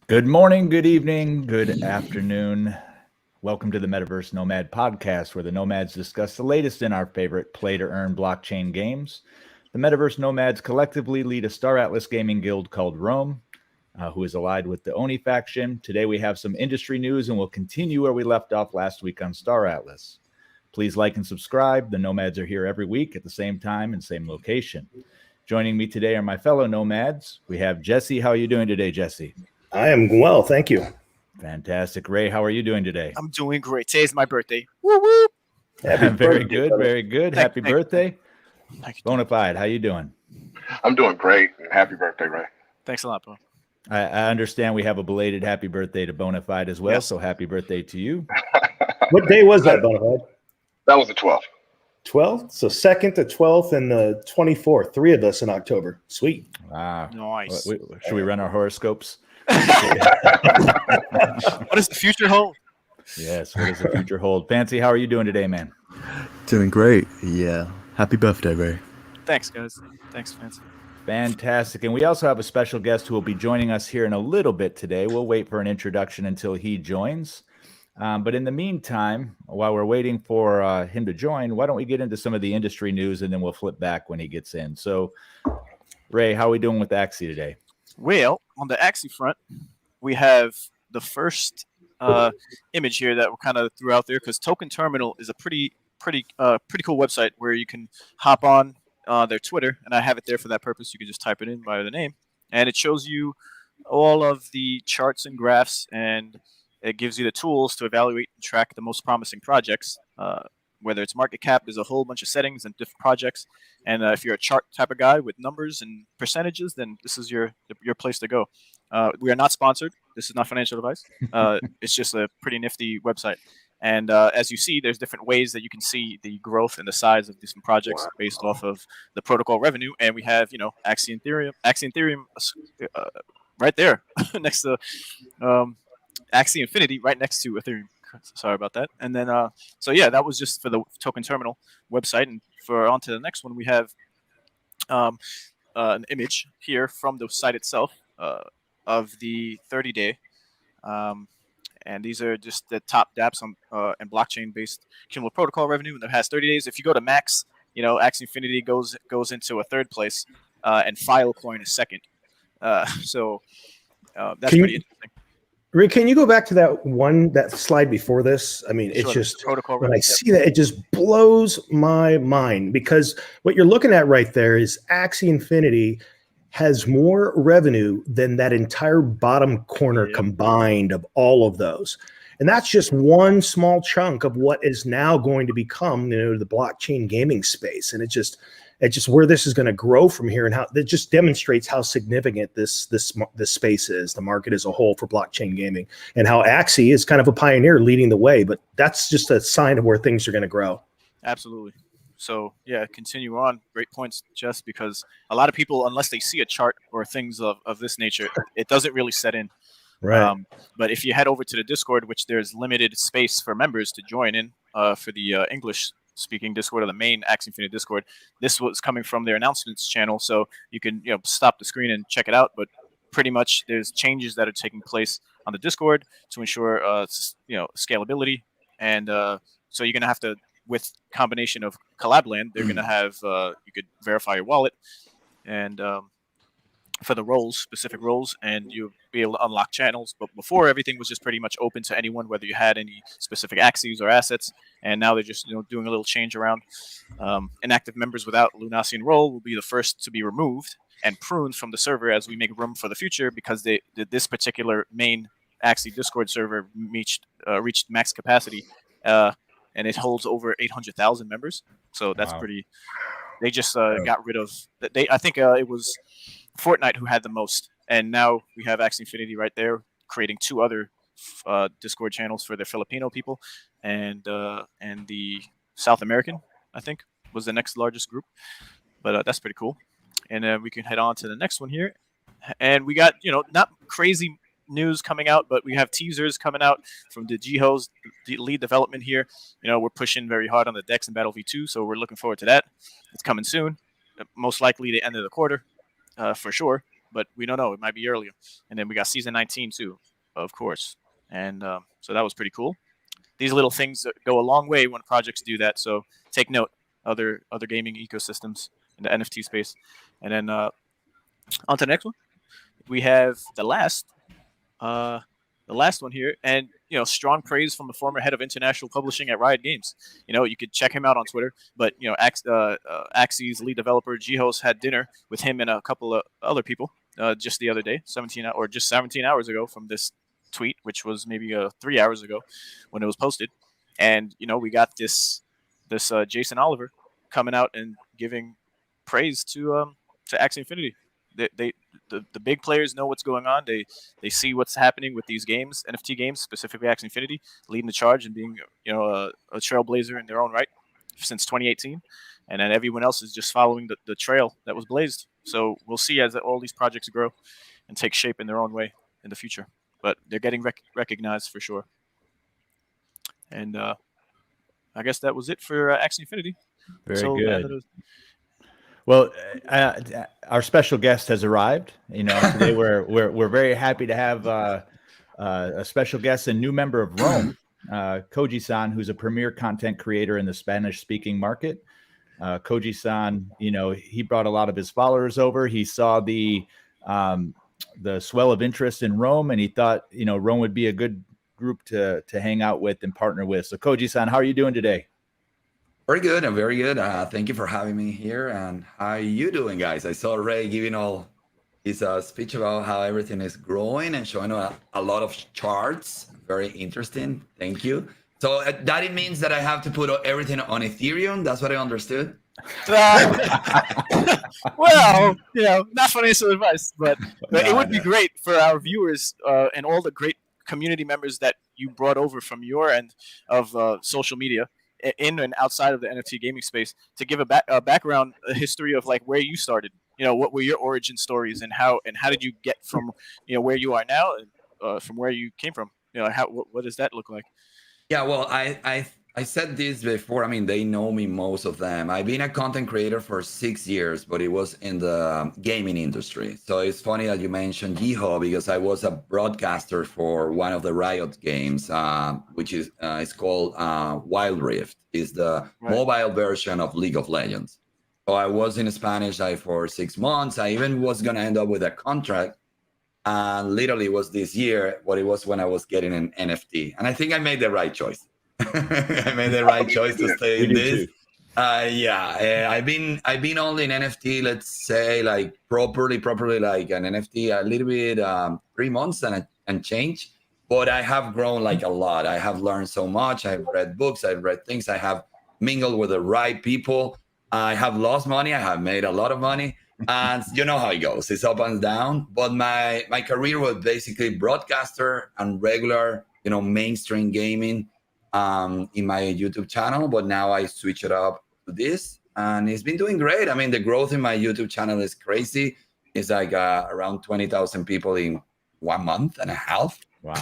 Good morning, good evening, good afternoon. Welcome to the Metaverse Nomad podcast, where the Nomads discuss the latest in our favorite play-to-earn blockchain games. The Metaverse Nomads collectively lead a Star Atlas gaming guild called Rome, who is allied with the ONI Faction. Today we have some industry news, and we'll continue where we left off last week on Star Atlas. Please like and subscribe. The Nomads are here every week at the same time and same location. Joining me today are my fellow Nomads. We have Jesse. How are you doing today, Jesse? I am well, thank you. Fantastic. Ray, how are you doing today? I'm doing great. Today's my birthday. Woo woo! Very good, very good. Happy birthday. Thank you. Bonafide, how you doing? I'm doing great. Happy birthday, Ray. Thanks a lot, bro. I understand we have a belated happy birthday to Bonafide as well, Yes. so happy birthday to you. What day was that, Bonafide? That was the 12th. 12th? So 2nd to 12th and the 24th. 3 of us in October. Sweet. Wow. Nice. Should we run our horoscopes? What does the future hold? Yes, what does the future hold? Fancy, how are you doing today, man? Doing great. Yeah. Happy birthday, Ray. Thanks, guys. Thanks, Fancy. Fantastic. And we also have a special guest who will be joining us here in a little bit today. We'll wait for an introduction until he joins. But in the meantime, while we're waiting for him to join, why don't we get into some of the industry news and then we'll flip back when he gets in. So, Ray, how are we doing with Axie today? Well, on the Axie front, we have the first image here that we kind of threw out there because Token Terminal is a pretty cool website where you can hop on their Twitter, and I have it there for that purpose. You can just type it in by the name, and it shows you all of the charts and graphs, and it gives you the tools to evaluate and track the most promising projects. Whether it's market cap, there's a whole bunch of settings and different projects. And if you're a chart type of guy with numbers and percentages, then this is your place to go. We are not sponsored. This is not financial advice. It's just a pretty nifty website. And as you see, there's different ways that you can see the growth and the size of different projects based off of the protocol revenue. And we have, Axie and Ethereum right there next to Axie Infinity right next to Ethereum. Sorry about that. And then, so yeah, that was just for the Token Terminal website. And for on to the next one, we have an image here from the site itself of the 30-day. And these are just the top dApps on and blockchain-based cumulative protocol revenue, and it has 30 days. If you go to max, Axie Infinity goes into a third place, and Filecoin is second. So that's pretty interesting. Rick, can you go back to that slide before this? I mean, it's just, protocol when I see that, it just blows my mind because what you're looking at right there is Axie Infinity has more revenue than that entire bottom corner combined of all of those. And that's just one small chunk of what is now going to become, the blockchain gaming space. And it's just where this is going to grow from here, and how it just demonstrates how significant this space is, the market as a whole for blockchain gaming, and how Axie is kind of a pioneer leading the way. But that's just a sign of where things are going to grow. Absolutely. So yeah, continue on. Great points, Jess, because a lot of people, unless they see a chart or things of this nature, it doesn't really set in. Right. But if you head over to the Discord, which there's limited space for members to join in for the English-speaking Discord or the main Axie Infinity Discord, this was coming from their announcements channel, so you can stop the screen and check it out. But pretty much there's changes that are taking place on the Discord to ensure scalability, and so you're gonna have to, with combination of Collabland, they're gonna have you could verify your wallet and for the roles, specific roles, and you'll be able to unlock channels. But before, everything was just pretty much open to anyone, whether you had any specific Axies or assets. And now they're just doing a little change around. Inactive members without Lunasian role will be the first to be removed and pruned from the server as we make room for the future, because this particular main Axie Discord server reached max capacity, and it holds over 800,000 members. So that's pretty. They just got rid of. I think it was Fortnite who had the most, and now we have Axie Infinity right there, creating 2 other Discord channels for the Filipino people, and the South American, I think, was the next largest group. But that's pretty cool. And we can head on to the next one here, and we got not crazy news coming out, but we have teasers coming out from the Jiho's lead development here. We're pushing very hard on the Dex and Battle V2, so we're looking forward to that. It's coming soon, most likely the end of the quarter. For sure. but we don't know. It might be earlier. And then we got season 19 too, of course. And so that was pretty cool. These little things go a long way when projects do that. So take note, other gaming ecosystems in the NFT space. And then on to the next one. We have the last one here, and strong praise from the former head of international publishing at Riot Games. You could check him out on Twitter, but Axie's lead developer G-Host had dinner with him and a couple of other people just the other day, 17 hours ago from this tweet, which was maybe 3 hours ago when it was posted. And we got this Jason Oliver coming out and giving praise to Axie Infinity. The big players know what's going on. They see what's happening with these games, NFT games, specifically Axie Infinity, leading the charge and being a trailblazer in their own right since 2018, and then everyone else is just following the trail that was blazed. So we'll see as all these projects grow and take shape in their own way in the future. But they're getting recognized for sure. And I guess that was it for Axie Infinity. Very good. Well, our special guest has arrived. Today we're very happy to have a special guest, a new member of Rome, Koji-san, who's a premier content creator in the Spanish-speaking market. Koji-san, he brought a lot of his followers over. He saw the swell of interest in Rome, and he thought, Rome would be a good group to hang out with and partner with. So, Koji-san, how are you doing today? Very good. I'm very good. Thank you for having me here. And how are you doing, guys? I saw Ray giving all his speech about how everything is growing and showing a lot of charts. Very interesting. Thank you. So that it means that I have to put everything on Ethereum. That's what I understood. Well, not financial advice, but it would be great for our viewers and all the great community members that you brought over from your end of social media, in and outside of the NFT gaming space, to give a background, a history of like where you started. What were your origin stories, and how did you get from where you are now, and from where you came from? What does that look like? Yeah, well, I said this before. I mean, they know me, most of them. I've been a content creator for 6 years, but it was in the gaming industry. So it's funny that you mentioned Giho, because I was a broadcaster for one of the Riot games, which is it's called Wild Rift. It's the mobile version of League of Legends. So I was in Spanish for 6 months. I even was going to end up with a contract. And literally it was this year, but it was when I was getting an NFT. And I think I made the right choice. I made the right choice to stay in this. I've been only in NFT, let's say, like properly like an NFT a little bit 3 months and change. But I have grown like a lot. I have learned so much. I've read books, I've read things, I have mingled with the right people. I have lost money, I have made a lot of money. And you know how it goes. It's up and down. But my career was basically broadcaster and regular, mainstream gaming in my YouTube channel. But now I switch it up to this, and it's been doing great. I mean, the growth in my YouTube channel is crazy. It's like around 20,000 people in 1 month and a half. Wow.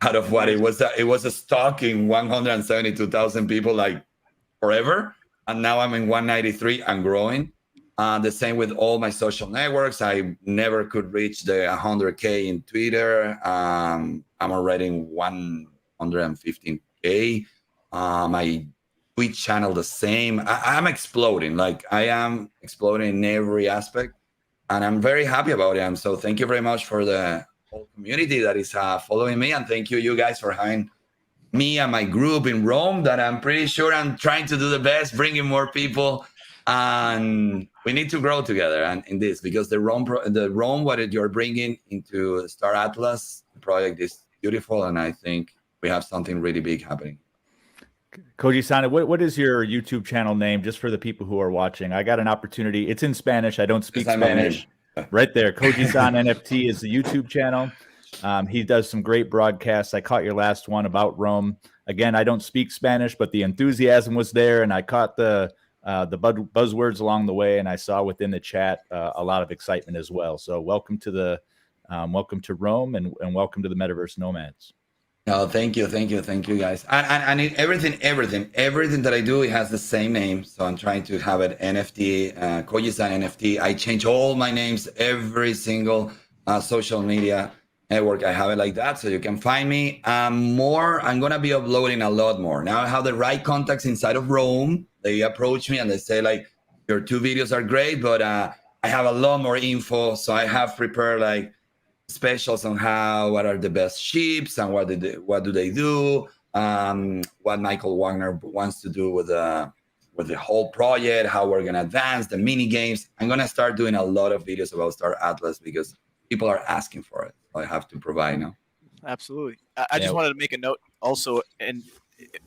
Out of what it was a stock in 172,000 people like forever. And now I'm in 193 and growing. The same with all my social networks. I never could reach the 100K in Twitter. I'm already in 115K. My Twitch channel the same. I'm exploding. Like I am exploding in every aspect, and I'm very happy about it. And so thank you very much for the whole community that is following me, and thank you guys for having me and my group in Rome. That I'm pretty sure I'm trying to do the best, bringing more people. And we need to grow together and in this, because the Rome what you're bringing into Star Atlas project is beautiful, and I think we have something really big happening. Koji-san, what is your YouTube channel name, just for the people who are watching? I got an opportunity. It's in Spanish. I don't speak Spanish. Right there, Koji-san NFT is the YouTube channel. He does some great broadcasts. I caught your last one about Rome. Again, I don't speak Spanish, but the enthusiasm was there, and I caught the buzzwords along the way, and I saw within the chat a lot of excitement as well. So welcome to Rome, and welcome to the Metaverse Nomads. No, thank you, guys. And everything that I do, it has the same name. So I'm trying to have it NFT, Koji-san NFT. I change all my names, every single social media network. I have it like that, so you can find me. I'm gonna be uploading a lot more. Now I have the right contacts inside of Rome. They approach me and they say like, your 2 videos are great, but I have a lot more info. So I have prepared like specials on what are the best ships and what do they do, what Michael Wagner wants to do with the whole project, how we're gonna advance the mini games. I'm gonna start doing a lot of videos about Star Atlas because people are asking for it. So I have to provide now. Absolutely. I just wanted to make a note also, and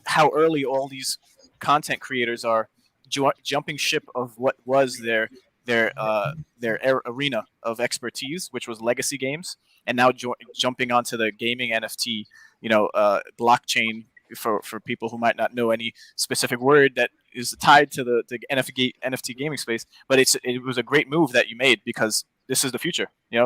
how early all these content creators are jumping ship of what was their arena of expertise, which was legacy games, and now jumping onto the gaming NFT, blockchain for people who might not know any specific word that is tied to the NFT gaming space. But it was a great move that you made because this is the future. We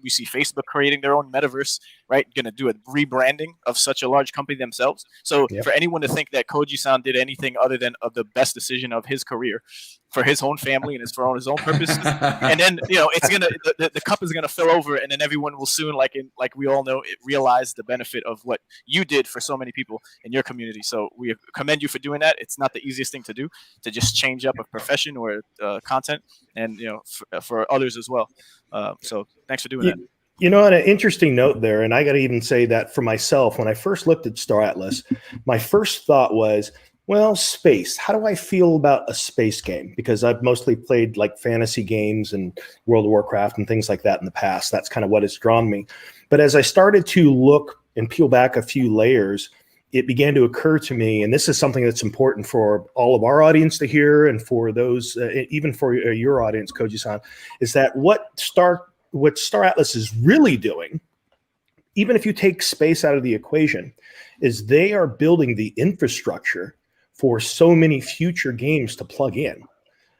see Facebook creating their own metaverse, right? Going to do a rebranding of such a large company themselves. So for anyone to think that Koji-san did anything other than of the best decision of his career for his own family and for his own purposes, and then it's gonna the cup is gonna fill over, and then everyone will soon, like we all know, realize the benefit of what you did for so many people in your community. So we commend you for doing that. It's not the easiest thing to do, to just change up a profession or content, and for others as well. So thanks for doing that. On an interesting note there, and I got to even say that for myself, when I first looked at Star Atlas, my first thought was, well, space. How do I feel about a space game? Because I've mostly played like fantasy games and World of Warcraft and things like that in the past. That's kind of what has drawn me. But as I started to look and peel back a few layers, it began to occur to me, and this is something that's important for all of our audience to hear, and for those, even for your audience, Koji-san, is that what Star Atlas is really doing, even if you take space out of the equation, is they are building the infrastructure for so many future games to plug in,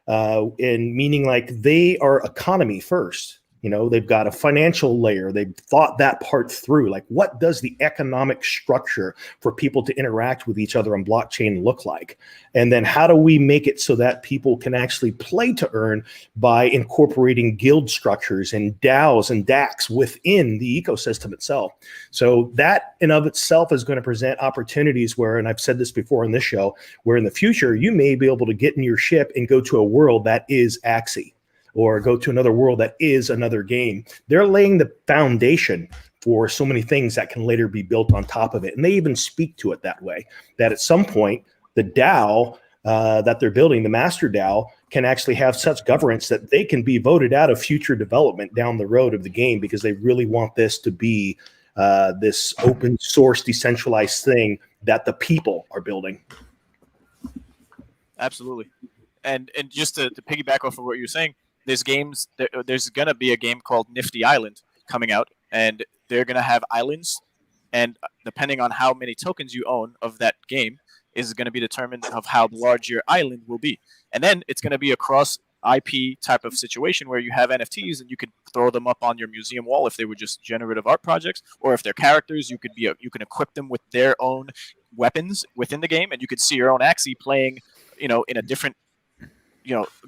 and meaning like they are economy first. They've got a financial layer. They've thought that part through. Like, what does the economic structure for people to interact with each other on blockchain look like? And then how do we make it so that people can actually play to earn by incorporating guild structures and DAOs and DACs within the ecosystem itself? So that in of itself is going to present opportunities where, and I've said this before in this show, where in the future you may be able to get in your ship and go to a world that is Axie, or go to another world that is another game. They're laying the foundation for so many things that can later be built on top of it. And they even speak to it that way, that at some point, the DAO that they're building, the master DAO, can actually have such governance that they can be voted out of future development down the road of the game, because they really want this to be this open source, decentralized thing that the people are building. Absolutely. And just to piggyback off of what you're saying, there's going to be a game called Nifty Island coming out, and they're going to have islands, and depending on how many tokens you own of that game is going to be determined of how large your island will be. And then it's going to be a cross IP type of situation where you have NFTs and you could throw them up on your museum wall if they were just generative art projects, or if they're characters, you can equip them with their own weapons within the game, and you could see your own Axie playing, in a different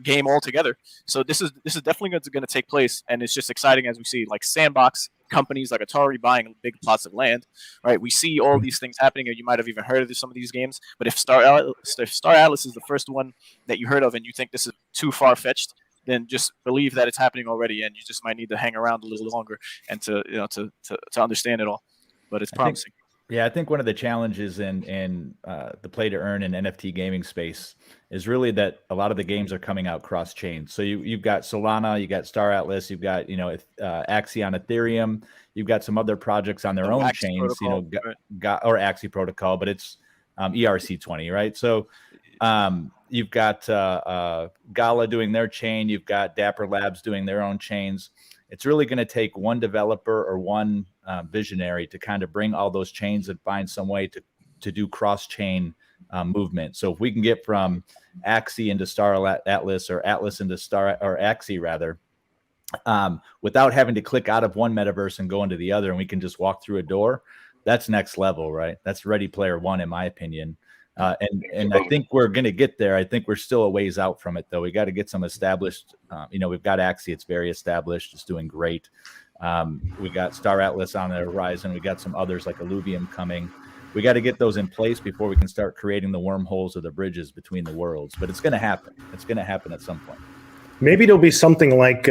game altogether. So this is definitely going to take place, and it's just exciting as we see like sandbox companies like Atari buying big plots of land, right? We see all these things happening, and you might have even heard of some of these games. But if Star Atlas is the first one that you heard of, and you think this is too far fetched, then just believe that it's happening already, and you just might need to hang around a little longer and to understand it all. But it's promising. I think one of the challenges in the play to earn and NFT gaming space is really that a lot of the games are coming out cross chain. So you've got Solana, you got Star Atlas, you've got Axie on Ethereum, you've got some other projects on their own Axie chains, protocol, or Axie protocol, but it's ERC20, right? So you've got Gala doing their chain, you've got Dapper Labs doing their own chains. It's really going to take one developer or one visionary to kind of bring all those chains and find some way to do cross-chain movement. So if we can get from Axie into Star Atlas, or Atlas into Axie rather, without having to click out of one metaverse and go into the other, and we can just walk through a door, that's next level, right? That's Ready Player One, in my opinion. And I think we're going to get there. I think we're still a ways out from it, though. We got to get some established. We've got Axie; it's very established. It's doing great. We got Star Atlas on the horizon. We got some others like Illuvium coming. We got to get those in place before we can start creating the wormholes or the bridges between the worlds. But it's going to happen. It's going to happen at some point. Maybe it'll be something like,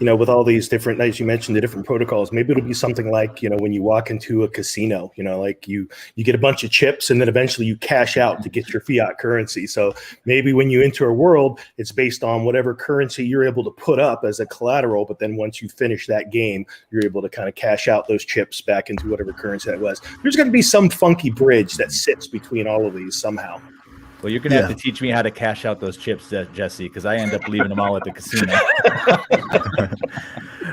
with all these different, as you mentioned, the different protocols, maybe it'll be something like, when you walk into a casino, like you get a bunch of chips and then eventually you cash out to get your fiat currency. So maybe when you enter a world, it's based on whatever currency you're able to put up as a collateral. But then once you finish that game, you're able to kind of cash out those chips back into whatever currency that was. There's going to be some funky bridge that sits between all of these somehow. Well, you're going to have to teach me how to cash out those chips, Jesse, because I end up leaving them all at the casino.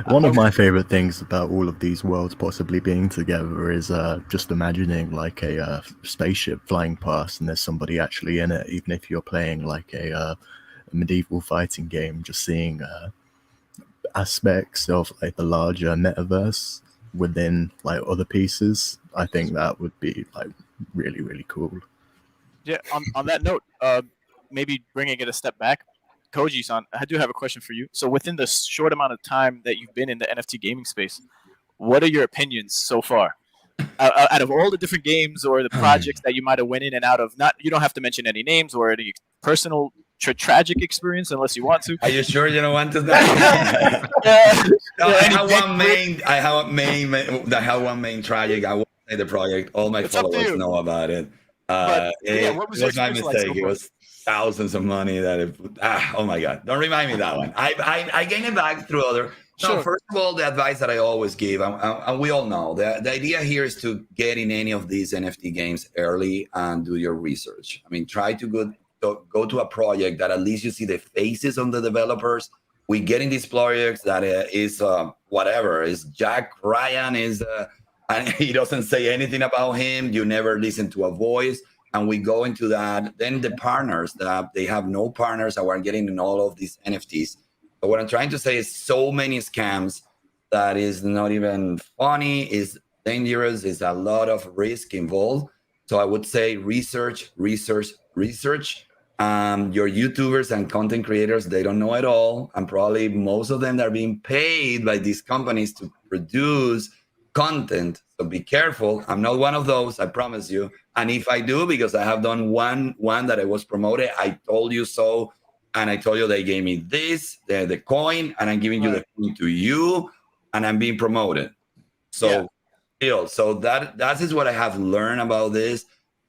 One of my favorite things about all of these worlds possibly being together is just imagining like a spaceship flying past and there's somebody actually in it, even if you're playing like a medieval fighting game, just seeing aspects of like the larger metaverse within like other pieces. I think that would be like really, really cool. Yeah, on that note, maybe bringing it a step back, Koji-san, I do have a question for you. So within the short amount of time that you've been in the NFT gaming space, what are your opinions so far? Out of all the different games or the projects that you might have went in and out of, you don't have to mention any names or any personal tragic experience unless you want to. Are you sure you don't want to? I have one main tragic. I won't say the project. All my followers know about it. What was my mistake? Like it was thousands of money oh my god, don't remind me that one. I gained it back through other. So first of all, the advice that I always give, and we all know the idea here is to get in any of these NFT games early and do your research. I mean, try to go to a project that at least you see the faces of the developers. We get in these projects that is whatever is Jack Ryan is and he doesn't say anything about him. You never listen to a voice. And we go into that. Then the partners, they have no partners that are getting in all of these NFTs. But what I'm trying to say is so many scams that is not even funny, is dangerous, is a lot of risk involved. So I would say research. Your YouTubers and content creators, they don't know it all. And probably most of them are being paid by these companies to produce content. So be careful. I'm not one of those, I promise you. And if I do, because I have done one that I was promoted, I told you so. And I told you they gave me this, the coin, and I'm giving you the coin to you, and I'm being promoted. So that is what I have learned about this.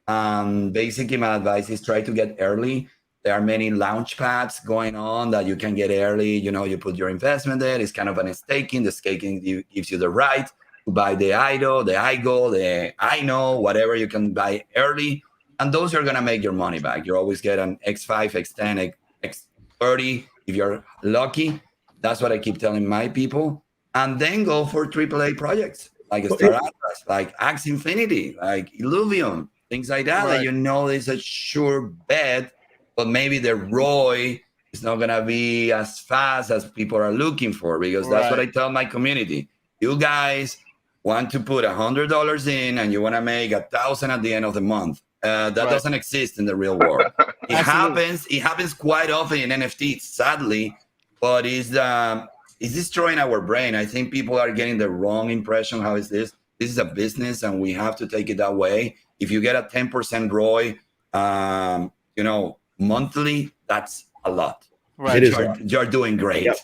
Basically, my advice is try to get early. There are many launch pads going on that you can get early. You put your investment there. It's kind of an staking. The staking gives you the right to buy the IDO, the IGO, the INO, whatever you can buy early. And those are going to make your money back. You always get an X5, X10, X30 if you're lucky. That's what I keep telling my people. And then go for AAA projects like Star Atlas, like Axie Infinity, like Illuvium, things like that, that is a sure bet, but maybe the ROI is not going to be as fast as people are looking for, because that's what I tell my community. You guys want to put $100 in and you want to make 1,000 at the end of the month. That doesn't exist in the real world. It happens quite often in NFTs, sadly, but it's destroying our brain. I think people are getting the wrong impression. How is this? This is a business and we have to take it that way. If you get a 10% ROI, monthly, that's a lot. Right. You're doing great. Yep.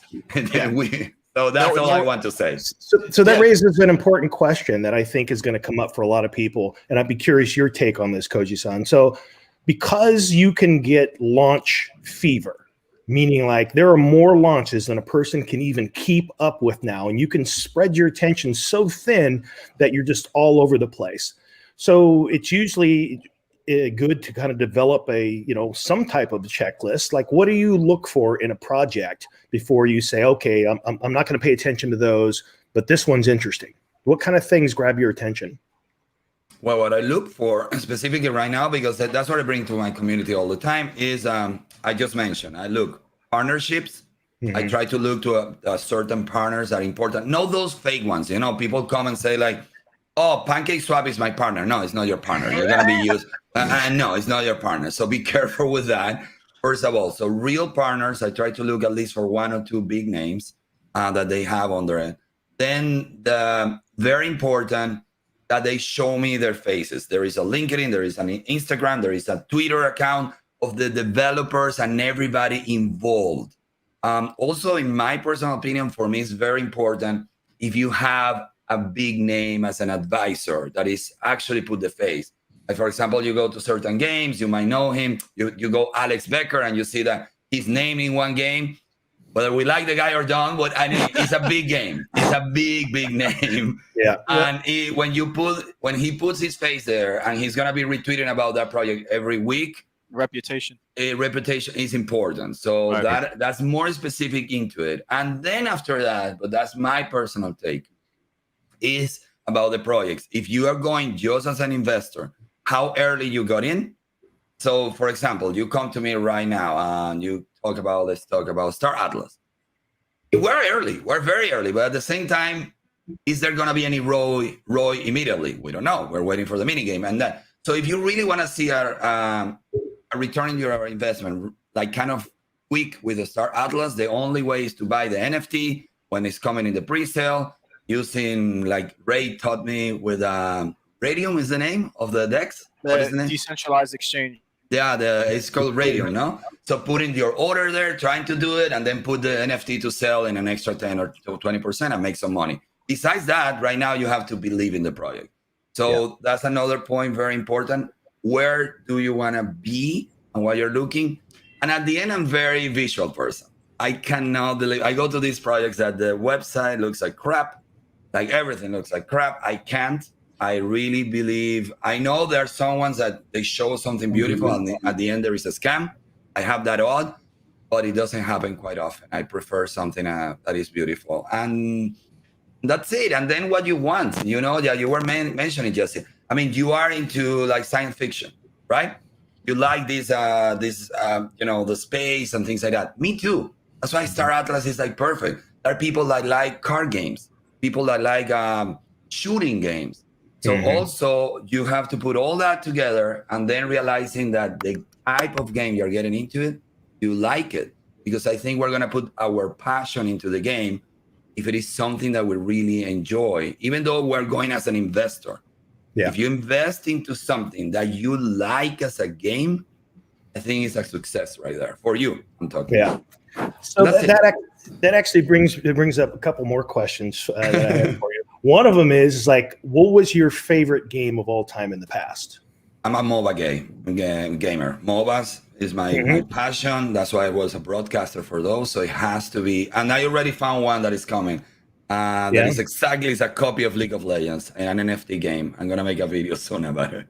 So that's all I want to say. So that raises an important question that I think is going to come up for a lot of people. And I'd be curious your take on this, Koji-san. So because you can get launch fever, meaning like there are more launches than a person can even keep up with now, and you can spread your attention so thin that you're just all over the place. So it's usually good to kind of develop some type of checklist. Like, what do you look for in a project before you say, okay, I'm not going to pay attention to those, but this one's interesting? What kind of things grab your attention? Well, what I look for specifically right now, because that's what I bring to my community all the time, is I just mentioned, I look partnerships. Mm-hmm. I try to look to certain partners that are important. Not those fake ones. People come and say like, oh, PancakeSwap is my partner. No, it's not your partner. You're gonna be used. No, it's not your partner. So be careful with that. First of all, so real partners, I try to look at least for 1 or 2 big names that they have on their end. Then the very important that they show me their faces. There is a LinkedIn, there is an Instagram, there is a Twitter account of the developers and everybody involved. Also, in my personal opinion, for me, it's very important if you have a big name as an advisor that is actually put the face. Like, for example, you go to certain games, you might know him. You go Alex Becker and you see that he's named in one game. Whether we like the guy or don't, but I mean, it's a big game. It's a big name. Yeah. And when he puts his face there and he's gonna be retweeting about that project every week, Reputation is important. So right. that's more specific into it. And then after that, but that's my personal take, is about the projects. If you are going just as an investor, how early you got in. So for example, you come to me right now and let's talk about Star Atlas. We're very early, but at the same time, is there gonna be any ROI immediately? We don't know. We're waiting for the mini game. And that, so if you really want to see a return on your investment, like kind of quick with the Star Atlas, the only way is to buy the NFT when it's coming in the pre-sale, using, like Ray taught me, with Radium is the name of the DEX. What is the name? Decentralized exchange. Yeah, it's called Radium, no? So put in your order there, trying to do it, and then put the NFT to sell in an extra 10 or 20% and make some money. Besides that, right now you have to believe in the project. So that's another point, very important. Where do you want to be and what you're looking? And at the end, I'm very visual person. I cannot believe, I go to these projects that the website looks like crap, like everything looks like crap. I can't. I really believe, I know there are some ones that they show something beautiful and at the end there is a scam. I have that odd, but it doesn't happen quite often. I prefer something that is beautiful. And that's it. And then what you want, you were mentioning, Jesse. I mean, you are into like science fiction, right? You like this, the space and things like that. Me too. That's why Star Atlas is like perfect. There are people that like card games, people that like shooting games. So also you have to put all that together and then realizing that the type of game you're getting into it, you like it. Because I think we're going to put our passion into the game if it is something that we really enjoy, even though we're going as an investor. Yeah. If you invest into something that you like as a game, I think it's a success right there for you. I'm talking about. So that actually brings up a couple more questions that I have for you. One of them is like, what was your favorite game of all time in the past? I'm a MOBA gamer. MOBAs is my passion. That's why I was a broadcaster for those. So it has to be. And I already found one that is coming. That is it's a copy of League of Legends and an NFT game. I'm going to make a video soon about it.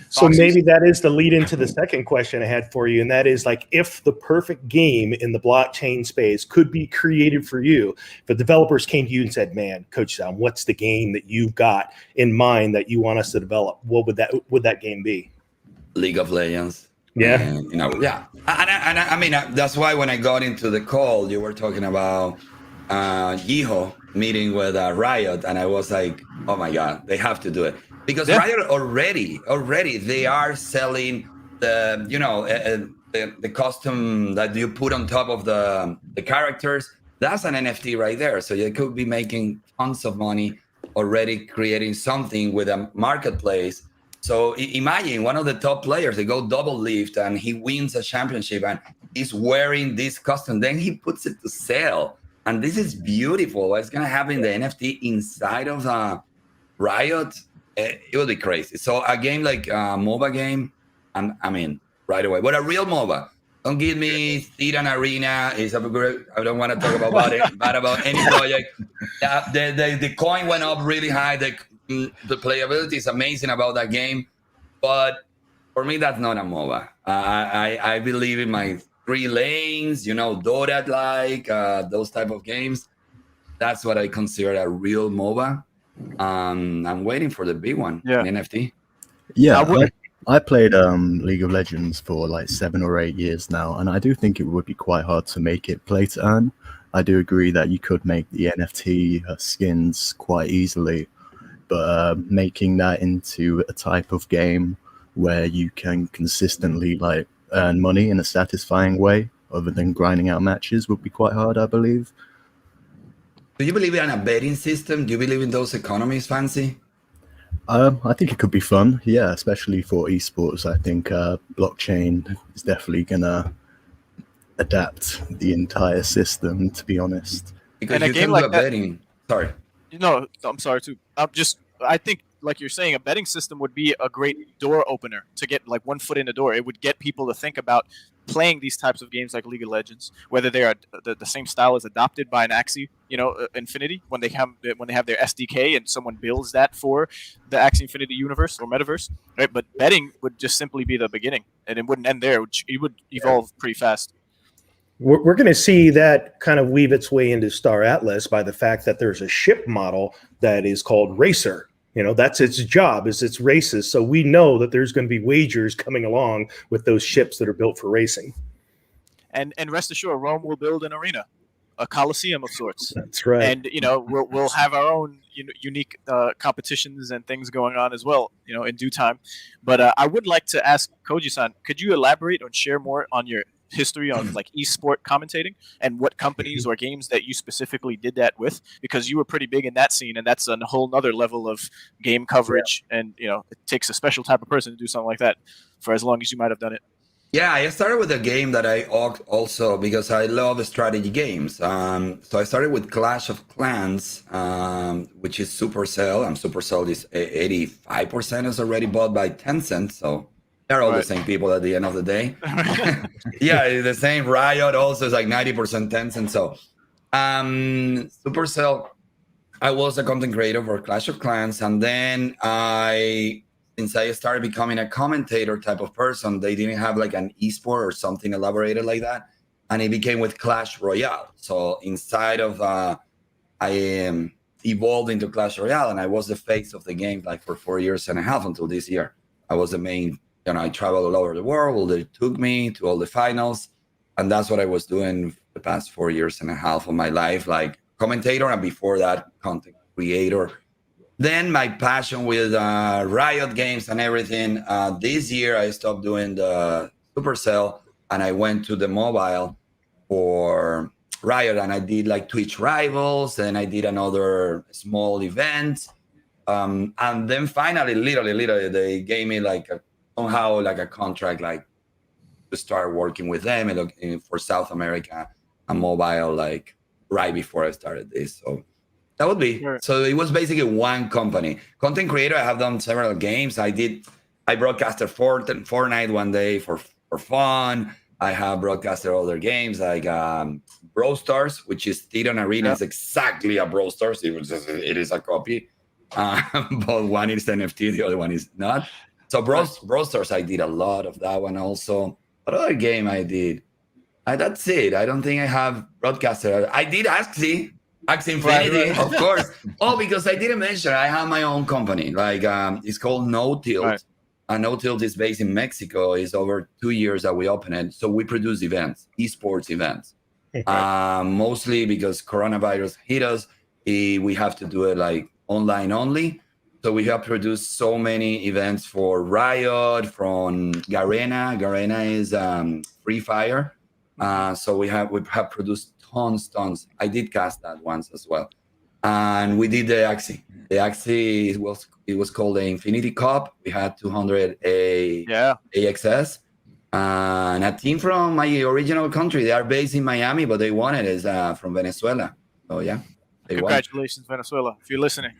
So maybe that is the lead into the second question I had for you. And that is like, if the perfect game in the blockchain space could be created for you, if the developers came to you and said, man, Coach Sam, what's the game that you've got in mind that you want us to develop? What would that game be? League of Legends. Yeah. And, And I mean, that's why when I got into the call, you were talking about Yiho meeting with Riot. And I was like, oh my God, they have to do it. Because Riot already they are selling the custom that you put on top of the characters. That's an NFT right there. So you could be making tons of money already, creating something with a marketplace. So imagine one of the top players, they go double lift and he wins a championship and he's wearing this custom. Then he puts it to sale. And this is beautiful. What's going to happen, the NFT inside of Riot? It would be crazy. So a game like a MOBA game, I mean, right away. But a real MOBA. Don't give me Titan Arena. I don't want to talk about it, bad about any project. The coin went up really high. The playability is amazing about that game. But for me, that's not a MOBA. I believe in my 3 lanes, Dota-like, those type of games. That's what I consider a real MOBA. I'm waiting for the big one, NFT. Yeah, I played League of Legends for like 7 or 8 years now, and I do think it would be quite hard to make it play to earn. I do agree that you could make the NFT skins quite easily, but making that into a type of game where you can consistently like earn money in a satisfying way other than grinding out matches would be quite hard, I believe. Do you believe in a betting system? Do you believe in those economies, Fancy? I think it could be fun, yeah, especially for esports. I think blockchain is definitely gonna adapt the entire system, to be honest. Because And a you game can like do a that- betting. Sorry. No, I'm sorry too. I think, like you're saying, a betting system would be a great door opener to get like one foot in the door. It would get people to think about playing these types of games like League of Legends, whether they are the same style as adopted by an Axie, Infinity, when they have their SDK and someone builds that for the Axie Infinity universe or metaverse, right? But betting would just simply be the beginning, and it wouldn't end there. It would evolve pretty fast. We're going to see that kind of weave its way into Star Atlas by the fact that there's a ship model that is called Racer. That's its job, is its races. So we know that there's going to be wagers coming along with those ships that are built for racing. And rest assured, Rome will build an arena, a coliseum of sorts. That's right. And we'll have our own unique competitions and things going on as well, in due time. But I would like to ask Koji-san, could you elaborate or share more on your history on like esport commentating and what companies or games that you specifically did that with, because you were pretty big in that scene, and that's a whole nother level of game coverage. Yeah. And it takes a special type of person to do something like that for as long as you might have done it. Yeah, I started with a game that I also, because I love strategy games. So I started with Clash of Clans, which is Supercell, and Supercell is 85% is already bought by Tencent. So they're all the same people at the end of the day. Yeah, the same. Riot also is like 90% Tencent. So Supercell, I was a content creator for Clash of Clans, and then since I started becoming a commentator type of person, they didn't have like an esport or something elaborated like that. And it became with Clash Royale. So inside of, I evolved into Clash Royale, and I was the face of the game like for 4.5 years until this year. I was the main, I traveled all over the world. They took me to all the finals. And that's what I was doing the past 4.5 years of my life, like commentator, and before that, content creator. Then my passion with Riot games and everything. This year, I stopped doing the Supercell, and I went to the mobile for Riot, and I did like Twitch Rivals, and I did another small event. And then finally, literally, they gave me like somehow a contract, like to start working with them for South America and mobile, like right before I started this. So that would be. Sure. So it was basically one company. Content creator, I have done several games. I broadcasted Fortnite one day for fun. I have broadcasted other games like Brawl Stars, which is Titan Arena. Yep. It's exactly a Brawl Stars. It is a copy. But one is NFT, the other one is not. So Brawl Stars, I did a lot of that one also. What other game I did? That's it. I don't think I have broadcasted. I did Axie Infinity, right. Of course. Oh, because I didn't mention, I have my own company. Like it's called No Tilt. Right. And No Tilt is based in Mexico. It's over 2 years that we open it. So we produce events, esports events. Mostly because coronavirus hit us. We have to do it like online only. So we have produced so many events for Riot, from Garena. Garena is Free Fire. So we have produced tons. I did cast that once as well. And we did the Axie. The Axie, it was called the Infinity Cup. We had 200 AXS. And a team from my original country. They are based in Miami, but they won it is from Venezuela. So yeah. Congratulations, Venezuela, if you're listening.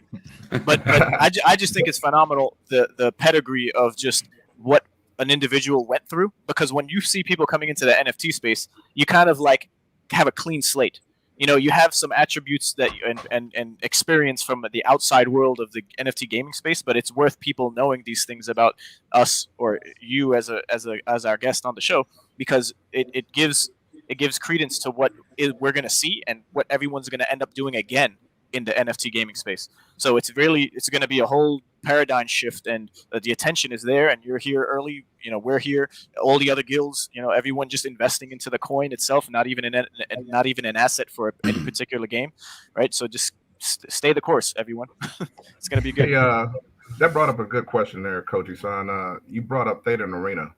But I just think it's phenomenal, the pedigree of just what an individual went through. Because when you see people coming into the NFT space, you kind of like have a clean slate. You have some attributes that and experience from the outside world of the NFT gaming space, but it's worth people knowing these things about us or you as our guest on the show, because it gives credence to what we're going to see and what everyone's going to end up doing again in the NFT gaming space. So it's going to be a whole paradigm shift, and the attention is there, and you're here early. We're here. All the other guilds, everyone just investing into the coin itself, not even an asset for any particular game, right? So just stay the course, everyone. It's going to be good. Hey, that brought up a good question there, Koji-san. You brought up Theta and Arena.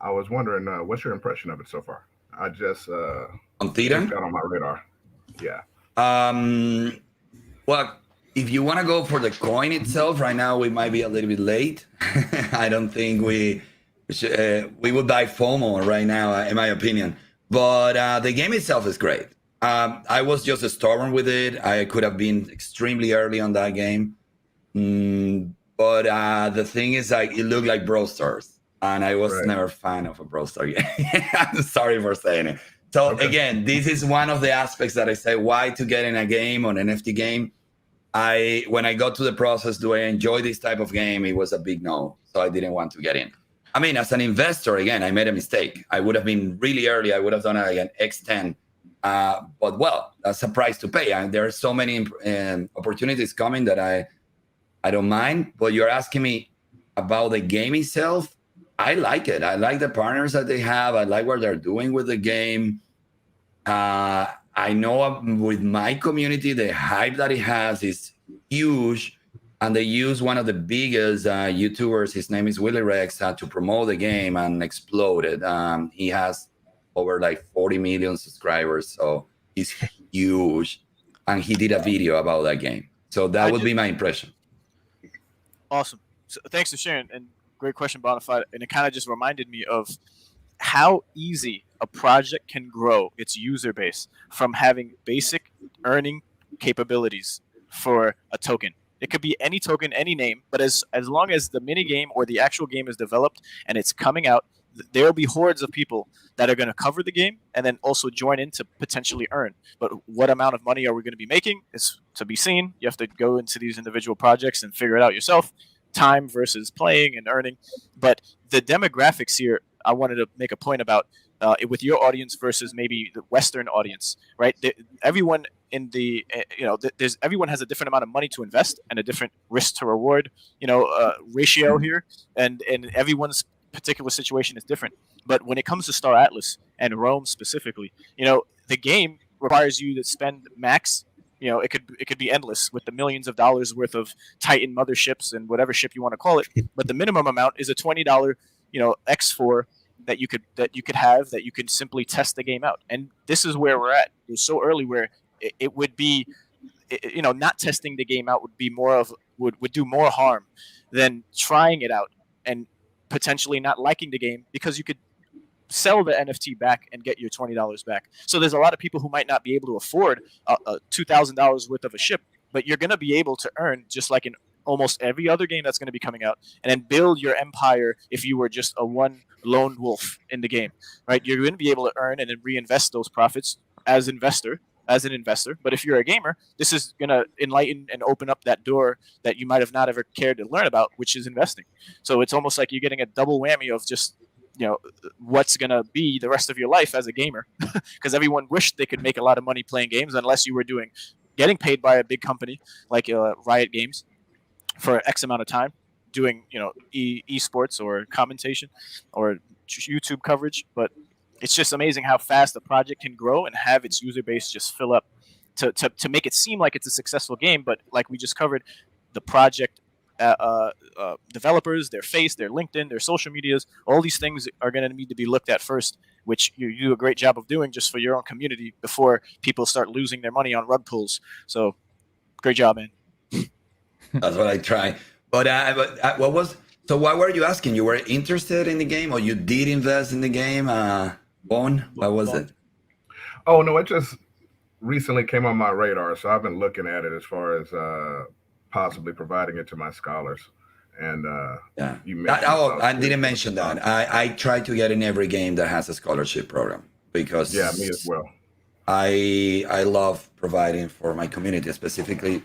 I was wondering, what's your impression of it so far? I just On Theta? got on my radar. Yeah. Well, if you want to go for the coin itself, right now we might be a little bit late. I don't think we would buy FOMO right now, in my opinion. But the game itself is great. I was just stubborn with it. I could have been extremely early on that game. But the thing is, like, it looked like Brawl Stars, and I was never a fan of a Brawl Star game. I'm sorry for saying it. So again, this is one of the aspects that I say why to get in a game, on an NFT game. When I got to the process, do I enjoy this type of game? It was a big no, so I didn't want to get in. I mean, as an investor, again, I made a mistake. I would have been really early. I would have done like an X10. But well, that's a price to pay. And there are so many opportunities coming that I don't mind. But you're asking me about the game itself. I like it. I like the partners that they have. I like what they're doing with the game. I know with my community, the hype that it has is huge. And they use one of the biggest YouTubers, his name is Willy Rex, to promote the game and exploded. He has over like 40 million subscribers, so he's huge. And he did a video about that game. So that would be my impression. Awesome. So thanks for sharing, and great question, Bonafide. And it kind of just reminded me of how easy a project can grow its user base from having basic earning capabilities for a token. It could be any token, any name, but as long as the mini game or the actual game is developed and it's coming out, there will be hordes of people that are going to cover the game and then also join in to potentially earn. But what amount of money are we going to be making is to be seen. You have to go into these individual projects and figure it out yourself. Time versus playing and earning. But the demographics here, I wanted to make a point about with your audience versus maybe the Western audience, right? Everyone in the, everyone has a different amount of money to invest and a different risk to reward, ratio here. And everyone's particular situation is different. But when it comes to Star Atlas and Rome specifically, the game requires you to spend max. It could be endless with the millions of dollars worth of Titan motherships and whatever ship you want to call it. But the minimum amount is a $20, X4 that you could have that you could simply test the game out. And this is where we're at. It's so early where it would be, not testing the game out would be would do more harm than trying it out and potentially not liking the game, because you could sell the NFT back and get your $20 back. So there's a lot of people who might not be able to afford a $2,000 worth of a ship, but you're going to be able to earn just like in almost every other game that's going to be coming out, and then build your empire if you were just a one lone wolf in the game, right? You're going to be able to earn and then reinvest those profits as an investor. But if you're a gamer, this is going to enlighten and open up that door that you might have not ever cared to learn about, which is investing. So it's almost like you're getting a double whammy of just, what's going to be the rest of your life as a gamer, because everyone wished they could make a lot of money playing games unless you were getting paid by a big company like Riot Games for X amount of time doing, esports or commentation or YouTube coverage. But it's just amazing how fast a project can grow and have its user base just fill up to make it seem like it's a successful game. But like we just covered, the project developers, their face, their LinkedIn, their social medias, all these things are going to need to be looked at first, which you do a great job of doing just for your own community before people start losing their money on rug pulls. So great job, man. That's what I try. But what were you asking? You were interested in the game, or you did invest in the game? What was it? Oh, no, it just recently came on my radar. So I've been looking at it as far as possibly providing it to my scholars. And I didn't mention that. I try to get in every game that has a scholarship program, because me as well. I love providing for my community. Specifically,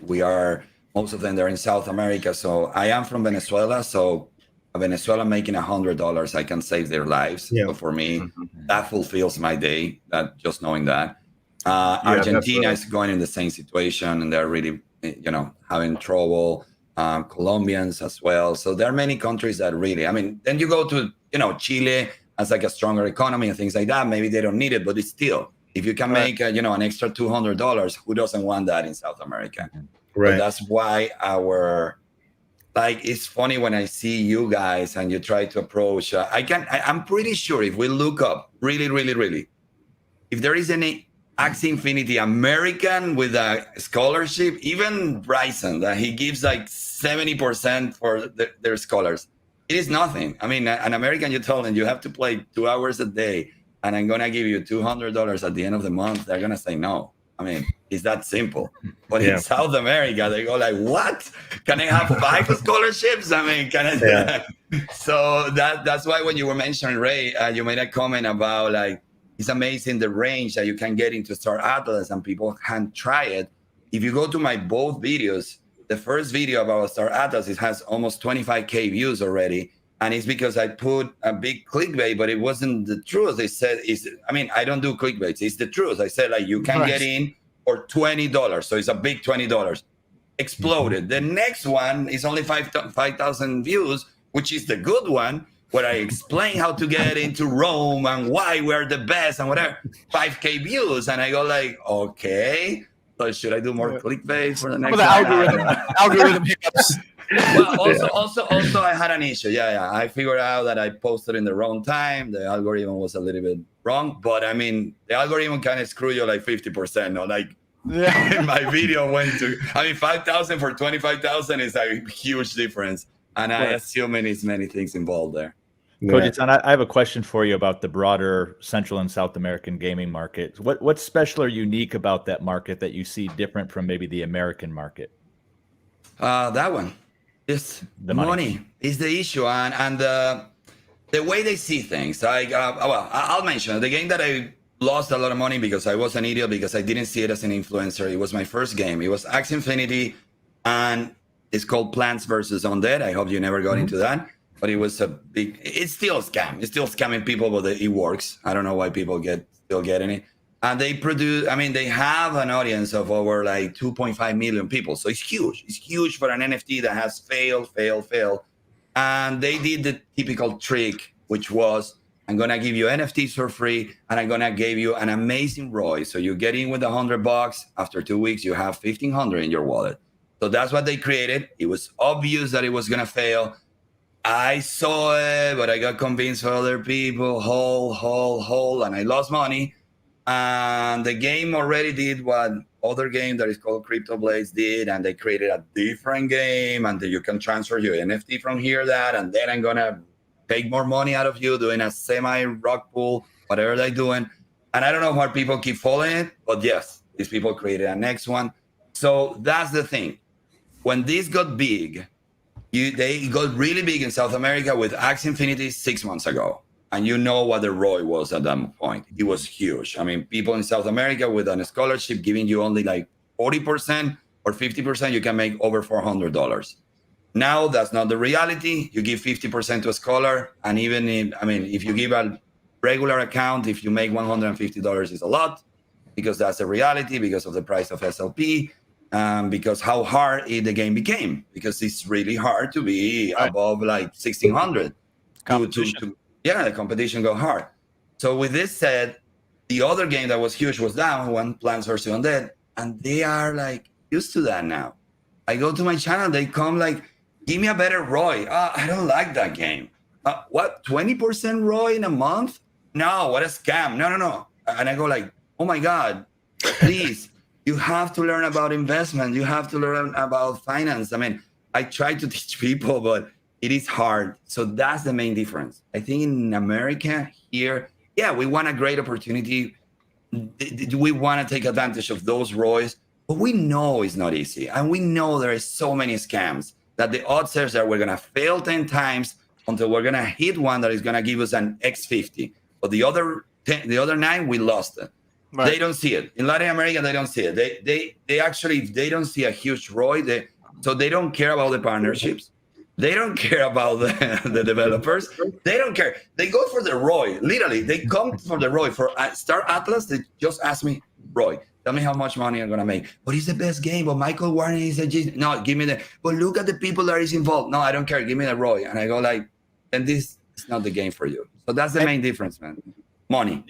most of them they're in South America. So I am from Venezuela. So a Venezuelan making $100, I can save their lives. Yeah. So for me, that fulfills my day. That just knowing that. Argentina is going in the same situation, and they're really, having trouble. Colombians as well. So there are many countries that really, then you go to, Chile has like a stronger economy and things like that. Maybe they don't need it, but it's still, If you can make an extra $200, who doesn't want that in South America? Right. So that's why it's funny when I see you guys and you try to approach. I'm pretty sure if we look up really, if there is any Axie Infinity American with a scholarship, even Bryson, that he gives like 70% for their scholars, it is nothing. I mean, an American, you tell them you have to play 2 hours a day, and I'm gonna give you $200 at the end of the month. They're gonna say no. I mean, it's that simple. But in South America, they go like, "What? Can I have 5 scholarships? I mean, can I?" Yeah. So that's why when you were mentioning Ray, you made a comment about like it's amazing the range that you can get into Star Atlas, and people can try it. If you go to my both videos, the first video about Star Atlas, it has almost 25K views already. And it's because I put a big clickbait, but it wasn't the truth. They said, I don't do clickbaits. It's the truth. I said, like, you can get in for $20. So it's a big $20. Exploded. The next one is only 5,000 views, which is the good one, where I explain how to get into Rome and why we're the best and whatever. 5K views. And I go like, okay. So should I do more clickbait for the next one? Algorithm hiccups. Well, also, I had an issue. Yeah. I figured out that I posted in the wrong time. The algorithm was a little bit wrong, but I mean, the algorithm kind of screw you like 50%. No, like my video went to. 5,000 for 25,000 is a huge difference, and I assume it's many things involved there. Kojitan, I have a question for you about the broader Central and South American gaming market. What's special or unique about that market that you see different from maybe the American market? That one. Just the money is the issue, and the way they see things. Like, I'll mention the game that I lost a lot of money because I was an idiot because I didn't see it as an influencer. It was my first game. It was Axie Infinity, and it's called Plants vs. Undead. I hope you never got into that, but it was it's still a scam. It's still scamming people, but it works. I don't know why people still getting it. And they they have an audience of over like 2.5 million people. So it's huge. It's huge for an NFT that has failed. And they did the typical trick, which was, I'm going to give you NFTs for free, and I'm going to give you an amazing ROI. So you get in with $100. After 2 weeks, you have 1,500 in your wallet. So that's what they created. It was obvious that it was going to fail. I saw it, but I got convinced for other people, whole, and I lost money. And the game already did what other game that is called Crypto Blades did, and they created a different game, and you can transfer your NFT from here, and then I'm gonna take more money out of you doing a semi-rock pool, whatever they're doing. And I don't know why people keep following it, but yes, these people created a next one. So that's the thing. When this got big, they got really big in South America with Axie Infinity 6 months ago. And you know what the ROI was at that point. It was huge. People in South America with a scholarship giving you only like 40% or 50%, you can make over $400. Now, that's not the reality. You give 50% to a scholar. And even if you give a regular account, if you make $150 is a lot, because that's the reality, because of the price of SLP, because how hard the game became. Because it's really hard to be above like 1,600. Yeah, the competition go hard. So with this said, the other game that was huge was that one, Plants vs. Undead, and they are like used to that now. I go to my channel, they come like, give me a better ROI. I don't like that game. What, 20% ROI in a month? No, what a scam. No. And I go like, oh my God, please, you have to learn about investment. You have to learn about finance. I try to teach people, but it is hard. So that's the main difference. I think in America here, we want a great opportunity. We want to take advantage of those ROIs, but we know it's not easy. And we know there is so many scams that the odds are that we're going to fail 10 times until we're going to hit one that is going to give us an X50. But the other 9, we lost it. Right. They don't see it. In Latin America, they don't see it. They actually, they don't see a huge ROI. So they don't care about the partnerships. They don't care about the developers. They don't care. They go for the ROI. Literally, they come for the ROI. For Star Atlas, they just ask me, ROI, tell me how much money I'm going to make. But it's the best game. But Michael Warner is a genius. No, give me the... But look at the people that is involved. No, I don't care. Give me the ROI. And I go like, then this is not the game for you. So that's the main difference, man. Money.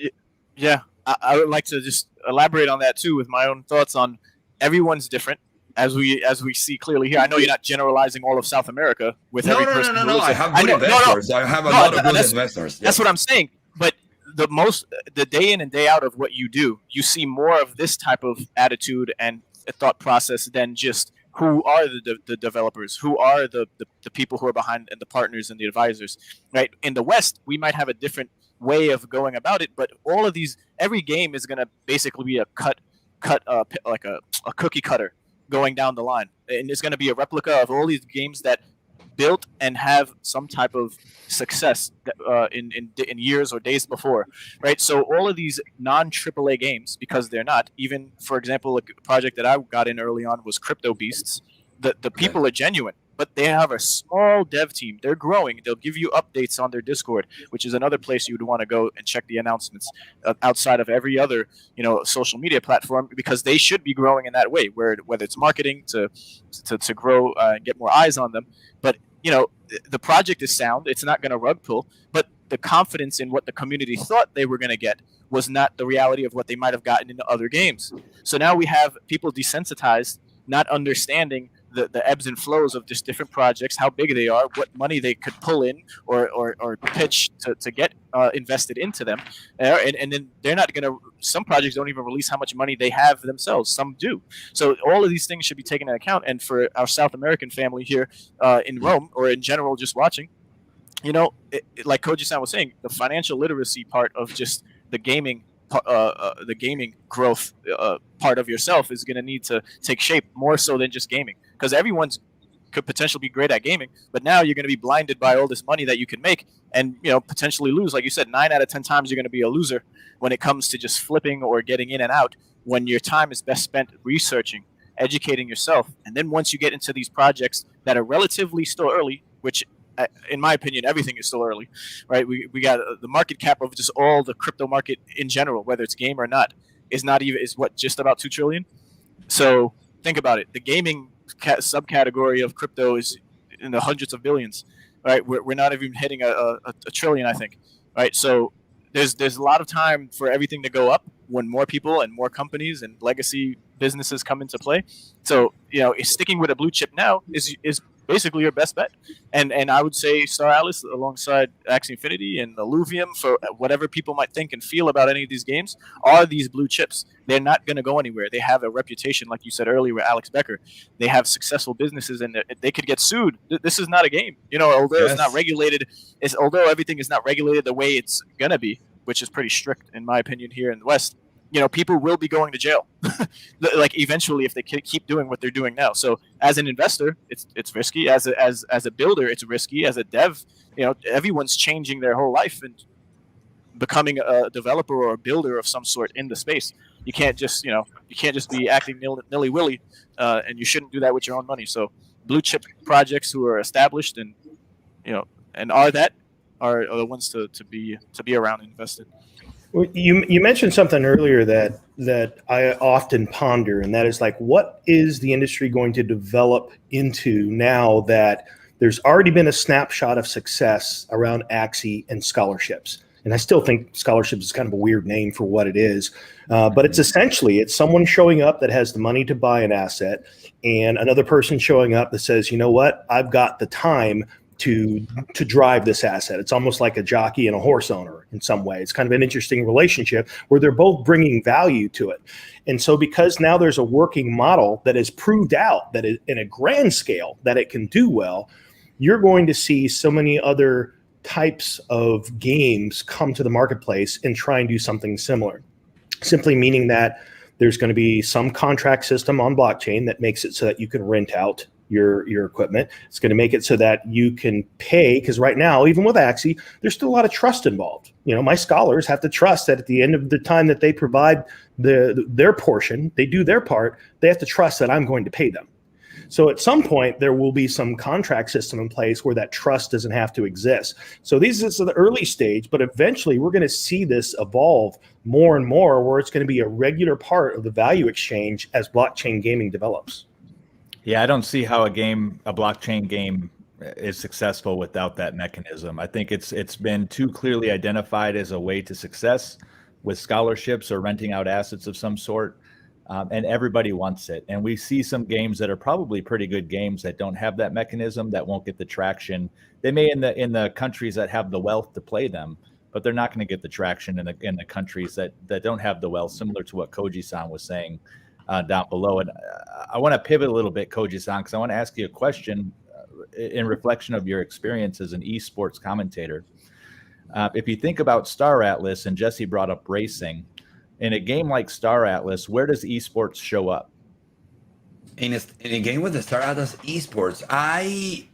Yeah. I would like to just elaborate on that too with my own thoughts on everyone's different. As we see clearly here, I know you're not generalizing all of South America with every person who lives I there. have good No, investors. I have a lot of good investors. That's what I'm saying. But the day in and day out of what you do, you see more of this type of attitude and thought process than just who are the developers, who are the people who are behind, and the partners and the advisors, right? In the West, we might have a different way of going about it, but all of these, every game is going to basically be a like a cookie cutter going down the line, and it's going to be a replica of all these games that built and have some type of success in years or days before, right? So all of these non AAA games, because they're not, even for example, a project that I got in early on was Crypto Beasts. The people are genuine, but they have a small dev team. They're growing. They'll give you updates on their Discord, which is another place you'd want to go and check the announcements outside of every other, social media platform, because they should be growing in that way, whether it's marketing to grow and get more eyes on them. But the project is sound. It's not going to rug pull, but the confidence in what the community thought they were going to get was not the reality of what they might have gotten in other games. So now we have people desensitized, not understanding the ebbs and flows of just different projects, how big they are, what money they could pull in or pitch to get invested into them. And then they're not going to, some projects don't even release how much money they have themselves. Some do. So all of these things should be taken into account. And for our South American family here in Rome, or in general, just watching, like Koji-san was saying, the financial literacy part of just the gaming growth part of yourself is going to need to take shape more so than just gaming, because everyone's could potentially be great at gaming, but now you're going to be blinded by all this money that you can make and potentially lose. Like you said, 9 out of 10 times you're going to be a loser when it comes to just flipping or getting in and out, when your time is best spent researching, educating yourself. And then once you get into these projects that are relatively still early, which in my opinion, everything is still early, right? We got the market cap of just all the crypto market in general, whether it's game or not, is just about 2 trillion. So think about it. The gaming subcategory of crypto is in the hundreds of billions, right? We're not even hitting a trillion, I think, right? So there's a lot of time for everything to go up when more people and more companies and legacy businesses come into play. So sticking with a blue chip now is basically your best bet. And I would say Star Atlas alongside Axie Infinity and Illuvium, for whatever people might think and feel about any of these games, are these blue chips. They're not going to go anywhere. They have a reputation, like you said earlier with Alex Becker. They have successful businesses, and they could get sued. This is not a game. Although it's not regulated, although everything is not regulated the way it's going to be, which is pretty strict in my opinion here in the West, people will be going to jail, like eventually, if they keep doing what they're doing now. So as an investor, it's risky. As a builder, it's risky. As a dev, everyone's changing their whole life and becoming a developer or a builder of some sort in the space. You can't just be acting nilly willy, and you shouldn't do that with your own money. So blue chip projects who are established and are the ones to be around and invested. Well, you mentioned something earlier that I often ponder, and that is like, what is the industry going to develop into now that there's already been a snapshot of success around Axie and scholarships? And I still think scholarships is kind of a weird name for what it is, but it's someone showing up that has the money to buy an asset, and another person showing up that says, you know what, I've got the time to drive this asset. It's almost like a jockey and a horse owner in some way. It's kind of an interesting relationship where they're both bringing value to it. And so because now there's a working model that is proved out that in a grand scale that it can do well, you're going to see so many other types of games come to the marketplace and try and do something similar. Simply meaning that there's going to be some contract system on blockchain that makes it so that you can rent out your equipment. It's going to make it so that you can pay, because right now, even with Axie, there's still a lot of trust involved. My scholars have to trust that at the end of the time that they provide their portion, they do their part, they have to trust that I'm going to pay them. So at some point, there will be some contract system in place where that trust doesn't have to exist. So these is the early stage, but eventually we're going to see this evolve more and more, where it's going to be a regular part of the value exchange as blockchain gaming develops. Yeah, I don't see how a blockchain game is successful without that mechanism. I think it's been too clearly identified as a way to success with scholarships or renting out assets of some sort. And everybody wants it. And we see some games that are probably pretty good games that don't have that mechanism, that won't get the traction. They may in the countries that have the wealth to play them, but they're not going to get the traction in the countries that don't have the wealth, similar to what Koji-san was saying down below. And I want to pivot a little bit, Koji-san, because I want to ask you a question in reflection of your experience as an esports commentator. If you think about Star Atlas, and Jesse brought up racing, in a game like Star Atlas, where does esports show up? In a game with the Star Atlas esports, I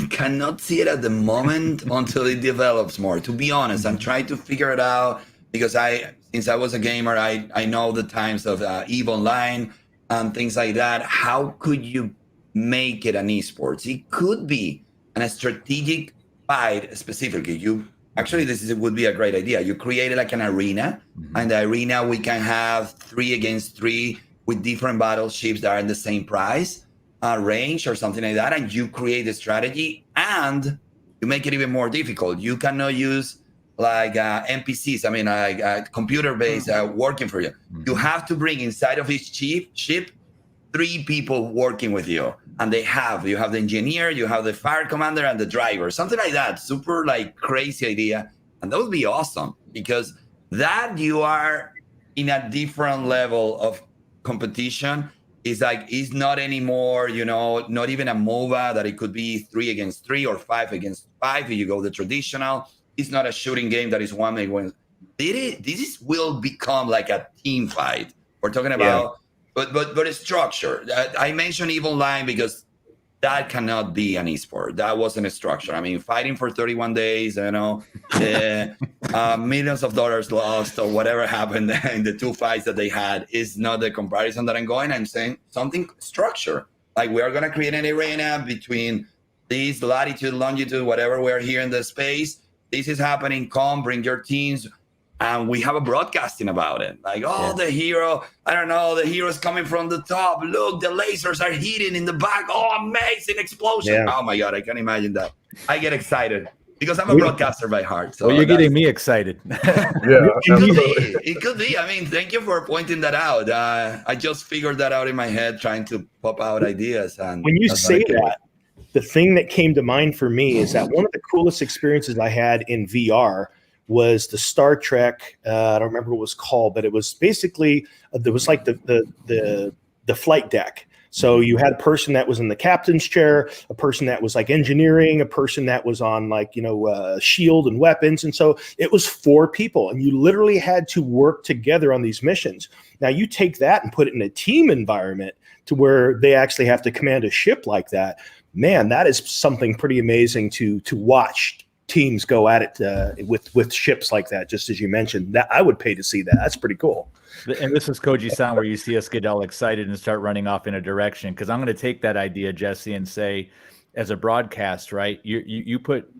cannot see it at the moment until it develops more. To be honest, I'm trying to figure it out because since I was a gamer, I know the times of EVE Online and things like that. How could you make it an esports? It could be a strategic fight specifically. Actually, would be a great idea. You create like an arena, and the arena we can have 3 against 3 with different battleships that are in the same price range or something like that, and you create a strategy and you make it even more difficult. You cannot use like NPCs. I mean, like computer-based working for you. You have to bring inside of each ship 3 people working with you, and you have the engineer, you have the fire commander, and the driver, something like that. Super like crazy idea, and that would be awesome because that you are in a different level of competition. It's not anymore, not even a MOBA that it could be 3 against 3 or 5 against 5. If you go the traditional, it's not a shooting game that is one against. This will become like a team fight. We're talking about. But it's structure. I mentioned EVE Online because that cannot be an esport. That wasn't a structure. I mean, fighting for 31 days, millions of dollars lost or whatever happened in the 2 fights that they had is not the comparison that I'm going. I'm saying something structure. Like we are going to create an arena between these latitude, longitude, whatever we're here in the space. This is happening. Come, bring your teams. And we have a broadcasting about it. Like, the hero, the hero's coming from the top. Look, the lasers are hitting in the back. Oh, amazing explosion. Yeah. Oh, my God, I can imagine that. I get excited because I'm a broadcaster by heart. So you're getting me excited. It could be. I mean, thank you for pointing that out. I just figured that out in my head, trying to pop out ideas. And when you say that, the thing that came to mind for me is that one of the coolest experiences I had in VR was the Star Trek. I don't remember what it was called, but it was basically there was like the flight deck. So you had a person that was in the captain's chair, a person that was like engineering, a person that was on like shield and weapons, and so it was 4 people, and you literally had to work together on these missions. Now you take that and put it in a team environment to where they actually have to command a ship like that. Man, that is something pretty amazing to watch. Teams go at it with ships like that, just as you mentioned. That I would pay to see that. That's pretty cool. And this is Koji-san, where you see us get all excited and start running off in a direction. Because I'm going to take that idea, Jesse, and say, as a broadcast, right? You put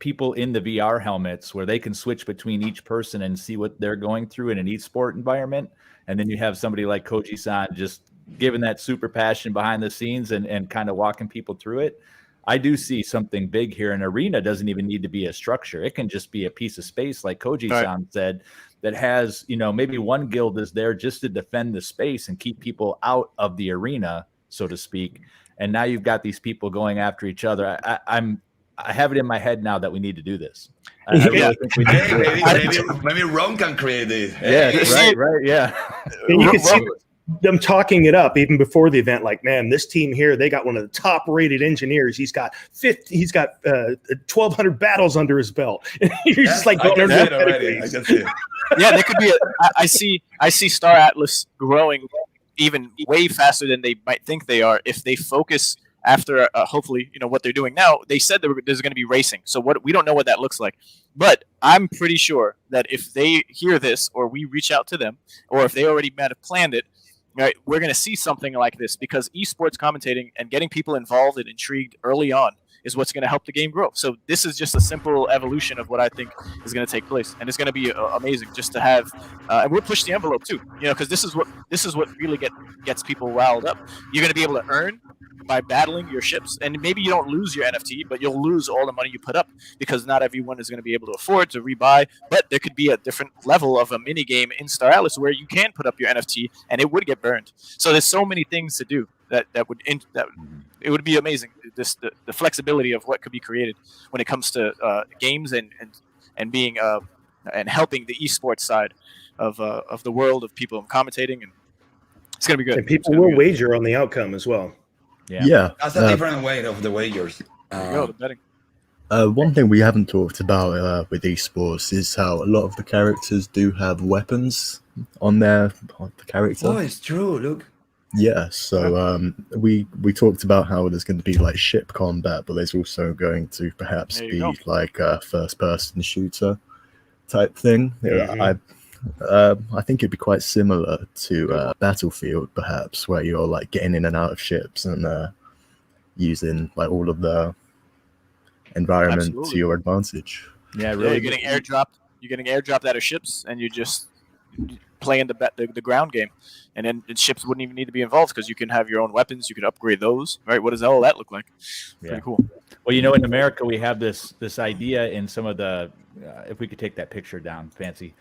people in the VR helmets where they can switch between each person and see what they're going through in an esport environment, and then you have somebody like Koji-san just giving that super passion behind the scenes and kind of walking people through it. I do see something big here. An arena doesn't even need to be a structure. It can just be a piece of space, like Koji-san said, that has, maybe one guild is there just to defend the space and keep people out of the arena, so to speak. And now you've got these people going after each other. I have it in my head now that we need to do this. I really think we need to do it. Maybe Rome can create this. Yeah, right, yeah. And you can see them talking it up even before the event, like, man, this team here, they got one of the top rated engineers. He's got 1,200 battles under his belt. You're just like, I can see it already. I can see it. Yeah, there could be. I see Star Atlas growing even way faster than they might think they are if they focus after hopefully what they're doing now. They said there's going to be racing, so we don't know what that looks like, but I'm pretty sure that if they hear this or we reach out to them or if they already might have planned it, right, we're going to see something like this, because esports commentating and getting people involved and intrigued early on is what's going to help the game grow. So this is just a simple evolution of what I think is going to take place, and it's going to be amazing just to have. And we'll push the envelope too, because this is what really gets people riled up. You're going to be able to earn by battling your ships, and maybe you don't lose your NFT, but you'll lose all the money you put up because not everyone is going to be able to afford to rebuy. But there could be a different level of a mini game in Star Atlas where you can put up your NFT and it would get burned. So there's so many things to do that it would be amazing. The flexibility of what could be created when it comes to games and being and helping the esports side of the world of people commentating, and it's gonna be good. And people will wager on the outcome as well. Yeah. That's a different way of the wagers. There you go, the betting. One thing we haven't talked about with esports is how a lot of the characters do have weapons on the character. Oh, it's true. Look. Yeah, so we talked about how there's going to be like ship combat, but there's also going to perhaps be like a first-person shooter type thing. Mm-hmm. I think it'd be quite similar to Battlefield, perhaps, where you're like getting in and out of ships and using like all of the environment to your advantage. Yeah, really. You're getting airdropped. You're getting airdropped out of ships, and you just playing the ground game, and then ships wouldn't even need to be involved because you can have your own weapons. You can upgrade those. Right? What does all that look like? Pretty cool. Well, you know, in America, we have this idea in some of the. If we could take that picture down, Fancy.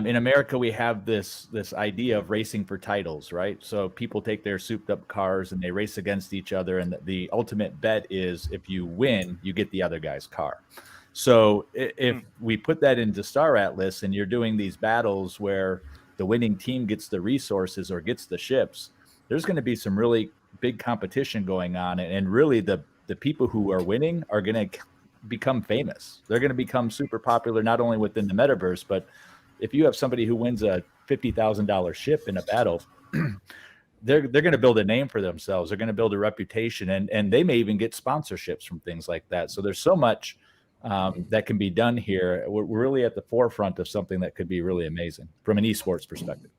In America, we have this idea of racing for titles, right? So people take their souped up cars and they race against each other, and the ultimate bet is if you win, you get the other guy's car. So if we put that into Star Atlas and you're doing these battles where the winning team gets the resources or gets the ships, there's going to be some really big competition going on, and really the people who are winning are going to become famous. They're going to become super popular, not only within the metaverse, but if you have somebody who wins a $50,000 ship in a battle, they're going to build a name for themselves. They're going to build a reputation, and they may even get sponsorships from things like that. So there's so much that can be done here. We're really at the forefront of something that could be really amazing from an esports perspective.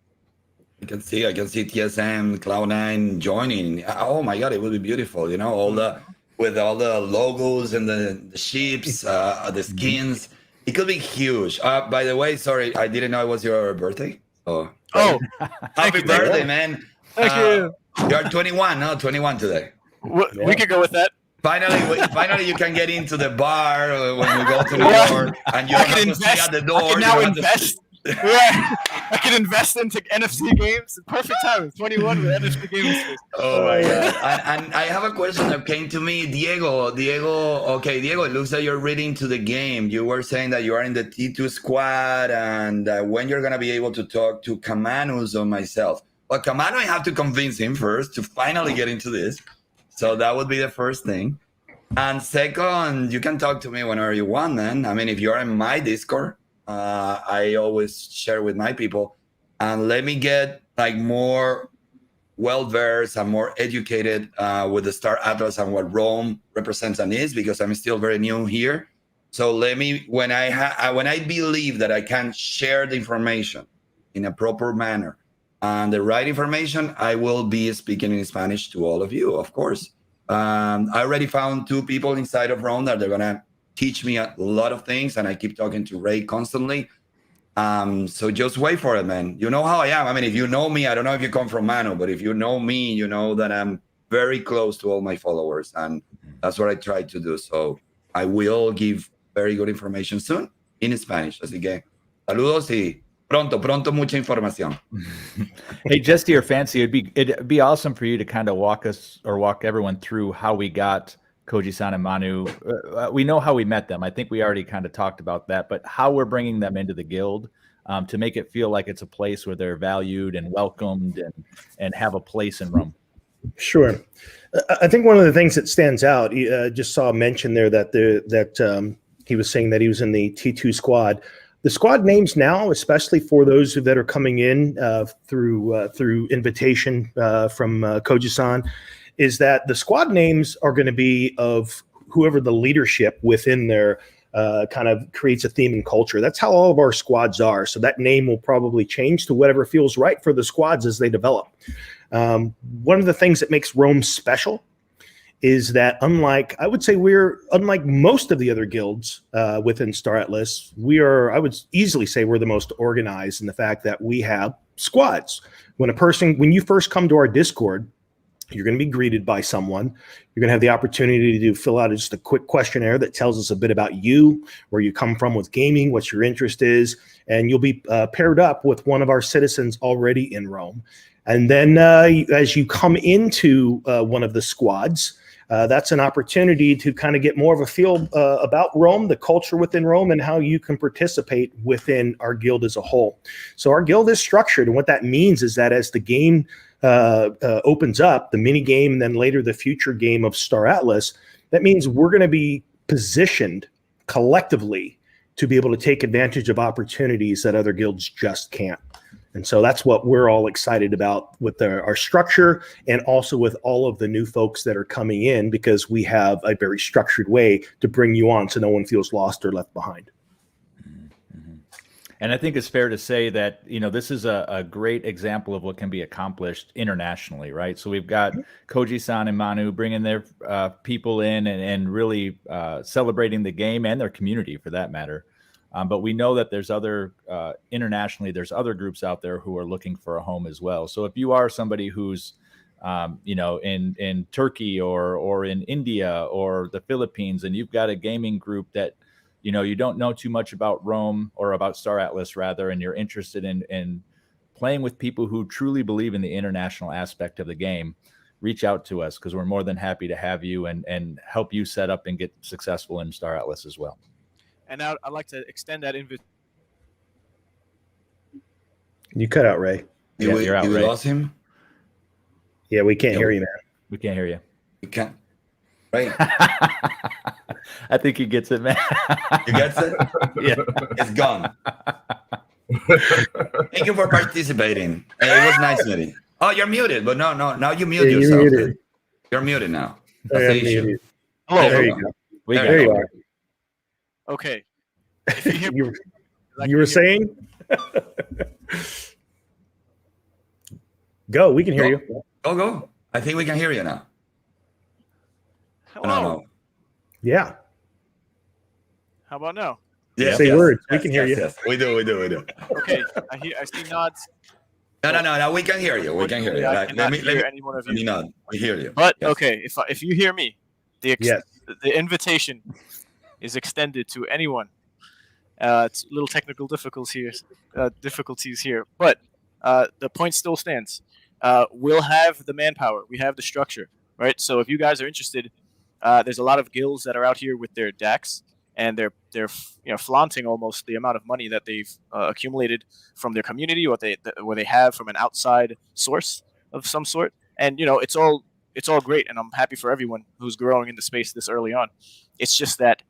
I can see TSM, Cloud9 joining. Oh my God, it would be beautiful. You know, with all the logos and the ships, the skins. It could be huge. By the way, sorry, I didn't know it was your birthday. Happy birthday, man. Thank you. You're 21, no? 21 today. We could go with that. Finally, you can get into the bar when we go to New York, and you don't have to stay at the door. I can now invest. I can invest into NFC games. Perfect time. 21 with NFC games. Oh my God. And I have a question that came to me. Diego, okay, Diego, it looks like you're reading to the game. You were saying that you are in the T2 squad, and when you're going to be able to talk to Kamanus or myself. Well, Kamanu, I have to convince him first to finally get into this. So that would be the first thing. And second, you can talk to me whenever you want, man. I mean, if you're in my Discord, I always share with my people, and let me get like more well-versed and more educated with the Star Atlas and what Rome represents and is, because I'm still very new here. So let me, when I believe that I can share the information in a proper manner and the right information, I will be speaking in Spanish to all of you, of course. I already found 2 people inside of Rome that they're gonna teach me a lot of things, and I keep talking to Ray constantly. So just wait for it, man. You know how I am. I mean, if you know me, I don't know if you come from Mano, but if you know me, you know that I'm very close to all my followers, and that's what I try to do. So I will give very good information soon in Spanish. Así que saludos y pronto mucha información. Hey, Jesse or Fancy, it'd be awesome for you to kind of walk everyone through how we got Koji-san and Manu. We know how we met them. I think we already kind of talked about that, but how we're bringing them into the guild to make it feel like it's a place where they're valued and welcomed and have a place in Rome. Sure. I think one of the things that stands out, just saw a mention there that he was saying that he was in the T2 squad. The squad names now, especially for those that are coming in through invitation from Koji-san, is that the squad names are going to be of whoever the leadership within their kind of creates a theme and culture. That's how all of our squads are. So that name will probably change to whatever feels right for the squads as they develop. One of the things that makes Rome special is that unlike most of the other guilds within Star Atlas, I would easily say we're the most organized in the fact that we have squads. When you first come to our Discord, You're going to be greeted by someone. You're going to have the opportunity to fill out just a quick questionnaire that tells us a bit about you, where you come from with gaming, what your interest is, and you'll be paired up with one of our citizens already in Rome. And then as you come into one of the squads, that's an opportunity to kind of get more of a feel about Rome, the culture within Rome, and how you can participate within our guild as a whole. So our guild is structured, and what that means is that as the game opens up, the mini game, and then later the future game of Star Atlas, that means we're going to be positioned collectively to be able to take advantage of opportunities that other guilds just can't. And so that's what we're all excited about with our structure, and also with all of the new folks that are coming in, because we have a very structured way to bring you on so no one feels lost or left behind. And I think it's fair to say that, this is a great example of what can be accomplished internationally, right? So we've got Koji-san and Manu bringing their people in and really celebrating the game and their community for that matter. But we know that there's internationally, there's other groups out there who are looking for a home as well. So if you are somebody who's, in Turkey or in India or the Philippines, and you've got a gaming group that, you don't know too much about Rome, or about Star Atlas rather, and you're interested in playing with people who truly believe in the international aspect of the game, reach out to us, because we're more than happy to have you and help you set up and get successful in Star Atlas as well. And now I'd like to extend that invitation. You cut out, Ray. You're out, you Ray. lost him? Yeah, we can't hear you, man. We can't hear you. You can't. Right. I think he gets it, man. You get it? Yeah. It's gone. Thank you for participating. It was nice meeting. Oh, you're muted, but no. Now you mute yourself. You're muted now. That's the issue. Hello. There you go. There you are. Okay. If you hear you were saying? Go. We can hear you. Go. I think we can hear you now. Hello. No. Yeah. How about now? Yes, Say yes, words. Yes, we can hear you. Yes. We do. Okay. I see nods. No. We can hear you. We can hear you. I cannot hear any one of Let me you. nod. We hear you. But Yes. okay, if you hear me, the invitation is extended to anyone. It's little technical difficulties here, but the point still stands. We'll have the manpower. We have the structure, right? So if you guys are interested, there's a lot of guilds that are out here with their DAX, and they're flaunting almost the amount of money that they've accumulated from their community, or what they have from an outside source of some sort. And it's all great, and I'm happy for everyone who's growing in the space this early on. It's just that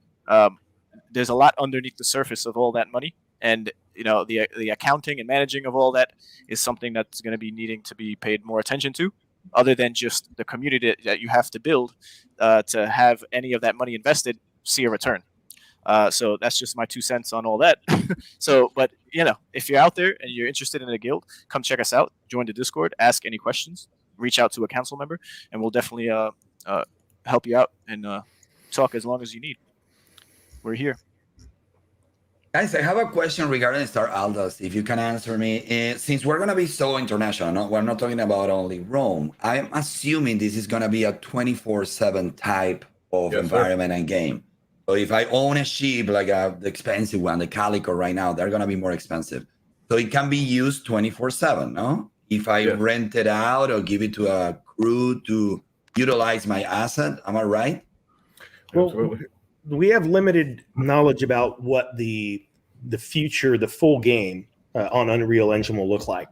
there's a lot underneath the surface of all that money, and the accounting and managing of all that is something that's going to be needing to be paid more attention to, other than just the community that you have to build to have any of that money invested see a return. So that's just my 2 cents on all that. But if you're out there and you're interested in a guild, come check us out, join the Discord, ask any questions, reach out to a council member, and we'll definitely help you out and talk as long as you need. We're here. Guys, I have a question regarding Star Atlas, if you can answer me. Since we're going to be so international, we're not talking about only Rome, I'm assuming this is going to be a 24/7 type of environment and game. So if I own a ship, like the expensive one, the Calico right now, they're going to be more expensive. So it can be used 24/7, no? If I rent it out or give it to a crew to utilize my asset, am I right? Well, Absolutely. we have limited knowledge about what the future, the full game on Unreal Engine will look like.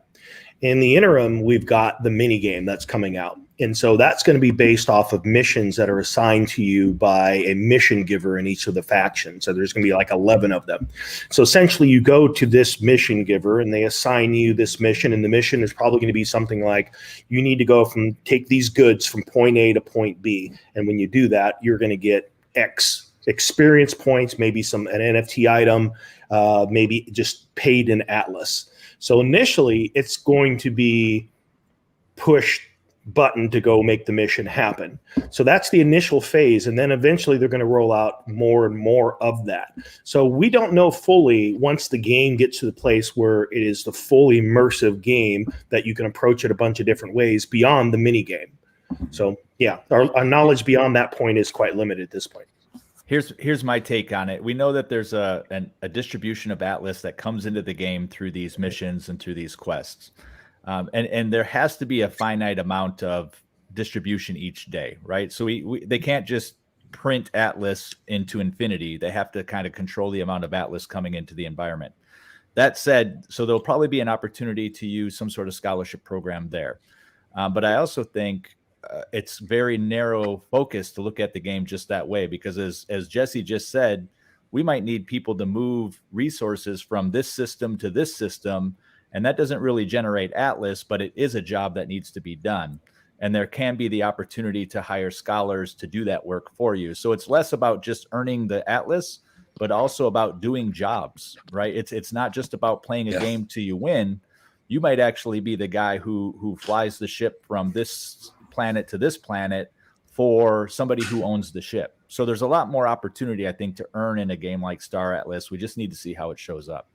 In the interim, we've got the mini game that's coming out. And so that's going to be based off of missions that are assigned to you by a mission giver in each of the factions. So there's going to be like 11 of them. So essentially you go to this mission giver and they assign you this mission. And the mission is probably going to be something like, you need to go take these goods from point A to point B. And when you do that, you're going to get X experience points, maybe an NFT item, maybe just paid in Atlas. So initially it's going to be push button to go make the mission happen. So that's the initial phase. And then eventually they're going to roll out more and more of that. So we don't know fully, once the game gets to the place where it is the fully immersive game that you can approach it a bunch of different ways beyond the mini game. So yeah, our knowledge beyond that point is quite limited at this point. Here's my take on it. We know that there's a distribution of Atlas that comes into the game through these missions and through these quests. And there has to be a finite amount of distribution each day, right? So they can't just print Atlas into infinity. They have to kind of control the amount of Atlas coming into the environment. That said, so there'll probably be an opportunity to use some sort of scholarship program there. But I also think it's very narrow focus to look at the game just that way, because as Jesse just said, we might need people to move resources from this system to this system, and that doesn't really generate Atlas, but it is a job that needs to be done. And there can be the opportunity to hire scholars to do that work for you. So it's less about just earning the Atlas, but also about doing jobs, right? It's not just about playing a game till you win. You might actually be the guy who flies the ship from this planet to this planet for somebody who owns the ship. So there's a lot more opportunity, I think, to earn in a game like Star Atlas. We just need to see how it shows up.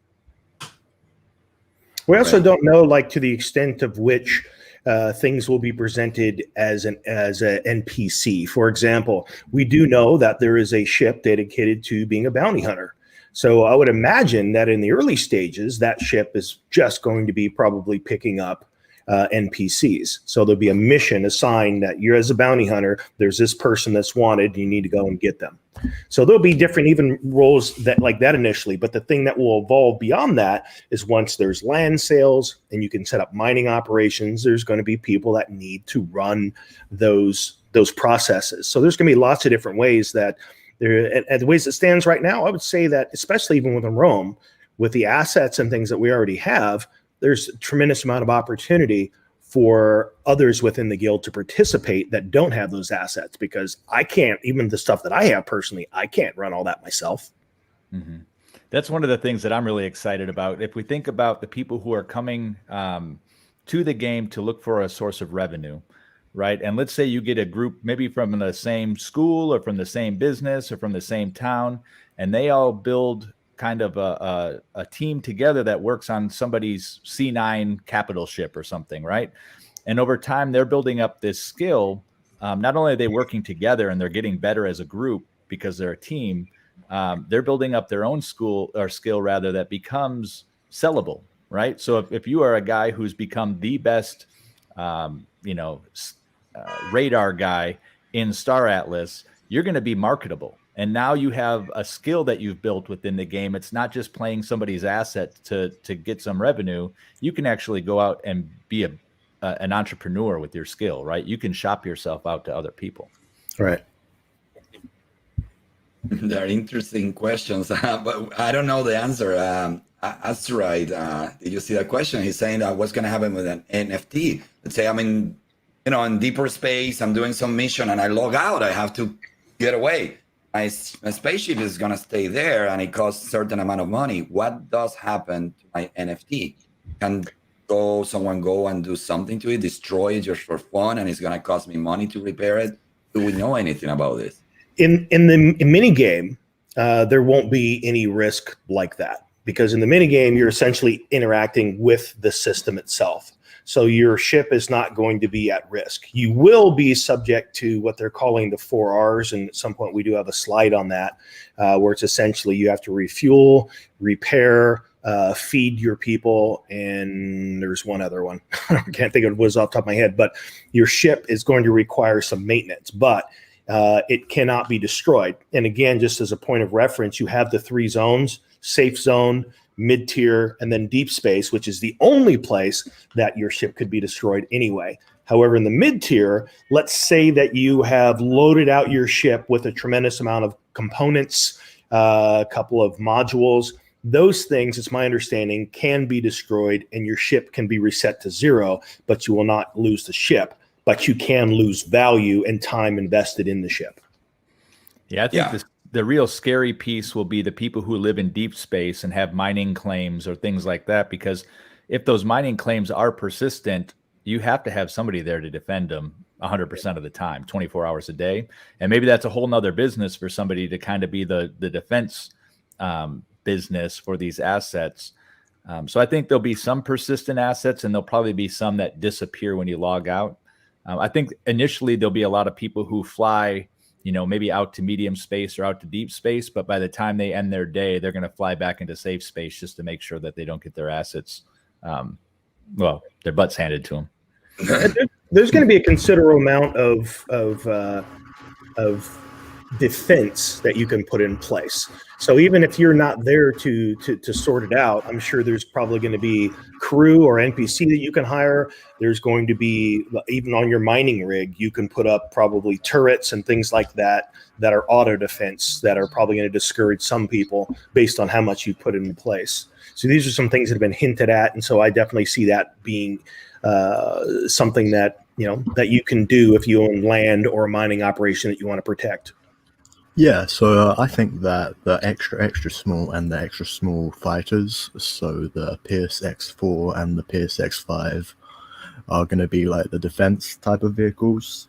We also don't know, like, to the extent of which things will be presented as an NPC. For example, we do know that there is a ship dedicated to being a bounty hunter. So I would imagine that in the early stages, that ship is just going to be probably picking up NPCs. So there'll be a mission assigned that you're, as a bounty hunter, there's this person that's wanted, you need to go and get them. So there'll be different even roles that like that initially, but the thing that will evolve beyond that is once there's land sales and you can set up mining operations, there's going to be people that need to run those processes. So there's going to be lots of different ways that there, and the ways it stands right now, I would say that especially even within Rome, with the assets and things that we already have, there's a tremendous amount of opportunity for others within the guild to participate that don't have those assets, because I can't, even the stuff that I have personally, I can't run all that myself. Mm-hmm. That's one of the things that I'm really excited about. If we think about the people who are coming to the game to look for a source of revenue, right? And let's say you get a group maybe from the same school or from the same business or from the same town, and they all build kind of a team together that works on somebody's C9 capital ship or something, right? And over time, they're building up this skill. Not only are they working together and they're getting better as a group because they're a team, they're building up their own skill rather, that becomes sellable, right? So if you are a guy who's become the best, radar guy in Star Atlas, you're going to be marketable. And now you have a skill that you've built within the game. It's not just playing somebody's asset to get some revenue. You can actually go out and be an entrepreneur with your skill, right? You can shop yourself out to other people. Right. They're interesting questions, but I don't know the answer. Asteroid, did you see that question? He's saying that what's going to happen with an NFT? Let's say I'm in deeper space, I'm doing some mission and I log out, I have to get away. My spaceship is going to stay there and it costs a certain amount of money. What does happen to my NFT? Can someone go and do something to it, destroy it just for fun, and it's going to cost me money to repair it? Do we know anything about this? In the mini game, there won't be any risk like that, because in the mini game, you're essentially interacting with the system itself. So your ship is not going to be at risk. You will be subject to what they're calling the 4 R's. And at some point we do have a slide on that, where it's essentially you have to refuel, repair, feed your people. And there's one other one. I can't think of what was off the top of my head, but your ship is going to require some maintenance, but it cannot be destroyed. And again, just as a point of reference, you have the 3 zones: safe zone, mid-tier, and then deep space, which is the only place that your ship could be destroyed anyway. However, in the mid-tier, let's say that you have loaded out your ship with a tremendous amount of components, a couple of modules. Those things, it's my understanding, can be destroyed and your ship can be reset to 0, but you will not lose the ship, but you can lose value and time invested in the ship. Yeah, I think the real scary piece will be the people who live in deep space and have mining claims or things like that, because if those mining claims are persistent, you have to have somebody there to defend them 100% of the time, 24 hours a day. And maybe that's a whole nother business for somebody to kind of be the defense business for these assets. So I think there'll be some persistent assets, and there'll probably be some that disappear when you log out. I think initially there'll be a lot of people who fly, maybe out to medium space or out to deep space, but by the time they end their day, they're going to fly back into safe space just to make sure that they don't get their assets, their butts handed to them. There's going to be a considerable amount of defense that you can put in place. So even if you're not there to sort it out, I'm sure there's probably going to be crew or NPC that you can hire. There's going to be, even on your mining rig, you can put up probably turrets and things like that are auto defense that are probably going to discourage some people based on how much you put in place. So these are some things that have been hinted at, and so I definitely see that being something that that you can do if you own land or a mining operation that you want to protect. Yeah, so I think that the extra small and the extra small fighters, so the Pierce X4 and the Pierce X5, are going to be like the defense type of vehicles,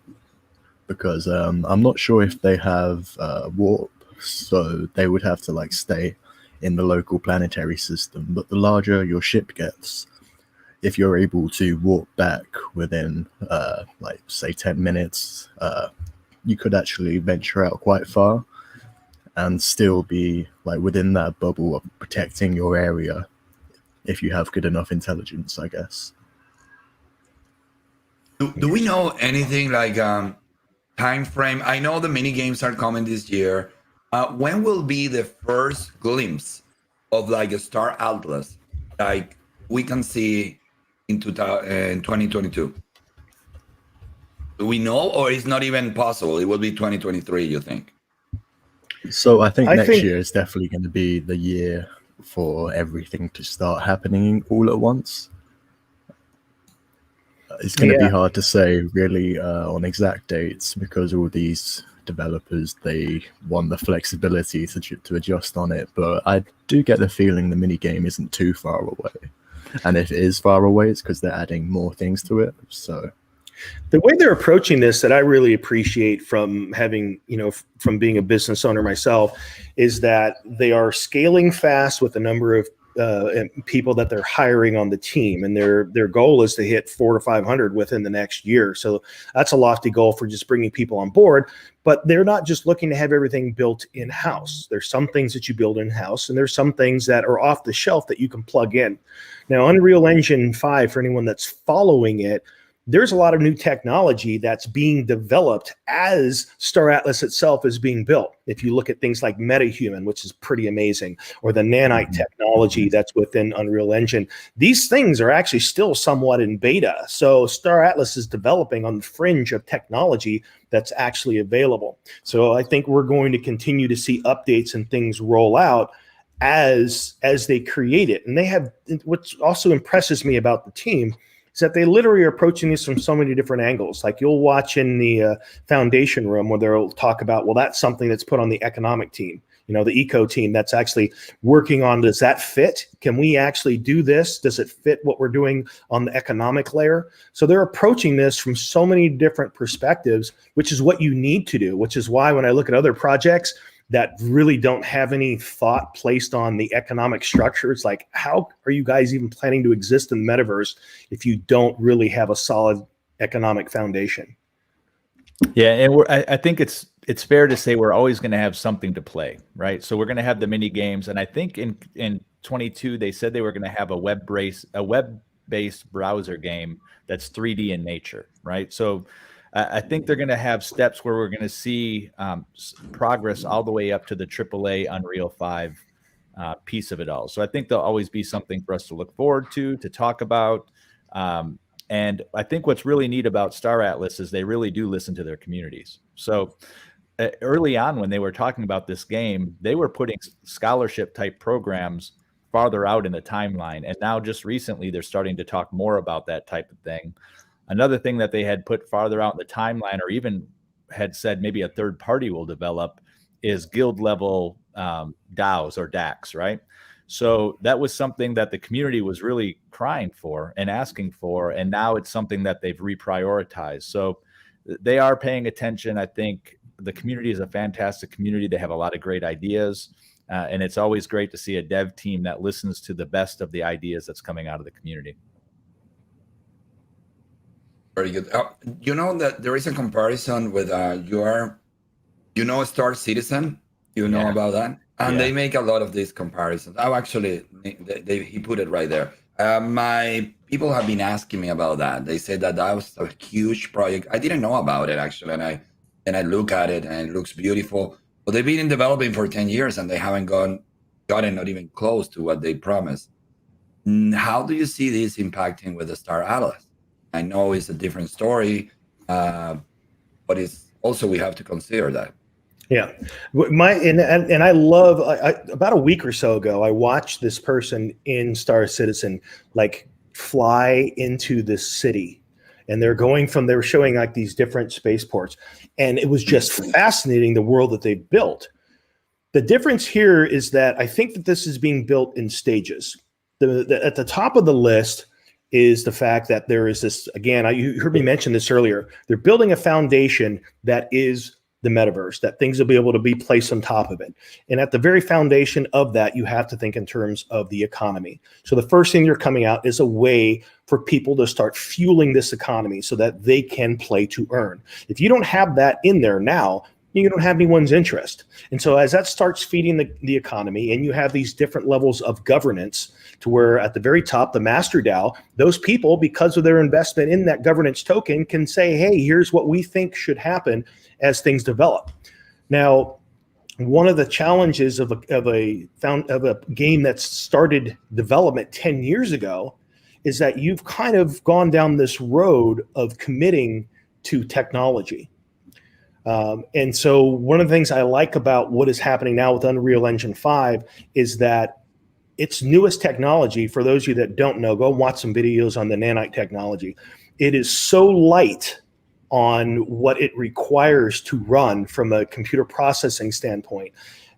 because I'm not sure if they have warp, so they would have to like stay in the local planetary system. But the larger your ship gets, if you're able to warp back within like say 10 minutes, you could actually venture out quite far and still be like within that bubble of protecting your area if you have good enough intelligence, I guess. Do we know anything like time frame? I know the mini games are coming this year. When will be the first glimpse of like a Star Atlas like we can see in 2022? Do we know, or it's not even possible? It will be 2023, you think? So I think next year is definitely going to be the year for everything to start happening all at once. It's going to be hard to say really on exact dates, because all these developers, they want the flexibility to adjust on it. But I do get the feeling the mini game isn't too far away. And if it is far away, it's because they're adding more things to it. So the way they're approaching this that I really appreciate from having, from being a business owner myself, is that they are scaling fast with the number of people that they're hiring on the team, and their goal is to hit 400 to 500 within the next year. So that's a lofty goal for just bringing people on board. But they're not just looking to have everything built in-house. There's some things that you build in-house, and there's some things that are off the shelf that you can plug in. Now, Unreal Engine 5, for anyone that's following it, there's a lot of new technology that's being developed as Star Atlas itself is being built. If you look at things like MetaHuman, which is pretty amazing, or the nanite technology that's within Unreal Engine, these things are actually still somewhat in beta. So Star Atlas is developing on the fringe of technology that's actually available. So I think we're going to continue to see updates and things roll out as they create it. And they have, what also impresses me about the team is that they literally are approaching this from so many different angles. Like you'll watch in the foundation room where they'll talk about, well, that's something that's put on the economic team, the eco team that's actually working on, does that fit? Can we actually do this? Does it fit what we're doing on the economic layer? So they're approaching this from so many different perspectives, which is what you need to do, which is why when I look at other projects that really don't have any thought placed on the economic structure, it's like, how are you guys even planning to exist in the metaverse if you don't really have a solid economic foundation? Yeah, and I think it's fair to say we're always going to have something to play, right? So we're going to have the mini games, and I think in 22 they said they were going to have a web-based browser game that's 3D in nature, right? So I think they're going to have steps where we're going to see progress all the way up to the AAA Unreal 5 piece of it all. So I think there'll always be something for us to look forward to talk about. And I think what's really neat about Star Atlas is they really do listen to their communities. So early on when they were talking about this game, they were putting scholarship type programs farther out in the timeline. And now just recently, they're starting to talk more about that type of thing. Another thing that they had put farther out in the timeline, or even had said maybe a third party will develop, is guild level DAOs or DACs, right? So that was something that the community was really crying for and asking for, and now it's something that they've reprioritized. So they are paying attention. I think the community is a fantastic community. They have a lot of great ideas, and it's always great to see a dev team that listens to the best of the ideas that's coming out of the community. Very good. You know that there is a comparison with Star Citizen. You know Yeah. about that, and Yeah. they make a lot of these comparisons. Oh, actually, he put it right there. My people have been asking me about that. They said that was a huge project. I didn't know about it actually, and I look at it and it looks beautiful. But they've been in developing for 10 years and they haven't gotten not even close to what they promised. How do you see this impacting with the Star Atlas? I know it's a different story, but it's also we have to consider that. Yeah, and I love. About a week or so ago, I watched this person in Star Citizen like fly into this city, and they were showing like these different spaceports, and it was just fascinating the world that they built. The difference here is that I think that this is being built in stages. At the top of the list is the fact that there is this, again, you heard me mention this earlier, they're building a foundation that is the metaverse, that things will be able to be placed on top of it. And at the very foundation of that, you have to think in terms of the economy. So the first thing you're coming out is a way for people to start fueling this economy so that they can play to earn. If you don't have that in there now, you don't have anyone's interest. And so as that starts feeding the economy and you have these different levels of governance to where at the very top, the master DAO, those people, because of their investment in that governance token, can say, hey, here's what we think should happen as things develop. Now, one of the challenges of a game that started development 10 years ago is that you've kind of gone down this road of committing to technology. And so one of the things I like about what is happening now with Unreal Engine 5 is that its newest technology, for those of you that don't know, go watch some videos on the nanite technology. It is so light on what it requires to run from a computer processing standpoint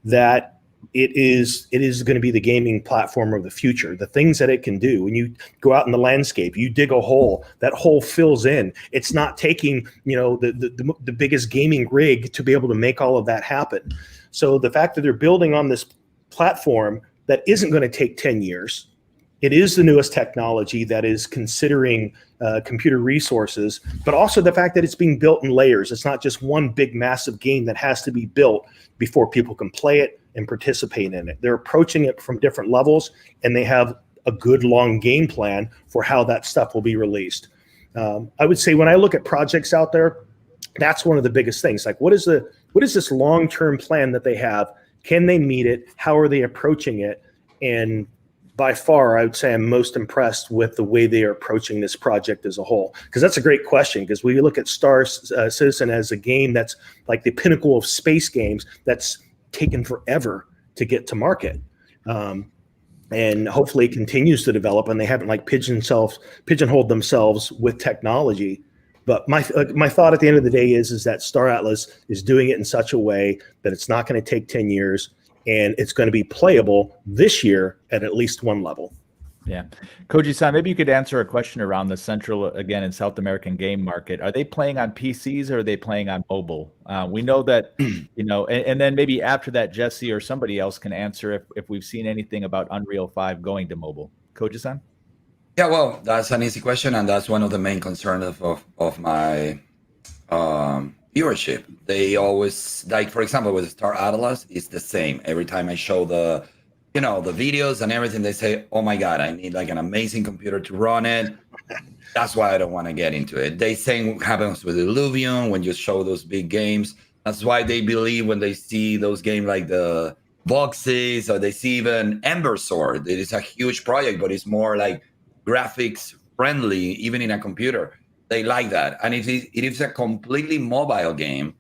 that it is going to be the gaming platform of the future. The things that it can do, when you go out in the landscape, you dig a hole, that hole fills in. It's not taking, the biggest gaming rig to be able to make all of that happen. So the fact that they're building on this platform that isn't going to take 10 years, it is the newest technology that is considering computer resources, but also the fact that it's being built in layers. It's not just one big massive game that has to be built before people can play it and participate in it. They're approaching it from different levels, and they have a good long game plan for how that stuff will be released. I would say when I look at projects out there, that's one of the biggest things. Like, what is this long-term plan that they have? Can they meet it? How are they approaching it? And by far, I would say I'm most impressed with the way they are approaching this project as a whole. Because that's a great question, because we look at Star Citizen as a game that's like the pinnacle of space games that's taken forever to get to market. And hopefully it continues to develop, and they haven't like pigeonholed themselves with technology. But my thought at the end of the day is that Star Atlas is doing it in such a way that it's not going to take 10 years, and it's going to be playable this year at least one level. Yeah. Koji-san, maybe you could answer a question around the Central, again, and South American game market. Are they playing on PCs or are they playing on mobile? We know that, and then maybe after that, Jesse or somebody else can answer if we've seen anything about Unreal 5 going to mobile. Koji-san? Yeah, well, that's an easy question, and that's one of the main concerns of my viewership. They always, like, for example, with Star Atlas, it's the same. Every time I show the videos and everything, they say, oh my God, I need like an amazing computer to run it. That's why I don't want to get into it. They say what happens with Illuvium when you show those big games. That's why they believe when they see those games like the Voxes, or they see even Ember Sword. It is a huge project, but it's more like graphics friendly, even in a computer. They like that. And if it is a completely mobile game,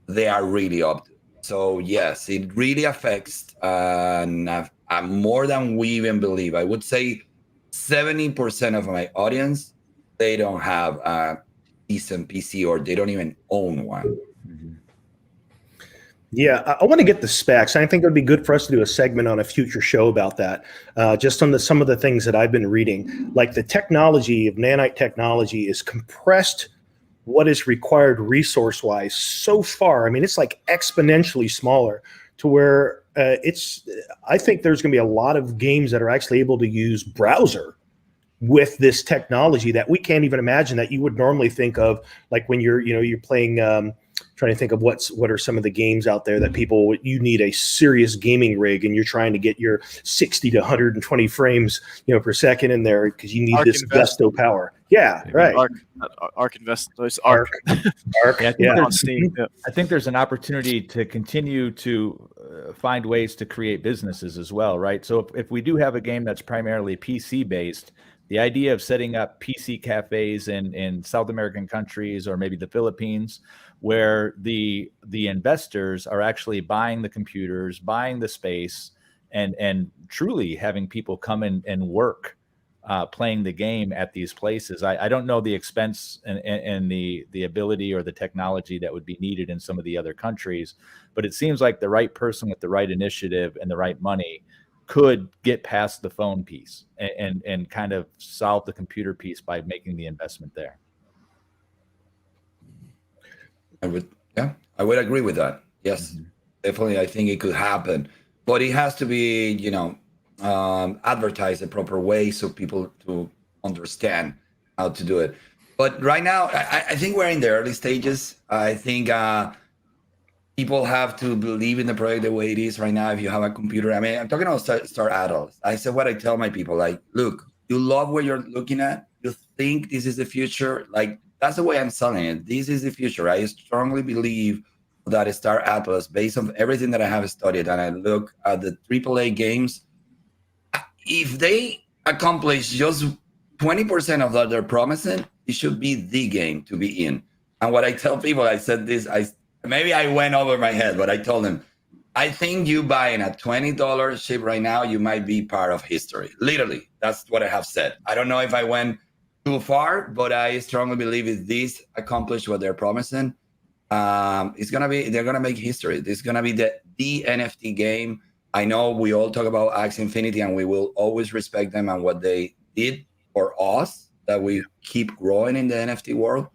they are really up to it. So yes, it really affects more than we even believe. I would say 70% of my audience, they don't have a decent PC, or they don't even own one. Mm-hmm. Yeah, I want to get the specs. I think it would be good for us to do a segment on a future show about that, just on some of the things that I've been reading. Like the technology of nanite technology is compressed what is required resource-wise so far. I mean, it's like exponentially smaller to where I think there's going to be a lot of games that are actually able to use browser with this technology that we can't even imagine that you would normally think of, like when you're playing. Trying to think of what are some of the games out there that you need a serious gaming rig and you're trying to get your 60 to 120 frames per second in there because you need this gusto power. Yeah, right. Arc Invest. It's Arc. Arc. Yeah, on Steam. Yeah. I think there's an opportunity to continue to find ways to create businesses as well, right? So if we do have a game that's primarily PC based, the idea of setting up PC cafes in South American countries or maybe the Philippines, where the investors are actually buying the computers, buying the space, and truly having people come in and work playing the game at these places. I don't know the expense and the ability or the technology that would be needed in some of the other countries, but it seems like the right person with the right initiative and the right money could get past the phone piece and kind of solve the computer piece by making the investment there. I would agree with that. Yes, definitely. I think it could happen, but it has to be, advertised the proper way so people to understand how to do it. But right now, I think we're in the early stages. I think people have to believe in the project the way it is right now. If you have a computer, I mean, I'm talking about start adults. I said what I tell my people, like, look, you love what you're looking at. You think this is the future. Like, that's the way I'm selling it. This is the future. I strongly believe that Star Atlas, based on everything that I have studied, and I look at the AAA games, if they accomplish just 20% of what they're promising, it should be the game to be in. And what I tell people, I said this, maybe I went over my head, but I told them, I think you buying a $20 ship right now, you might be part of history. Literally, that's what I have said. I don't know if I went too far, but I strongly believe if this accomplish what they're promising, they're gonna make history. This is gonna be the NFT game. I know we all talk about Axie Infinity, and we will always respect them and what they did for us, that we keep growing in the NFT world.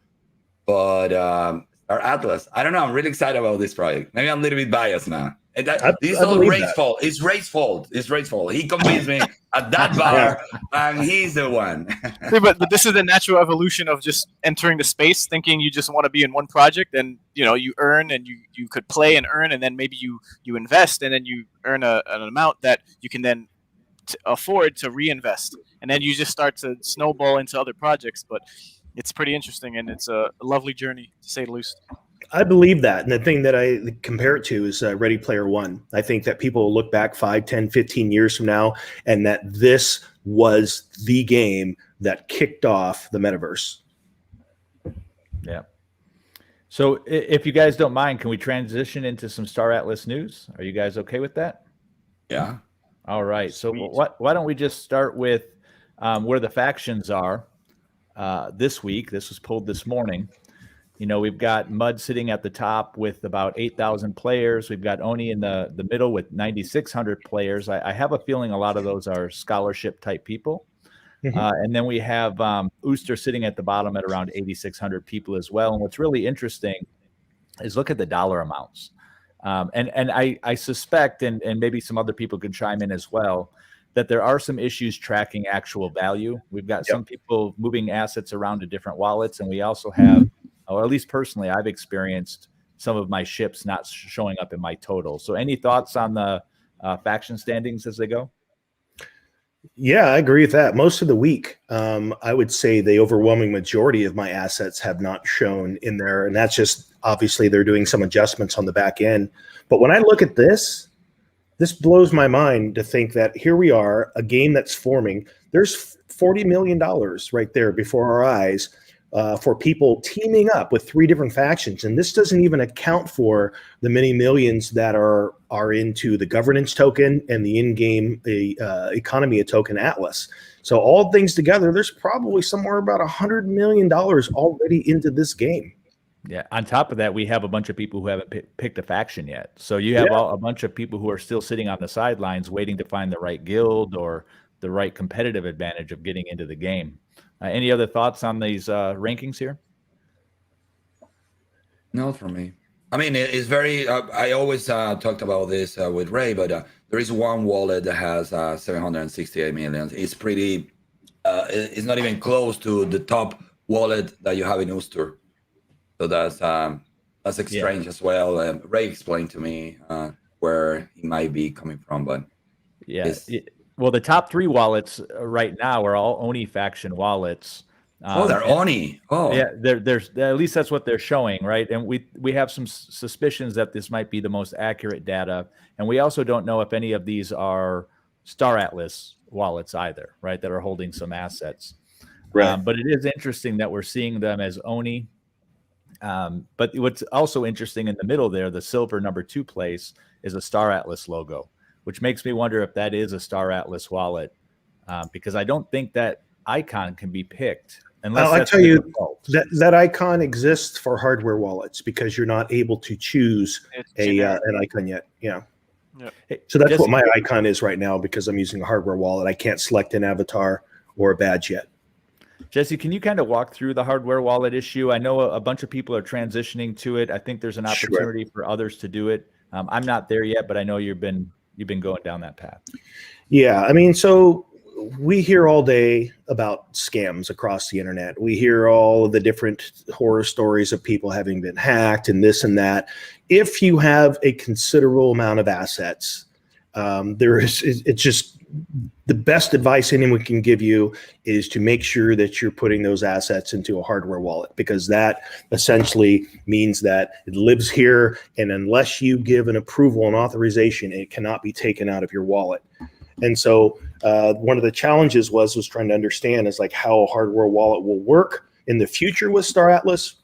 But our Atlas, I don't know. I'm really excited about this project. Maybe I'm a little bit biased now. This is all Ray's fault. It's Ray's fault. It's Ray's fault. He convinced me at that bar, and he's the one. See, but this is the natural evolution of just entering the space, thinking you just want to be in one project, and you earn, and you could play and earn, and then maybe you invest, and then you earn an amount that you can then afford to reinvest, and then you just start to snowball into other projects. But it's pretty interesting, and it's a lovely journey, to say the least. I believe that. And the thing that I compare it to is Ready Player One. I think that people will look back 5, 10, 15 years from now, and that this was the game that kicked off the metaverse. Yeah. So if you guys don't mind, can we transition into some Star Atlas news? Are you guys okay with that? Yeah. All right. So why don't we just start with where the factions are this week. This was pulled this morning. We've got Mud sitting at the top with about 8,000 players. We've got Oni in the middle with 9,600 players. I have a feeling a lot of those are scholarship type people. And then we have Ooster sitting at the bottom at around 8,600 people as well. And what's really interesting is look at the dollar amounts. And I suspect, and maybe some other people can chime in as well, that there are some issues tracking actual value. We've got some people moving assets around to different wallets, and we also have, or at least personally, I've experienced some of my ships not showing up in my total. So any thoughts on the faction standings as they go? Yeah, I agree with that. Most of the week, I would say the overwhelming majority of my assets have not shown in there. And that's just, obviously, they're doing some adjustments on the back end. But when I look at this blows my mind to think that here we are, a game that's forming. There's $40 million right there before our eyes for people teaming up with 3 different factions. And this doesn't even account for the many millions that are into the governance token and the in-game economy token Atlas. So all things together, there's probably somewhere about $100 million already into this game. Yeah. On top of that, we have a bunch of people who haven't picked a faction yet. So you have a bunch of people who are still sitting on the sidelines waiting to find the right guild or the right competitive advantage of getting into the game. Any other thoughts on these rankings here? No, for me. I mean, it's very, I always talked about this with Ray, but there is one wallet that has 768 million. It's pretty it's not even close to the top wallet that you have in Ooster. So that's strange as well. Ray explained to me where it might be coming from, but well, the top 3 wallets right now are all ONI Faction wallets. They're ONI. Yeah, there's at least that's what they're showing, right? And we have some suspicions that this might be the most accurate data, and we also don't know if any of these are Star Atlas wallets either, right? That are holding some assets. Right. But it is interesting that we're seeing them as ONI. But what's also interesting in the middle there, the silver number 2 place, is a Star Atlas logo, which makes me wonder if that is a Star Atlas wallet, because I don't think that icon can be picked unless I tell you that icon exists for hardware wallets because you're not able to choose an icon yet. Yeah. So that's what my icon is right now because I'm using a hardware wallet. I can't select an avatar or a badge yet. Jesse, can you kind of walk through the hardware wallet issue? I know a bunch of people are transitioning to it. I think there's an opportunity for others to do it. I'm not there yet, but I know you've been going down that path. Yeah, I mean, so we hear all day about scams across the internet. We hear all of the different horror stories of people having been hacked and this and that. If you have a considerable amount of assets, it's just the best advice anyone can give you is to make sure that you're putting those assets into a hardware wallet, because that essentially means that it lives here, and unless you give an approval and authorization, it cannot be taken out of your wallet. And so one of the challenges was trying to understand is like how a hardware wallet will work in the future with Star Atlas.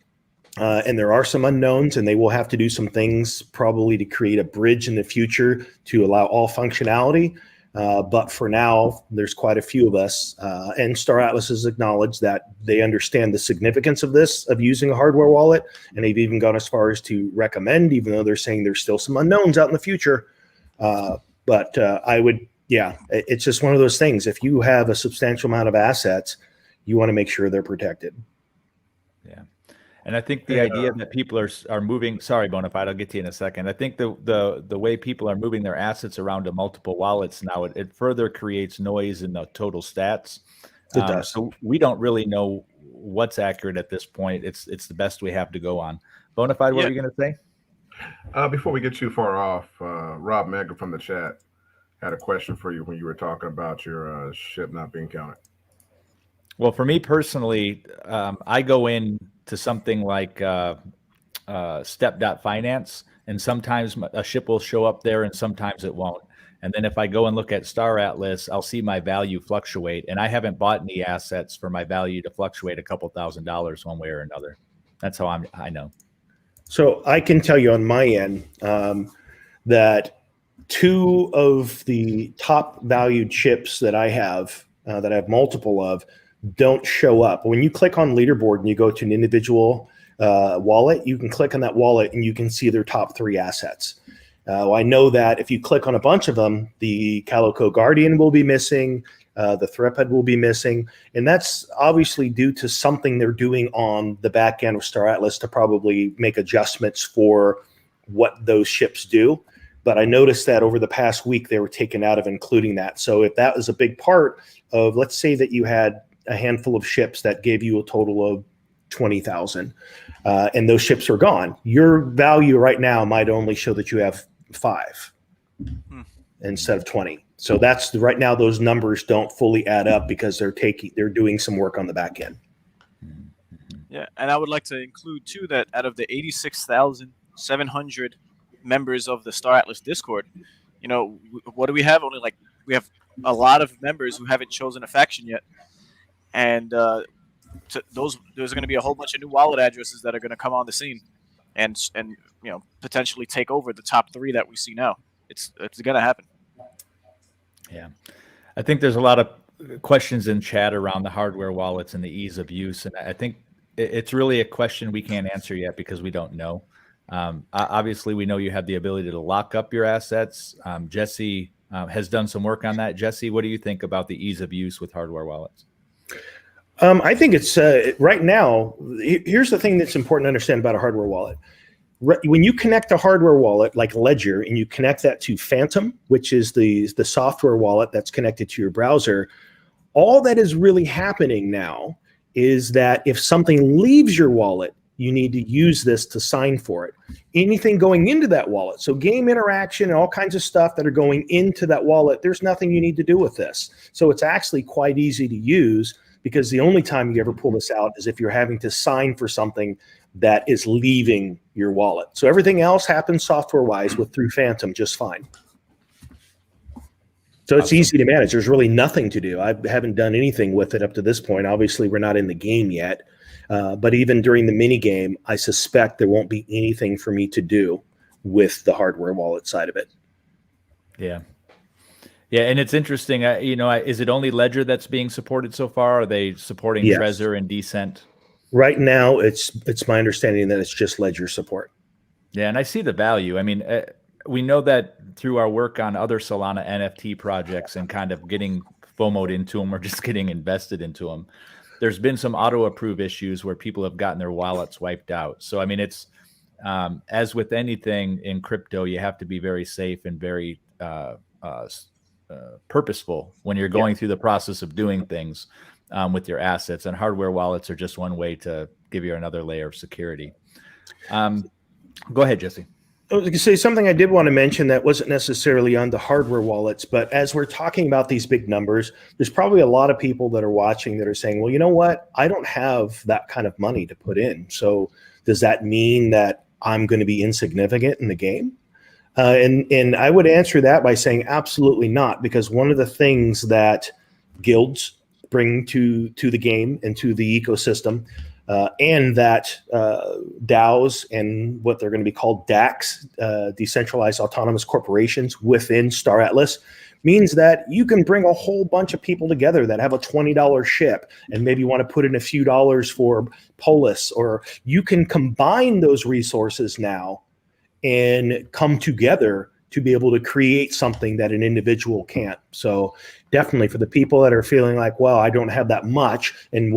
And there are some unknowns, and they will have to do some things probably to create a bridge in the future to allow all functionality. But for now, there's quite a few of us, and Star Atlas has acknowledged that they understand the significance of this, of using a hardware wallet, and they've even gone as far as to recommend, even though they're saying there's still some unknowns out in the future. But I would, it's just one of those things. If you have a substantial amount of assets, you want to make sure they're protected. Yeah. And I think the idea that people are moving, sorry, Bonafide, I'll get to you in a second. I think the way people are moving their assets around to multiple wallets now, it further creates noise in the total stats. It does. So we don't really know what's accurate at this point. It's the best we have to go on. Bonafide, what were you going to say? Before we get too far off, Rob Mega from the chat had a question for you when you were talking about your ship not being counted. Well, for me personally, I go in to something like step.finance, and sometimes a ship will show up there and sometimes it won't. And then if I go and look at Star Atlas, I'll see my value fluctuate, and I haven't bought any assets for my value to fluctuate a couple $1,000s one way or another. That's how I know. So I can tell you on my end that 2 of the top valued chips that I have multiple of, don't show up. When you click on leaderboard and you go to an individual wallet, you can click on that wallet and you can see their top 3 assets. I know that if you click on a bunch of them, the Calico Guardian will be missing, the Threpid will be missing, and that's obviously due to something they're doing on the back end of Star Atlas to probably make adjustments for what those ships do. But I noticed that over the past week, they were taken out of including that. So if that was a big part of, let's say that you had a handful of ships that gave you a total of 20,000, and those ships are gone, your value right now might only show that you have 5 instead of 20. So that's right now, those numbers don't fully add up because they're doing some work on the back end. Yeah, and I would like to include too that out of the 86,700 members of the Star Atlas Discord, what do we have? We have a lot of members who haven't chosen a faction yet. And there's going to be a whole bunch of new wallet addresses that are going to come on the scene, and potentially take over the top 3 that we see now. It's going to happen. Yeah, I think there's a lot of questions in chat around the hardware wallets and the ease of use, and I think it's really a question we can't answer yet because we don't know. Obviously, we know you have the ability to lock up your assets. Jesse has done some work on that. Jesse, what do you think about the ease of use with hardware wallets? I think it's right now. Here's the thing that's important to understand about a hardware wallet. When you connect a hardware wallet like Ledger and you connect that to Phantom, which is the software wallet that's connected to your browser, All that is really happening now is that if something leaves your wallet, you need to use this to sign for it. Anything going into that wallet, so game interaction and all kinds of stuff that are going into that wallet, there's nothing you need to do with this. So it's actually quite easy to use, because the only time you ever pull this out is if you're having to sign for something that is leaving your wallet. So everything else happens software-wise through Phantom just fine. So it's easy to manage. There's really nothing to do. I haven't done anything with it up to this point. Obviously, we're not in the game yet. But even during the mini game, I suspect there won't be anything for me to do with the hardware wallet side of it. Yeah. Yeah, and it's interesting. Is it only Ledger that's being supported so far? Or are they supporting Trezor and Decent? Right now, it's my understanding that it's just Ledger support. Yeah, and I see the value. I mean, we know that through our work on other Solana NFT projects and kind of getting FOMO'd into them or just getting invested into them, there's been some auto-approve issues where people have gotten their wallets wiped out. So, I mean, it's as with anything in crypto, you have to be very safe and very purposeful when you're going through the process of doing things with your assets. And hardware wallets are just one way to give you another layer of security. Go ahead, Jesse. I was going to say something I did want to mention that wasn't necessarily on the hardware wallets, but as we're talking about these big numbers, there's probably a lot of people that are watching that are saying, well, you know what? I don't have that kind of money to put in. So does that mean that I'm going to be insignificant in the game? And I would answer that by saying absolutely not, because one of the things that guilds bring to the game and to the ecosystem, and that DAOs and what they're going to be called DACs, decentralized autonomous corporations within Star Atlas, means that you can bring a whole bunch of people together that have a $20 ship and maybe want to put in a few dollars for Polis, or you can combine those resources now and come together to be able to create something that an individual can't. So definitely for the people that are feeling like, well, I don't have that much, and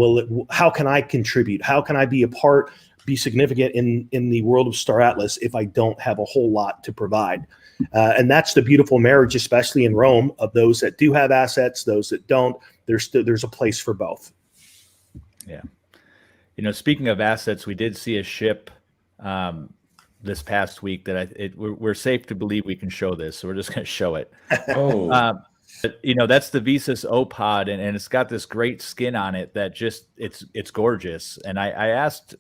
how can I contribute? How can I be a part, be significant in the world of Star Atlas if I don't have a whole lot to provide? And that's the beautiful marriage, especially in Rome, of those that do have assets, those that don't. There's a place for both. Yeah. Speaking of assets, we did see a ship this past week that we're safe to believe we can show this, so we're just going to show it. Oh, that's the Visas O-Pod, and it's got this great skin on it that just it's gorgeous. And I asked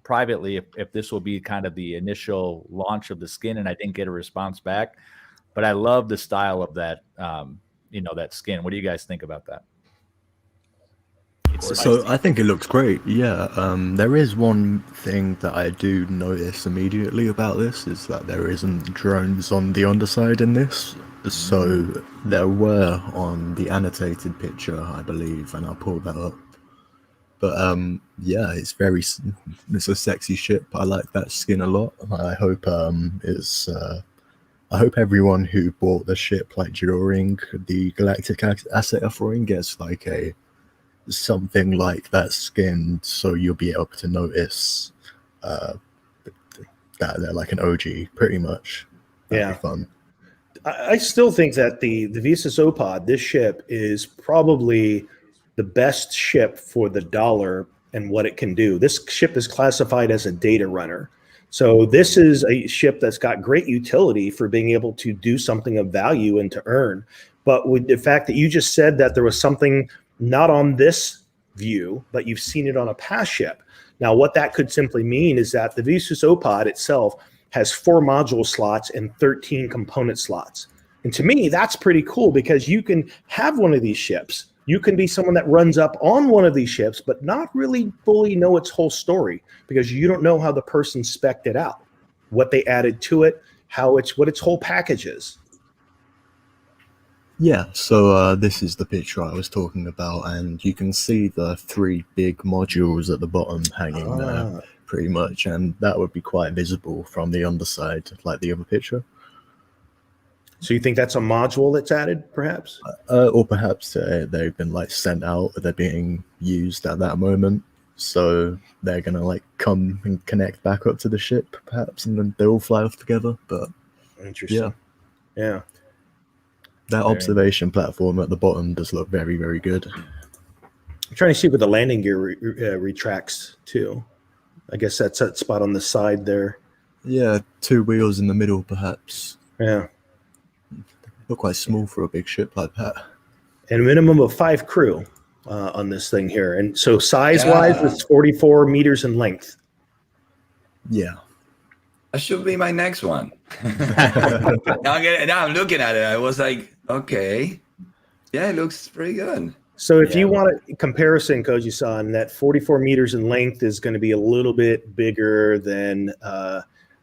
privately if this will be kind of the initial launch of the skin, and I didn't get a response back. But I love the style of that that skin. What do you guys think about that? So I think it looks great. Yeah, there is one thing that I do notice immediately about this, is that there isn't drones on the underside in this. So there were on the annotated picture, I believe, and I'll pull that up. But yeah, it's a sexy ship. I like that skin a lot. I hope I hope everyone who bought the ship like during the Galactic Asset offering gets like something like that skin, so you'll be able to notice that they're like an OG, pretty much. That'd be fun. I still think that the Visas O-Pod, this ship, is probably the best ship for the dollar and what it can do. This ship is classified as a data runner. So this is a ship that's got great utility for being able to do something of value and to earn. But with the fact that you just said that there was something not on this view, but you've seen it on a past ship. Now, what that could simply mean is that the Visas O-Pod itself has 4 module slots and 13 component slots. And to me, that's pretty cool, because you can have one of these ships. You can be someone that runs up on one of these ships, but not really fully know its whole story, because you don't know how the person spec'd it out, what they added to it, what its whole package is. Yeah, so this is the picture I was talking about, and you can see the 3 big modules at the bottom hanging there, pretty much, and that would be quite visible from the underside, like the other picture. So you think that's a module that's added, perhaps? Or perhaps they've been like sent out, they're being used at that moment, so they're gonna like come and connect back up to the ship, perhaps, and then they all fly off together. But interesting. Yeah. That observation platform at the bottom does look very, very good. I'm trying to see where the landing gear retracts to. I guess that's that spot on the side there. Yeah, 2 wheels in the middle, perhaps. Yeah. Look quite small for a big ship like that. And a minimum of 5 crew on this thing here. And so size-wise, it's 44 meters in length. Yeah. That should be my next one. now I'm looking at it. I was like, okay. Yeah, it looks pretty good. So if you want a comparison, Koji-san, that 44 meters in length is going to be a little bit bigger than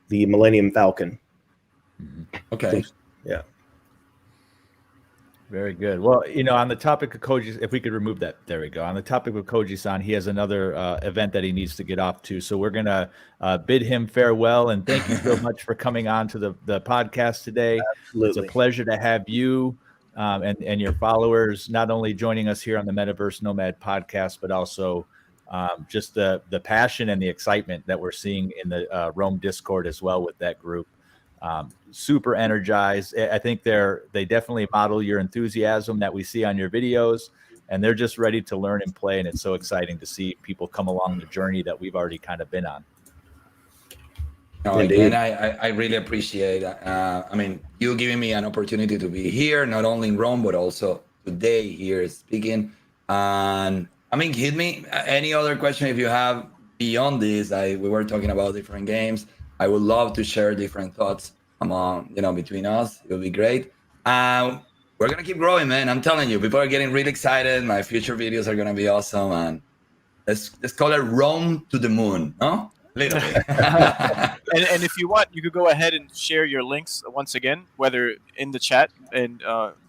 the Millennium Falcon. Okay. Yeah. Very good. Well, on the topic of Koji, if we could remove that, there we go. On the topic of Koji-san, he has another event that he needs to get off to. So we're going to bid him farewell. And thank you so much for coming on to the podcast today. Absolutely. It's a pleasure to have you and your followers not only joining us here on the Metaverse Nomad podcast, but also just the passion and the excitement that we're seeing in the Rome Discord as well with that group. Super energized. I think they definitely model your enthusiasm that we see on your videos, and they're just ready to learn and play. And it's so exciting to see people come along the journey that we've already kind of been on. No, again, I really appreciate you giving me an opportunity to be here, not only in Rome, but also today here speaking. And hit me any other question if you have beyond this. We were talking about different games. I would love to share different thoughts among, between us. It would be great. We're going to keep growing, man. I'm telling you, people are getting really excited. My future videos are going to be awesome. And let's call it Rome to the moon, no? Little bit. and if you want, you could go ahead and share your links once again, whether in the chat and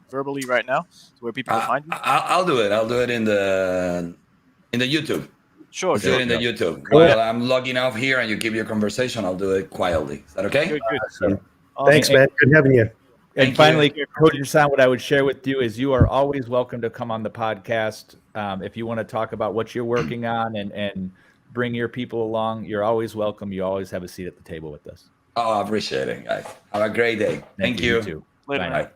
verbally right now, where people can find you. I'll do it. I'll do it in the YouTube. Sure. Do it in the YouTube. While I'm logging off here and you keep your conversation, I'll do it quietly. Is that okay? Good. Awesome. Thanks, man. Good having you. And finally, Koji-san, what I would share with you is you are always welcome to come on the podcast. If you want to talk about what you're working on and bring your people along, you're always welcome. You always have a seat at the table with us. Oh, I appreciate it, guys. Have a great day. Thank you. You too. Later. Bye.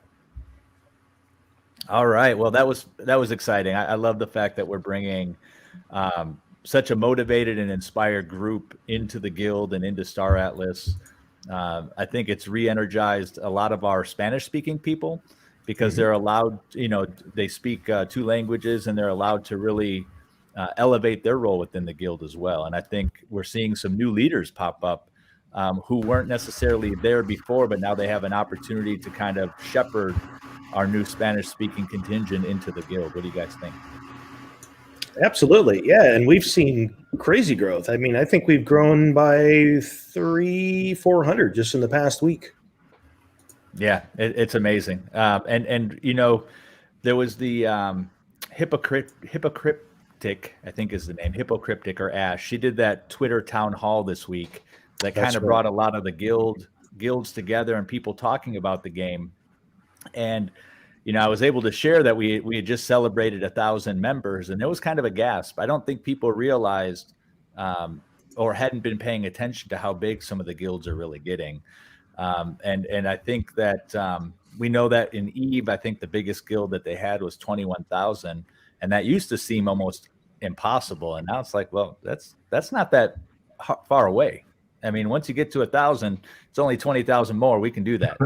All right. Well, that was exciting. I love the fact that we're bringing such a motivated and inspired group into the guild and into Star Atlas. I think it's re-energized a lot of our Spanish-speaking people because they're allowed, they speak 2 languages and they're allowed to really elevate their role within the guild as well. And I think we're seeing some new leaders pop up who weren't necessarily there before, but now they have an opportunity to kind of shepherd our new Spanish-speaking contingent into the guild. What do you guys think? Absolutely. Yeah. And we've seen crazy growth. I think we've grown by 300-400 just in the past week. Yeah, it's amazing. And there was the Hypocryptic, I think is the name, Hypocryptic or Ash. She did that Twitter town hall this week that kind of brought a lot of the guilds together and people talking about the game. And I was able to share that we had just celebrated 1,000 members, and it was kind of a gasp. I don't think people realized or hadn't been paying attention to how big some of the guilds are really getting. And I think that we know that in Eve, I think the biggest guild that they had was 21,000, and that used to seem almost impossible. And now it's like, well, that's not that far away. Once you get to 1,000, it's only 20,000 more. We can do that.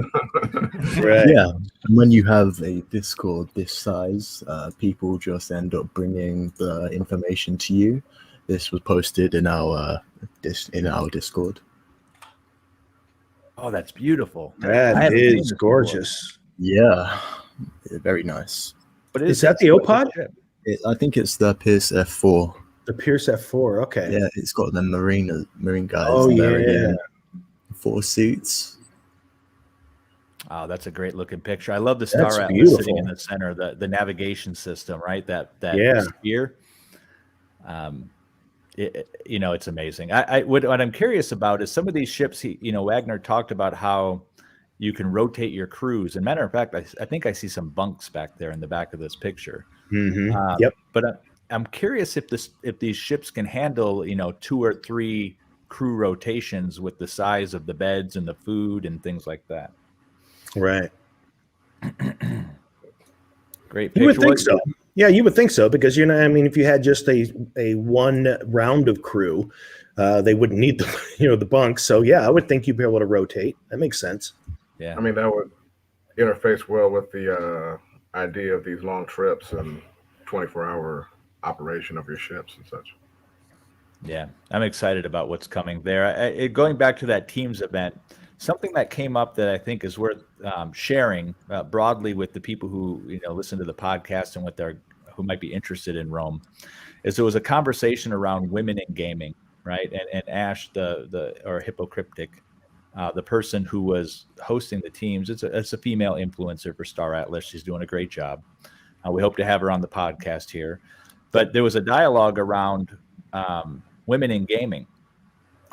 Right. Yeah. And when you have a Discord this size, people just end up bringing the information to you. This was posted in our Discord. Oh, that's beautiful. That is gorgeous. Yeah. Very nice. But is that the O-Pod? I think it's the Pierce F4. The Pierce F4, okay. Yeah, it's got the marine guys. Oh, yeah. 4 seats. Oh, that's a great looking picture. I love the Star Atlas beautiful. sitting in the center, the navigation system, right? That sphere. It's amazing. What I'm curious about is some of these ships. Wagner talked about how you can rotate your crews. And matter of fact, I think I see some bunks back there in the back of this picture. Mm-hmm. Yep. But I'm curious if these ships can handle 2 or 3 crew rotations with the size of the beds and the food and things like that. Right. Great You would picture. think so. Yeah, you would think so, because I mean, if you had just a one round of crew, they wouldn't need the bunks. So yeah, I would think you'd be able to rotate. That makes sense. Yeah. I mean, that would interface well with the idea of these long trips and 24-hour operation of your ships and such. Yeah, I'm excited about what's coming there. Going back to that Teams event, something that came up that I think is worth sharing broadly with the people who listen to the podcast and who might be interested in Rome, is there was a conversation around women in gaming, right? And Ash, or Hippocryptic, the person who was hosting the Teams, it's a female influencer for Star Atlas. She's doing a great job. We hope to have her on the podcast here. But there was a dialogue around women in gaming,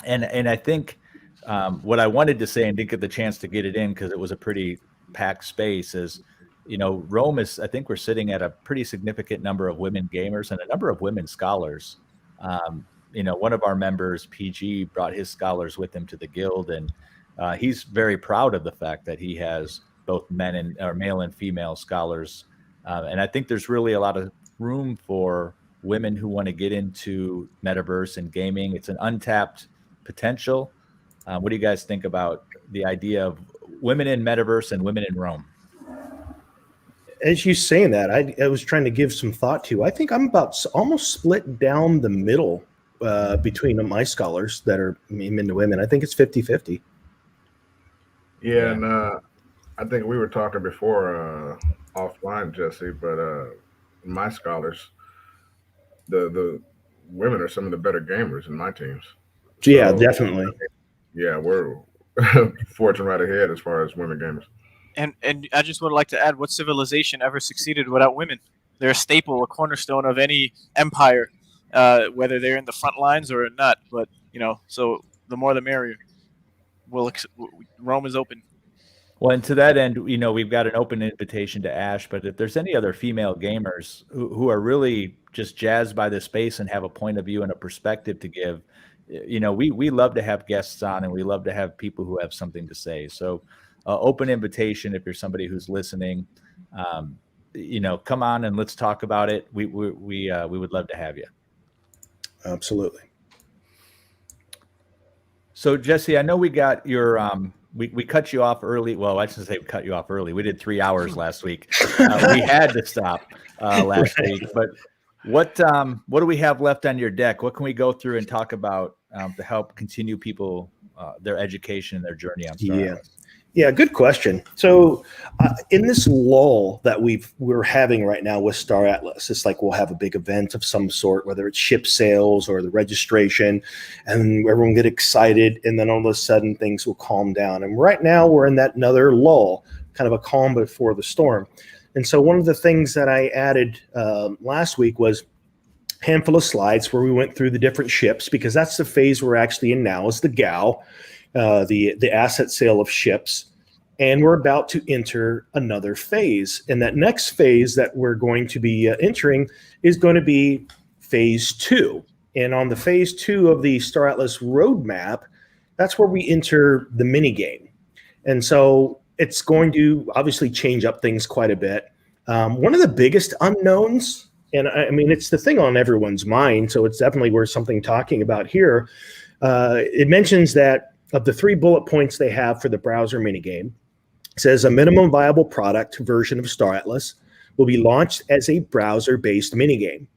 and I think what I wanted to say and didn't get the chance to get it in because it was a pretty packed space is, Rome is, I think we're sitting at a pretty significant number of women gamers and a number of women scholars. One of our members, PG, brought his scholars with him to the guild, and he's very proud of the fact that he has both male and female scholars. And I think there's really a lot of room for women who want to get into metaverse and gaming. It's an untapped potential. What do you guys think about the idea of women in metaverse and women in Rome? As you saying that, I was trying to give some thought to. I think I'm about almost split down the middle between my scholars that are men to women. I think it's 50-50. Yeah, and I think we were talking before offline, Jesse, but my scholars, the women are some of the better gamers in my teams. Yeah, definitely. Yeah, we're forging right ahead as far as women gamers. And I just would like to add, what civilization ever succeeded without women? They're a staple, a cornerstone of any empire, whether they're in the front lines or not. But so the more the merrier. Rome is open. Well, and to that end, we've got an open invitation to Ash, but if there's any other female gamers who are really just jazzed by this space and have a point of view and a perspective to give, we love to have guests on, and we love to have people who have something to say. So open invitation if you're somebody who's listening, come on and let's talk about it. We would love to have you. Absolutely. So Jesse, I know we got your we cut you off early. Well, I shouldn't say we cut you off early. We did 3 hours last week. We had to stop last week. But what do we have left on your deck? What can we go through and talk about to help continue people their education and their journey on Star Atlas? Yeah, good question. So in this lull that we're having right now with Star Atlas, it's like we'll have a big event of some sort, whether it's ship sales or the registration, and everyone get excited, and then all of a sudden things will calm down. And right now we're in that another lull, kind of a calm before the storm. And so one of the things that I added last week was a handful of slides where we went through the different ships, because that's the phase we're actually in now, is the GAO. The asset sale of ships, and we're about to enter another phase. And that next phase that we're going to be entering is going to be phase 2. And on the phase 2 of the Star Atlas roadmap, that's where we enter the mini game. And so it's going to obviously change up things quite a bit. One of the biggest unknowns, and I mean, it's the thing on everyone's mind, so it's definitely worth something talking about here. It mentions that of the 3 bullet points they have for the browser minigame, it says a minimum viable product version of Star Atlas will be launched as a browser-based minigame.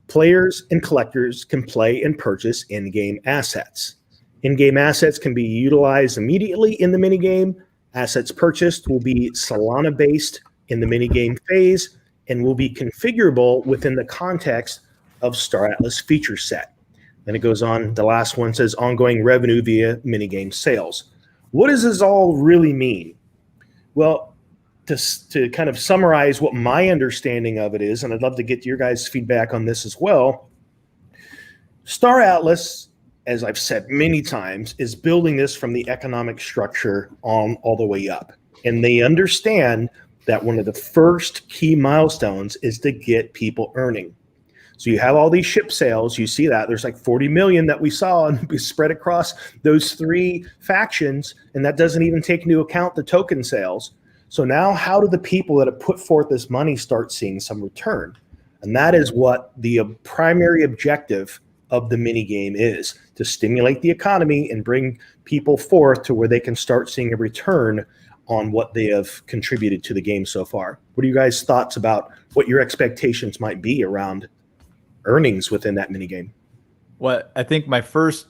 Players and collectors can play and purchase in-game assets. In-game assets can be utilized immediately in the minigame. Assets purchased will be Solana-based in the minigame phase and will be configurable within the context of Star Atlas feature set. Then it goes on, the last one says ongoing revenue via minigame sales. What does this all really mean? Well, to kind of summarize what my understanding of it is, and I'd love to get your guys' feedback on this as well, Star Atlas, as I've said many times, is building this from the economic structure on all the way up. And they understand that one of the first key milestones is to get people earning. So you have all these ship sales. You see that there's like 40 million that we saw and we spread across those 3 factions. And that doesn't even take into account the token sales. So now how do the people that have put forth this money start seeing some return? And that is what the primary objective of the mini game is, to stimulate the economy and bring people forth to where they can start seeing a return on what they have contributed to the game so far. What are you guys' thoughts about what your expectations might be around earnings within that mini game? Well, I think my first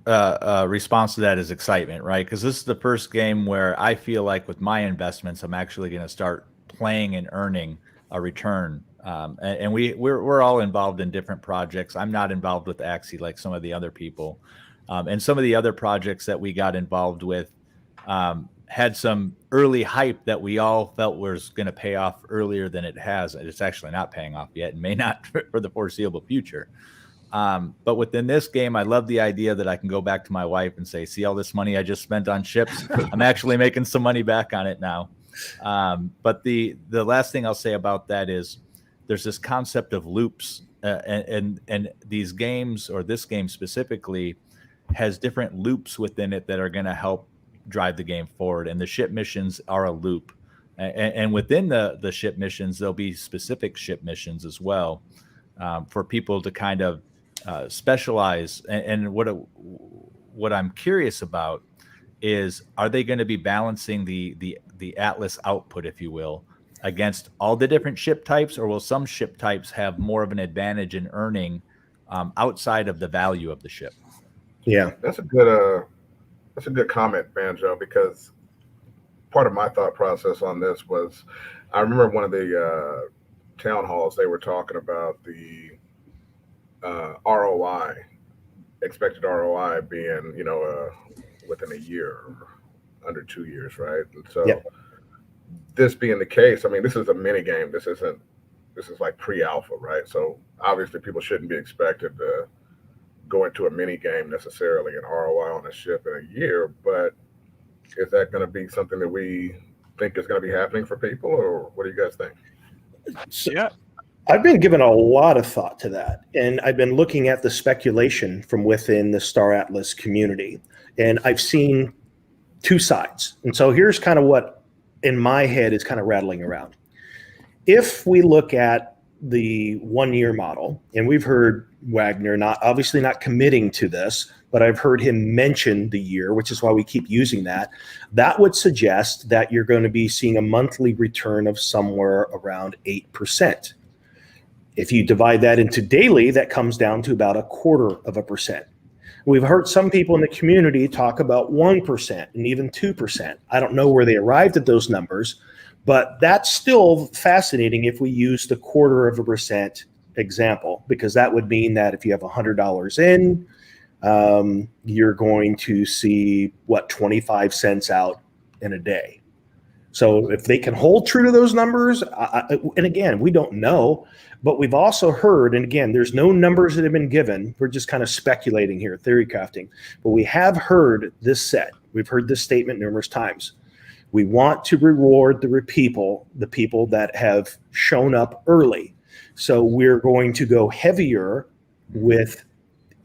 response to that is excitement, right? Because this is the first game where I feel like with my investments, I'm actually going to start playing and earning a return. And we're all involved in different projects. I'm not involved with Axie like some of the other people. And some of the other projects that we got involved with had some early hype that we all felt was going to pay off earlier than it has. It's actually not paying off yet and may not for the foreseeable future. But within this game, I love the idea that I can go back to my wife and say, see all this money I just spent on ships? I'm actually making some money back on it now. But the last thing I'll say about that is there's this concept of loops, and these games, or this game specifically, has different loops within it that are going to help drive the game forward. And the ship missions are a loop. And within the ship missions, there'll be specific ship missions as well, for people to kind of specialize. And what I'm curious about is, are they going to be balancing the Atlas output, if you will, against all the different ship types, or will some ship types have more of an advantage in earning outside of the value of the ship? Yeah, that's a good comment, Banjo, because part of my thought process on this was, I remember one of the town halls, they were talking about the ROI, expected ROI being, within a year, under 2 years, right? And so this being the case, I mean, this is a mini game. This is like pre-alpha, right? So obviously people shouldn't be expected to go into a mini game necessarily an ROI on a ship in a year, but is that going to be something that we think is going to be happening for people, or what do you guys think? Yeah. I've been giving a lot of thought to that, and I've been looking at the speculation from within the Star Atlas community, and I've seen two sides. And so here's kind of what in my head is kind of rattling around. If we look at the 1 year model, and we've heard Wagner obviously not committing to this, but I've heard him mention the year, which is why we keep using that. That would suggest that you're going to be seeing a monthly return of somewhere around 8%. If you divide that into daily, that comes down to about 0.25%. We've heard some people in the community talk about 1% and even 2%. I don't know where they arrived at those numbers, but that's still fascinating if we use the 0.25% example, because that would mean that if you have $100 in, you're going to see 25 cents out in a day. So if they can hold true to those numbers, and again, we don't know, but we've also heard, and again, there's no numbers that have been given. We're just kind of speculating here, theory crafting, but we have heard this said. We've heard this statement numerous times. We want to reward the people that have shown up early. So we're going to go heavier with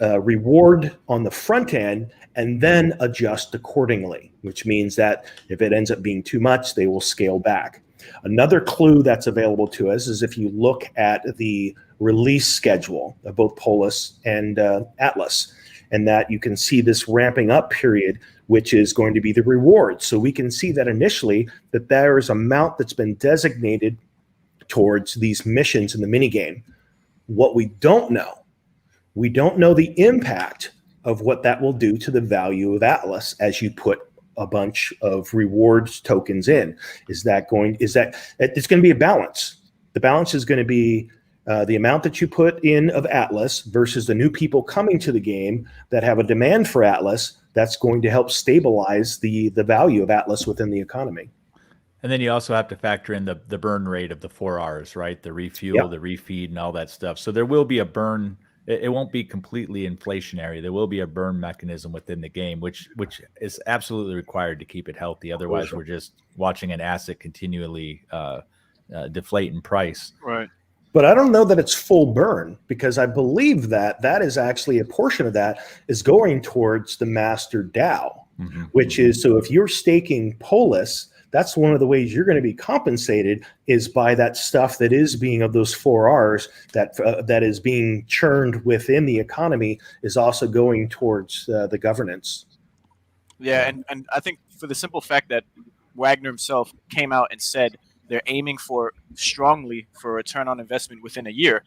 reward on the front end and then adjust accordingly, which means that if it ends up being too much, they will scale back. Another clue that's available to us is if you look at the release schedule of both Polis and Atlas, and that you can see this ramping up period, which is going to be the reward. So we can see that initially that there is amount that's been designated towards these missions in the minigame. What we don't know the impact of what that will do to the value of Atlas as you put a bunch of rewards tokens in. It's going to be a balance. The balance is going to be the amount that you put in of Atlas versus the new people coming to the game that have a demand for Atlas. That's going to help stabilize the value of Atlas within the economy. And then you also have to factor in the burn rate of the 4 Rs, right? The refuel, the refeed, and all that stuff. So there will be a burn. It won't be completely inflationary. There will be a burn mechanism within the game, which is absolutely required to keep it healthy. Otherwise, we're just watching an asset continually deflate in price. Right. But I don't know that it's full burn, because I believe that is actually a portion of that is going towards the master DAO, which is, so if you're staking Polis, that's one of the ways you're going to be compensated is by that stuff that is being of those 4Rs that is being churned within the economy is also going towards the governance. Yeah, and I think for the simple fact that Wagner himself came out and said they're aiming for strongly for a return on investment within a year.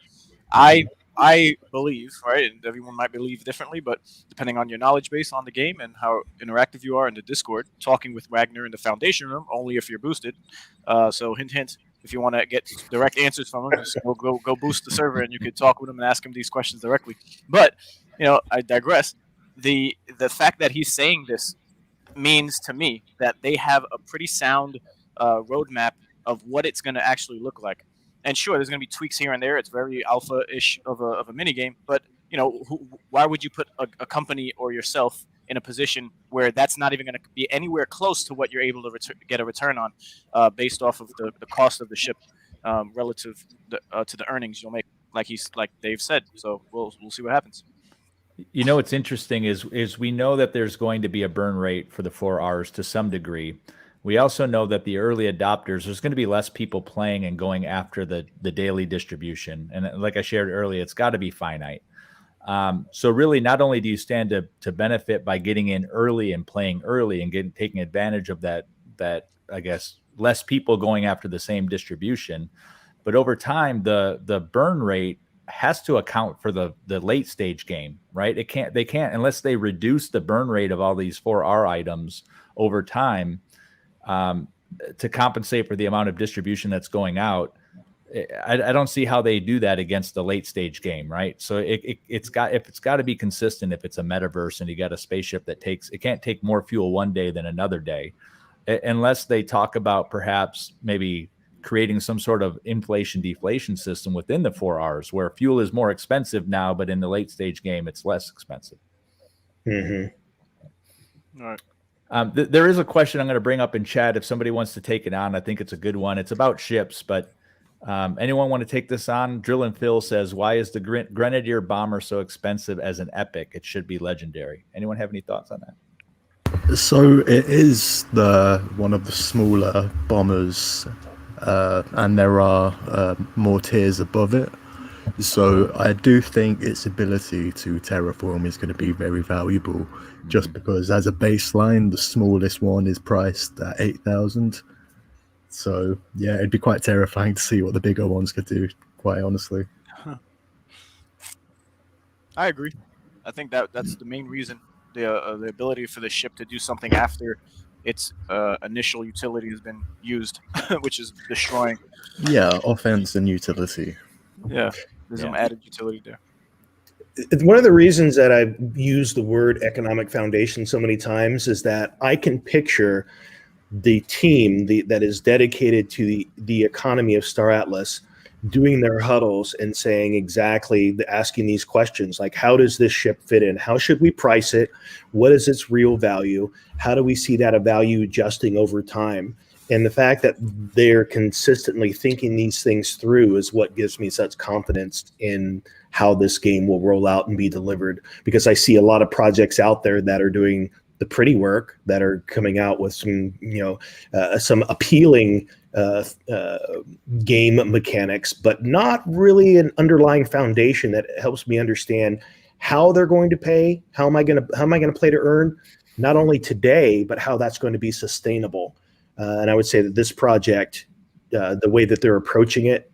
I believe, right, and everyone might believe differently, but depending on your knowledge base on the game and how interactive you are in the Discord, talking with Wagner in the Foundation room, only if you're boosted. So hint, hint. If you want to get direct answers from him, just go boost the server, and you could talk with him and ask him these questions directly. But I digress. The fact that he's saying this means to me that they have a pretty sound roadmap of what it's going to actually look like. And sure, there's going to be tweaks here and there. It's very alpha-ish of a mini game, but why would you put a company or yourself in a position where that's not even going to be anywhere close to what you're able to get a return on, based off of the cost of the ship relative to the earnings you'll make, like Dave said. So we'll see what happens. What's interesting is we know that there's going to be a burn rate for the 4Rs to some degree. We also know that the early adopters, there's going to be less people playing and going after the daily distribution. And like I shared earlier, it's got to be finite. So really, not only do you stand to benefit by getting in early and playing early and taking advantage of that I guess less people going after the same distribution, but over time the burn rate has to account for the late stage game, right? They can't unless they reduce the burn rate of all these 4R items over time to compensate for the amount of distribution that's going out. I don't see how they do that against the late stage game, right? So it's got to be consistent. If it's a metaverse and you got a spaceship that can't take more fuel one day than another day, unless they talk about perhaps maybe creating some sort of inflation deflation system within the 4Rs where fuel is more expensive now, but in the late stage game it's less expensive. All right. There is a question I'm going to bring up in chat if somebody wants to take it on. I think it's a good one. It's about ships, but anyone want to take this on? Drill and Phil says, why is the Grenadier bomber so expensive as an epic? It should be legendary. Anyone have any thoughts on that? So it is one of the smaller bombers, and there are more tiers above it. So I do think its ability to terraform is going to be very valuable, just because as a baseline, the smallest one is priced at 8,000. So yeah, it'd be quite terrifying to see what the bigger ones could do, quite honestly. I agree. I think that's the main reason, the ability for the ship to do something after its initial utility has been used, which is destroying. Yeah, offense and utility. Yeah, there's some added utility there. One of the reasons that I've used the word economic foundation so many times is that I can picture the team that is dedicated to the economy of Star Atlas doing their huddles and saying asking these questions like, how does this ship fit in? How should we price it? What is its real value? How do we see that a value adjusting over time? And the fact that they're consistently thinking these things through is what gives me such confidence in how this game will roll out and be delivered, because I see a lot of projects out there that are doing the pretty work, that are coming out with some appealing game mechanics, but not really an underlying foundation that helps me understand how they're going to pay, how am I going to play to earn, not only today, but how that's going to be sustainable. And I would say that this project, the way that they're approaching it,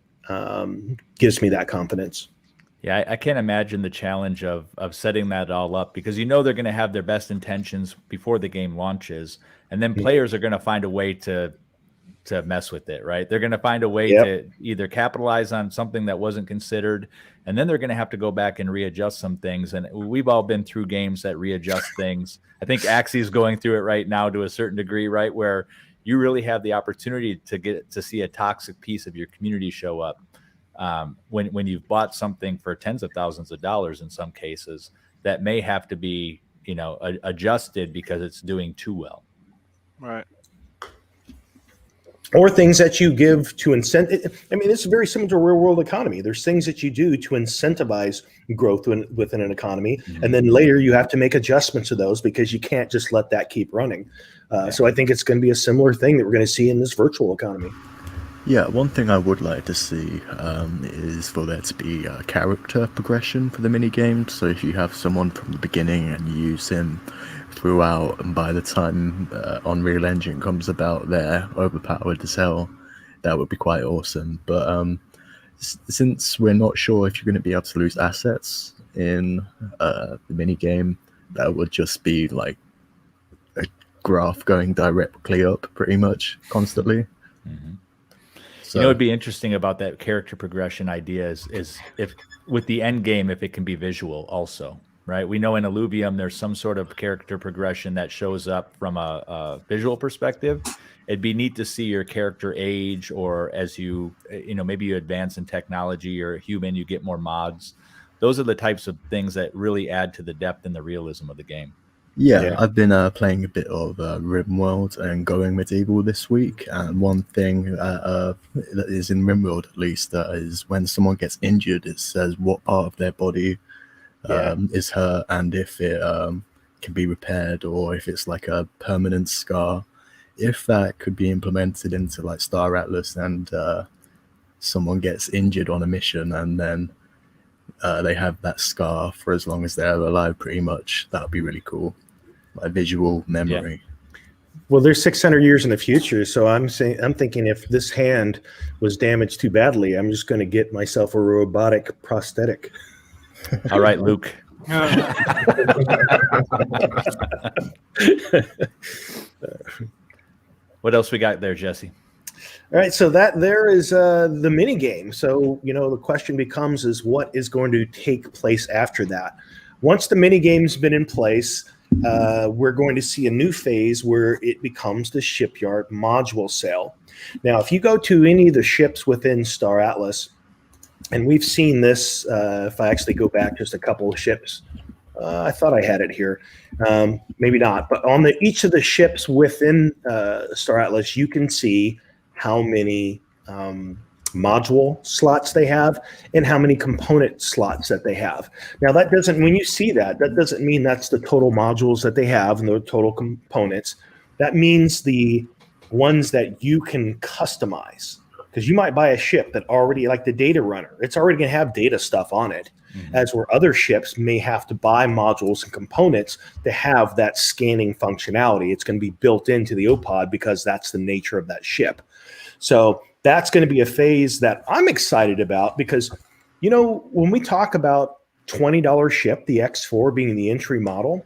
gives me that confidence. Yeah, I can't imagine the challenge of setting that all up, because they're going to have their best intentions before the game launches, and then players are going to find a way to mess with it, right? They're going to find a way to either capitalize on something that wasn't considered, and then they're going to have to go back and readjust some things. And we've all been through games that readjust things. I think Axie is going through it right now to a certain degree, right? Where you really have the opportunity to get to see a toxic piece of your community show up. When you've bought something for tens of thousands of dollars in some cases, that may have to be adjusted because it's doing too well. Right. or things that you give to incent. I mean, it's very similar to a real world economy. There's things that you do to incentivize growth within an economy, and then later you have to make adjustments to those because you can't just let that keep running. So I think it's going to be a similar thing that we're going to see in this virtual economy. Yeah, one thing I would like to see is for there to be a character progression for the mini games. So if you have someone from the beginning and you use him throughout, and by the time Unreal Engine comes about, they're overpowered as hell, that would be quite awesome. But since we're not sure if you're going to be able to lose assets in the mini game, that would just be like a graph going directly up pretty much constantly. Mm-hmm. So, you know, what'd be interesting about that character progression idea is if with the end game, if it can be visual also, right? We know in Illuvium, there's some sort of character progression that shows up from a visual perspective. It'd be neat to see your character age, or as you know, maybe you advance in technology, you're a human, you get more mods. Those are the types of things that really add to the depth and the realism of the game. yeah, I've been playing a bit of RimWorld and Going Medieval this week, and one thing that is in RimWorld at least is when someone gets injured, it says what part of their body is hurt and if it can be repaired, or if it's like a permanent scar. If that could be implemented into like Star Atlas, and someone gets injured on a mission and then they have that scar for as long as they're alive, pretty much, that would be really cool. Like visual memory. Well, there's 600 years in the future, so I'm thinking if this hand was damaged too badly, I'm just going to get myself a robotic prosthetic. All right, Luke. What else we got there, Jesse? All right, so that there is the mini game. So, you know, the question becomes is what is going to take place after that? Once the mini game's been in place, we're going to see a new phase where it becomes the shipyard module sale. Now, if you go to any of the ships within Star Atlas, and we've seen this, if I actually go back just a couple of ships, I thought I had it here. Maybe not, but on each of the ships within Star Atlas, you can see how many module slots they have and how many component slots that they have. Now, that doesn't, when you see that, that doesn't mean that's the total modules that they have and the total components. That means the ones that you can customize. Because you might buy a ship that already, like the data runner, it's already going to have data stuff on it, as where other ships may have to buy modules and components to have that scanning functionality. It's going to be built into the OPOD because that's the nature of that ship. So that's going to be a phase that I'm excited about because, you know, when we talk about $20 ship, the X4 being the entry model,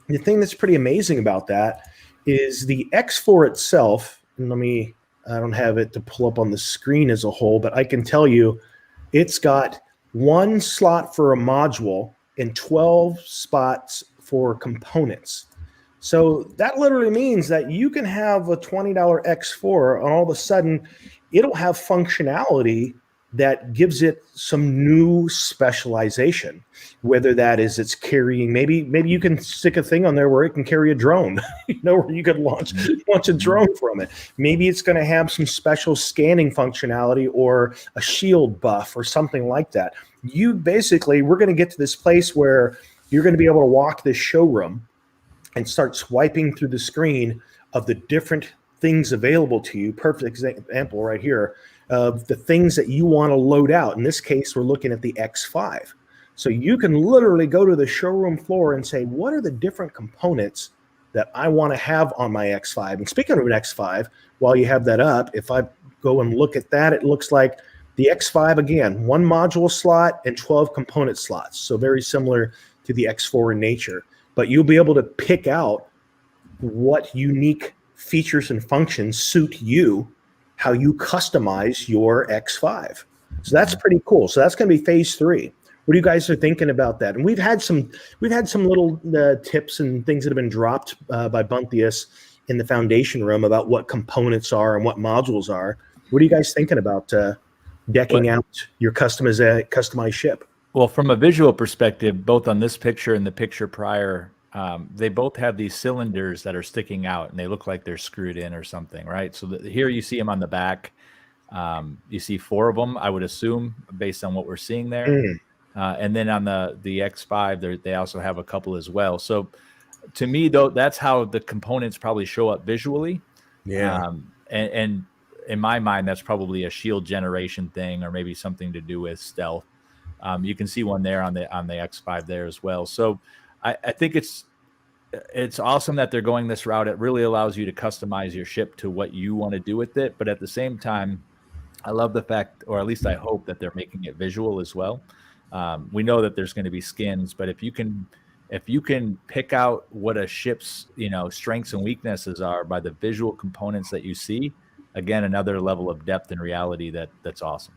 the thing that's pretty amazing about that is the X4 itself, and I don't have it to pull up on the screen as a whole, but I can tell you it's got one slot for a module and 12 spots for components. So that literally means that you can have a $20 X4 and all of a sudden it'll have functionality that gives it some new specialization, whether that is it's carrying, maybe you can stick a thing on there where it can carry a drone, you know, where you could launch a drone from it. Maybe it's going to have some special scanning functionality or a shield buff or something like that. You basically, we're going to get to this place where you're going to be able to walk this showroom and start swiping through the screen of the different things available to you. Perfect example right here of the things that you want to load out. In this case, we're looking at the X5. So you can literally go to the showroom floor and say, what are the different components that I want to have on my X5? And speaking of an X5, while you have that up, if I go and look at that, it looks like the X5, again, one module slot and 12 component slots. So very similar to the X4 in nature. But you'll be able to pick out what unique features and functions suit you, how you customize your X5. So that's pretty cool. So that's going to be phase 3. What do you guys are thinking about that? And we've had some little tips and things that have been dropped by Buntius in the foundation room about what components are and what modules are. What are you guys thinking about decking out your customized ship? Well, from a visual perspective, both on this picture and the picture prior, they both have these cylinders that are sticking out, and they look like they're screwed in or something, right? So here you see them on the back. You see 4 of them, I would assume, based on what we're seeing there. And then on the X5, they also have a couple as well. So to me, though, that's how the components probably show up visually. Yeah. And in my mind, that's probably a shield generation thing, or maybe something to do with stealth. You can see one there on the X5 there as well. So I think it's awesome that they're going this route. It really allows you to customize your ship to what you want to do with it. But at the same time, I love the fact, or at least I hope, that they're making it visual as well. We know that there's going to be skins, but if you can pick out what a ship's strengths and weaknesses are by the visual components that you see, again, another level of depth and reality that's awesome.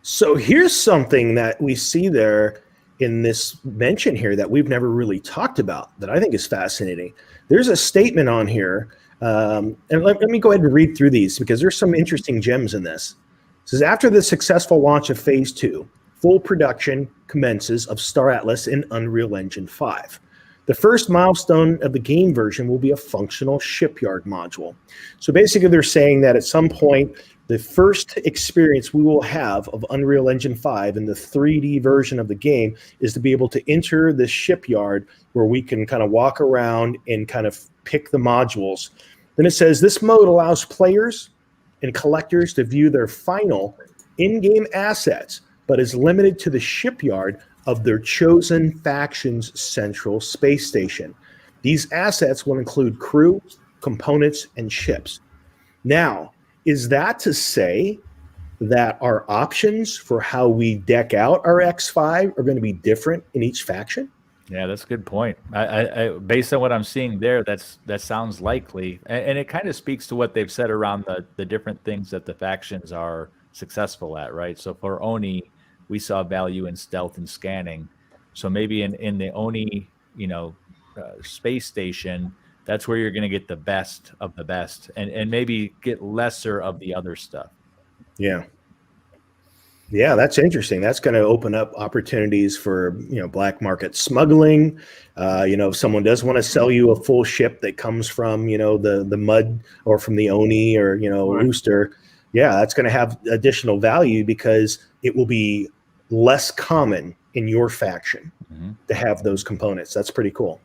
So here's something that we see there in this mention here that we've never really talked about that I think is fascinating. There's a statement on here, and let me go ahead and read through these because there's some interesting gems in this. It says, after the successful launch of Phase 2, full production commences of Star Atlas in Unreal Engine 5. The first milestone of the game version will be a functional shipyard module. So basically they're saying that at some point, the first experience we will have of Unreal Engine 5 in the 3D version of the game is to be able to enter the shipyard where we can kind of walk around and kind of pick the modules. Then it says this mode allows players and collectors to view their final in-game assets, but is limited to the shipyard of their chosen faction's central space station. These assets will include crew, components, and ships. Now, is that to say that our options for how we deck out our X5 are going to be different in each faction? Yeah, that's a good point. I based on what I'm seeing there, that sounds likely, and it kind of speaks to what they've said around the different things that the factions are successful at, right? So for ONI, we saw value in stealth and scanning. So maybe in the ONI, space station, that's where you're going to get the best of the best, and maybe get lesser of the other stuff. Yeah, that's interesting. That's going to open up opportunities for black market smuggling. If someone does want to sell you a full ship that comes from the mud or from the ONI or Rooster, that's going to have additional value because it will be less common in your faction to have those components. That's pretty cool.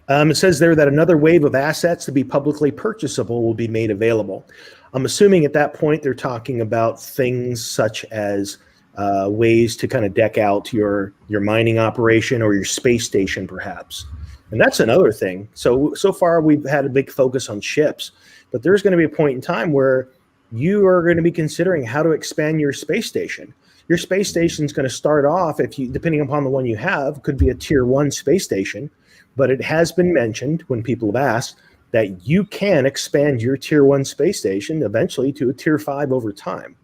It says there that another wave of assets to be publicly purchasable will be made available. I'm assuming at that point they're talking about things such as ways to kind of deck out your mining operation or your space station, perhaps. And that's another thing. So far we've had a big focus on ships, but there's going to be a point in time where you are going to be considering how to expand your space station. Your space station is going to start off, depending upon the one you have, could be a tier 1 space station. But it has been mentioned when people have asked that you can expand your tier 1 space station eventually to a tier 5 over time.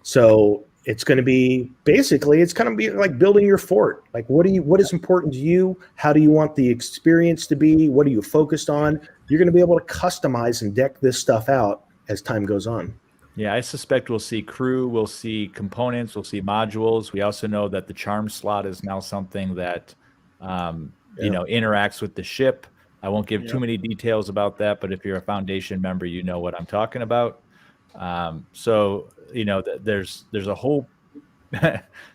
So it's going to be it's going to be like building your fort. Like what is important to you? How do you want the experience to be? What are you focused on? You're going to be able to customize and deck this stuff out as time goes on. Yeah, I suspect we'll see crew, we'll see components, we'll see modules. We also know that the charm slot is now something that interacts with the ship. I won't give too many details about that, but if you're a Foundation member, you know what I'm talking about. There's a whole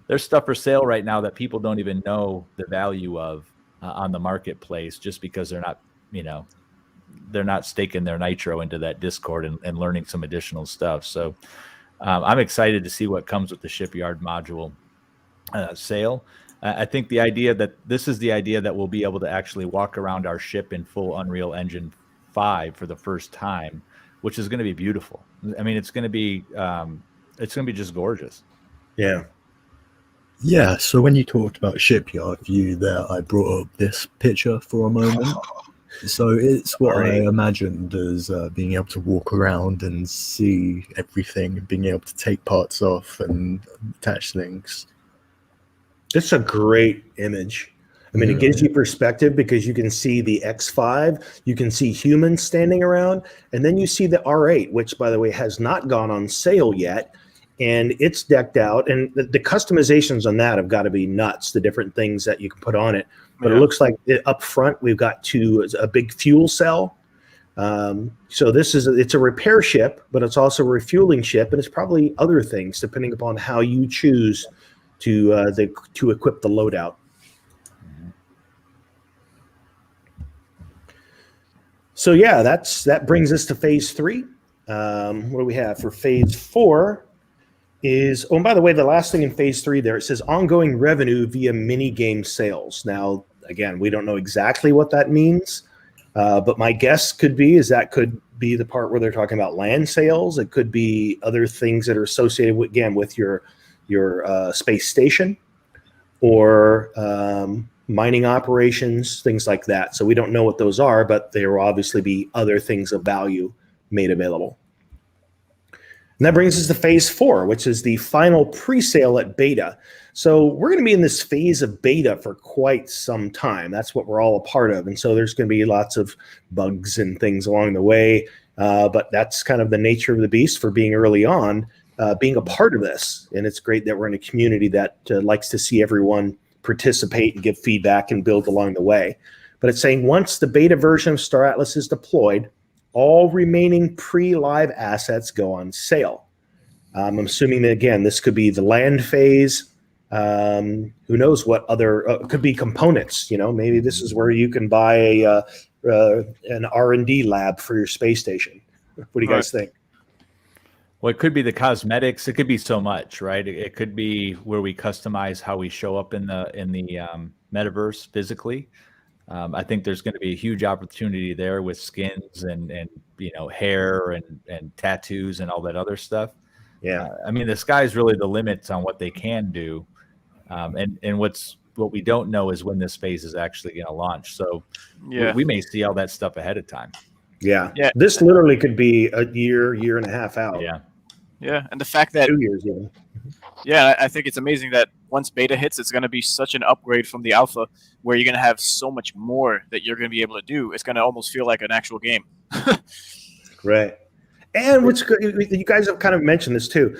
there's stuff for sale right now that people don't even know the value of on the marketplace, just because they're not staking their nitro into that Discord and learning some additional stuff. So I'm excited to see what comes with the shipyard module sale. I think the idea that we'll be able to actually walk around our ship in full Unreal Engine 5 for the first time, which is going to be beautiful. I mean, it's going to be just gorgeous. Yeah. Yeah. So when you talked about shipyard view there, I brought up this picture for a moment. So it's what I imagined as being able to walk around and see everything, being able to take parts off and attach things. It's a great image. I mean, it gives you perspective because you can see the X5, you can see humans standing around, and then you see the R8, which, by the way, has not gone on sale yet. and it's decked out, and the customizations on that have got to be nuts, the different things that you can put on it. But it looks like up front we've got a big fuel cell. So it's a repair ship, but it's also a refueling ship, and it's probably other things depending upon how you choose to equip the loadout. So yeah, that brings us to phase 3. What do we have for phase 4? And by the way, the last thing in phase 3 there, it says ongoing revenue via mini game sales. Now, again, we don't know exactly what that means, but my guess could be could be the part where they're talking about land sales. It could be other things that are associated with your space station, or mining operations, things like that. So we don't know what those are, but there will obviously be other things of value made available. And that brings us to phase 4, which is the final pre-sale at beta. So we're going to be in this phase of beta for quite some time. That's what we're all a part of. And so there's going to be lots of bugs and things along the way. But that's kind of the nature of the beast for being early on, being a part of this. And it's great that we're in a community that likes to see everyone participate and give feedback and build along the way. But it's saying once the beta version of Star Atlas is deployed, all remaining pre-live assets go on sale. I'm assuming that, again, this could be the land phase. Who knows what other could be components? Maybe this is where you can buy an R&D lab for your space station. What do you guys think? Well, it could be the cosmetics. It could be so much, right? It could be where we customize how we show up in the metaverse physically. I think there's going to be a huge opportunity there with skins and hair and tattoos and all that other stuff. Yeah, I mean, the sky's really the limits on what they can do, and what we don't know is when this phase is actually going to launch. So we may see all that stuff ahead of time. Yeah. This literally could be a year and a half out. Yeah, and the fact that 2 years even. Yeah, I think it's amazing that once beta hits, it's going to be such an upgrade from the alpha, where you're going to have so much more that you're going to be able to do. It's going to almost feel like an actual game. Right. And what's good, you guys have kind of mentioned this too.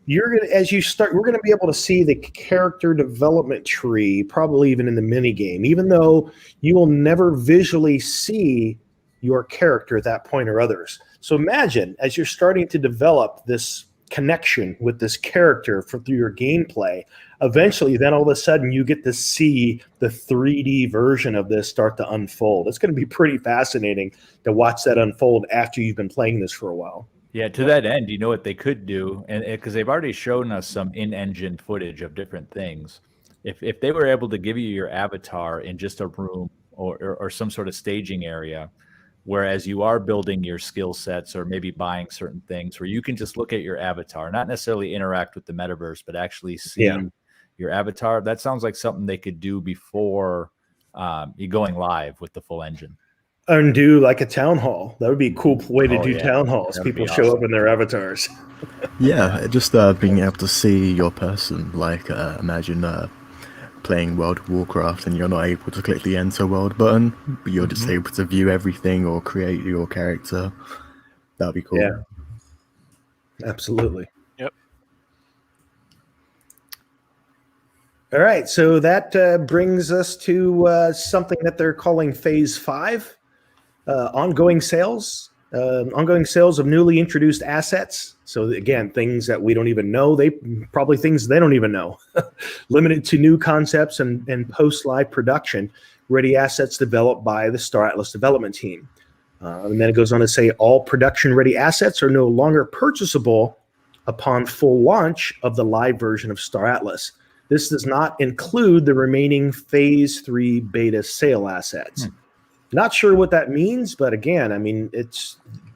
We're going to be able to see the character development tree, probably even in the mini game, even though you will never visually see your character at that point or others. So imagine as you're starting to develop this connection with this character through your gameplay, eventually then all of a sudden you get to see the 3D version of this start to unfold. It's going to be pretty fascinating to watch that unfold after you've been playing this for a while. Yeah, to that end, you know what they could do, and because they've already shown us some in-engine footage of different things. If they were able to give you your avatar in just a room or some sort of staging area, whereas you are building your skill sets or maybe buying certain things, where you can just look at your avatar, not necessarily interact with the metaverse, but actually see your avatar. That sounds like something they could do before you going live with the full engine. And do like a town hall. That would be a cool way to do town halls. That'd People show up in their avatars. Yeah, just being able to see your person. Like, imagine playing World of Warcraft and you're not able to click the enter world button, but you're just able to view everything or create your character. That'd be cool. Yeah, absolutely. Yep. All right, so that brings us to something that they're calling Phase 5, ongoing sales. Ongoing sales of newly introduced assets. So again, things that we don't even know. Probably things they don't even know. Limited to new concepts and post-live production. Ready assets developed by the Star Atlas development team. And then it goes on to say all production-ready assets are no longer purchasable upon full launch of the live version of Star Atlas. This does not include the remaining Phase 3 beta sale assets. Not sure what that means, but again, I mean,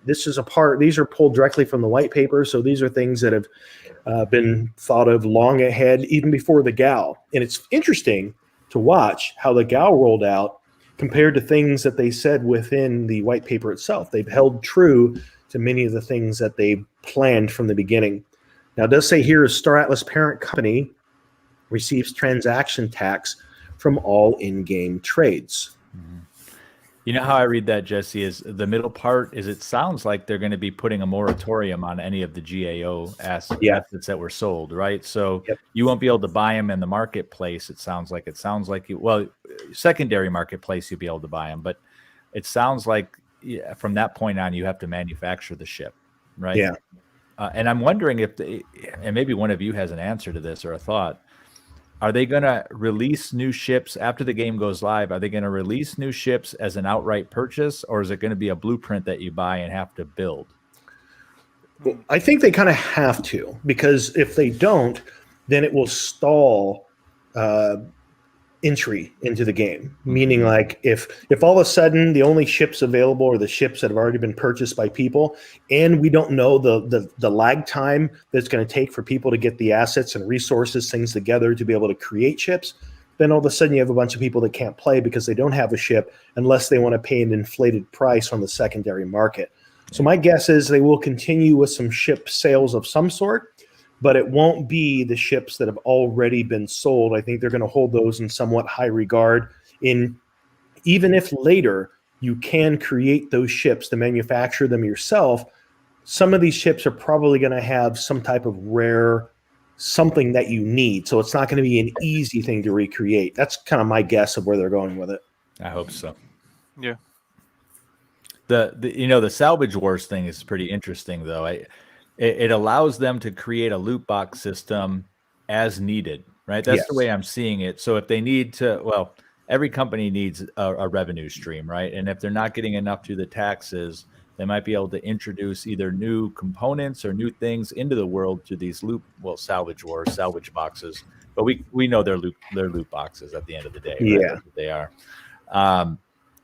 these are pulled directly from the white paper, so these are things that have been thought of long ahead, even before the GAL. And it's interesting to watch how the GAL rolled out compared to things that they said within the white paper itself. They've held true to many of the things that they planned from the beginning. Now, it does say here, a Star Atlas parent company receives transaction tax from all in-game trades. You know how I read that, Jesse, is the middle part is it sounds like they're going to be putting a moratorium on any of the GAO assets that were sold, right? So you won't be able to buy them in the marketplace. It sounds like secondary marketplace, you'll be able to buy them, but it sounds like from that point on, you have to manufacture the ship, right? Yeah. And I'm wondering and maybe one of you has an answer to this or a thought. Are they going to release new ships after the game goes live? Are they going to release new ships as an outright purchase, or is it going to be a blueprint that you buy and have to build? Well, I think they kind of have to, because if they don't, then it will stall entry into the game. Meaning, like if all of a sudden the only ships available are the ships that have already been purchased by people, and we don't know the lag time that's going to take for people to get the assets and resources, things together to be able to create ships, then all of a sudden you have a bunch of people that can't play because they don't have a ship unless they want to pay an inflated price on the secondary market. So my guess is they will continue with some ship sales of some sort, but it won't be the ships that have already been sold. I think they're going to hold those in somewhat high regard. Even if later you can create those ships to manufacture them yourself, some of these ships are probably going to have some type of rare something that you need. So it's not going to be an easy thing to recreate. That's kind of my guess of where they're going with it. I hope so. Yeah. The salvage wars thing is pretty interesting, though. It allows them to create a loot box system as needed, right? That's the way I'm seeing it. So if they need to, well, every company needs a revenue stream, right? And if they're not getting enough through the taxes, they might be able to introduce either new components or new things into the world through these salvage wars, salvage boxes. But we know they're loot boxes at the end of the day. Right? Yeah, That's what they are.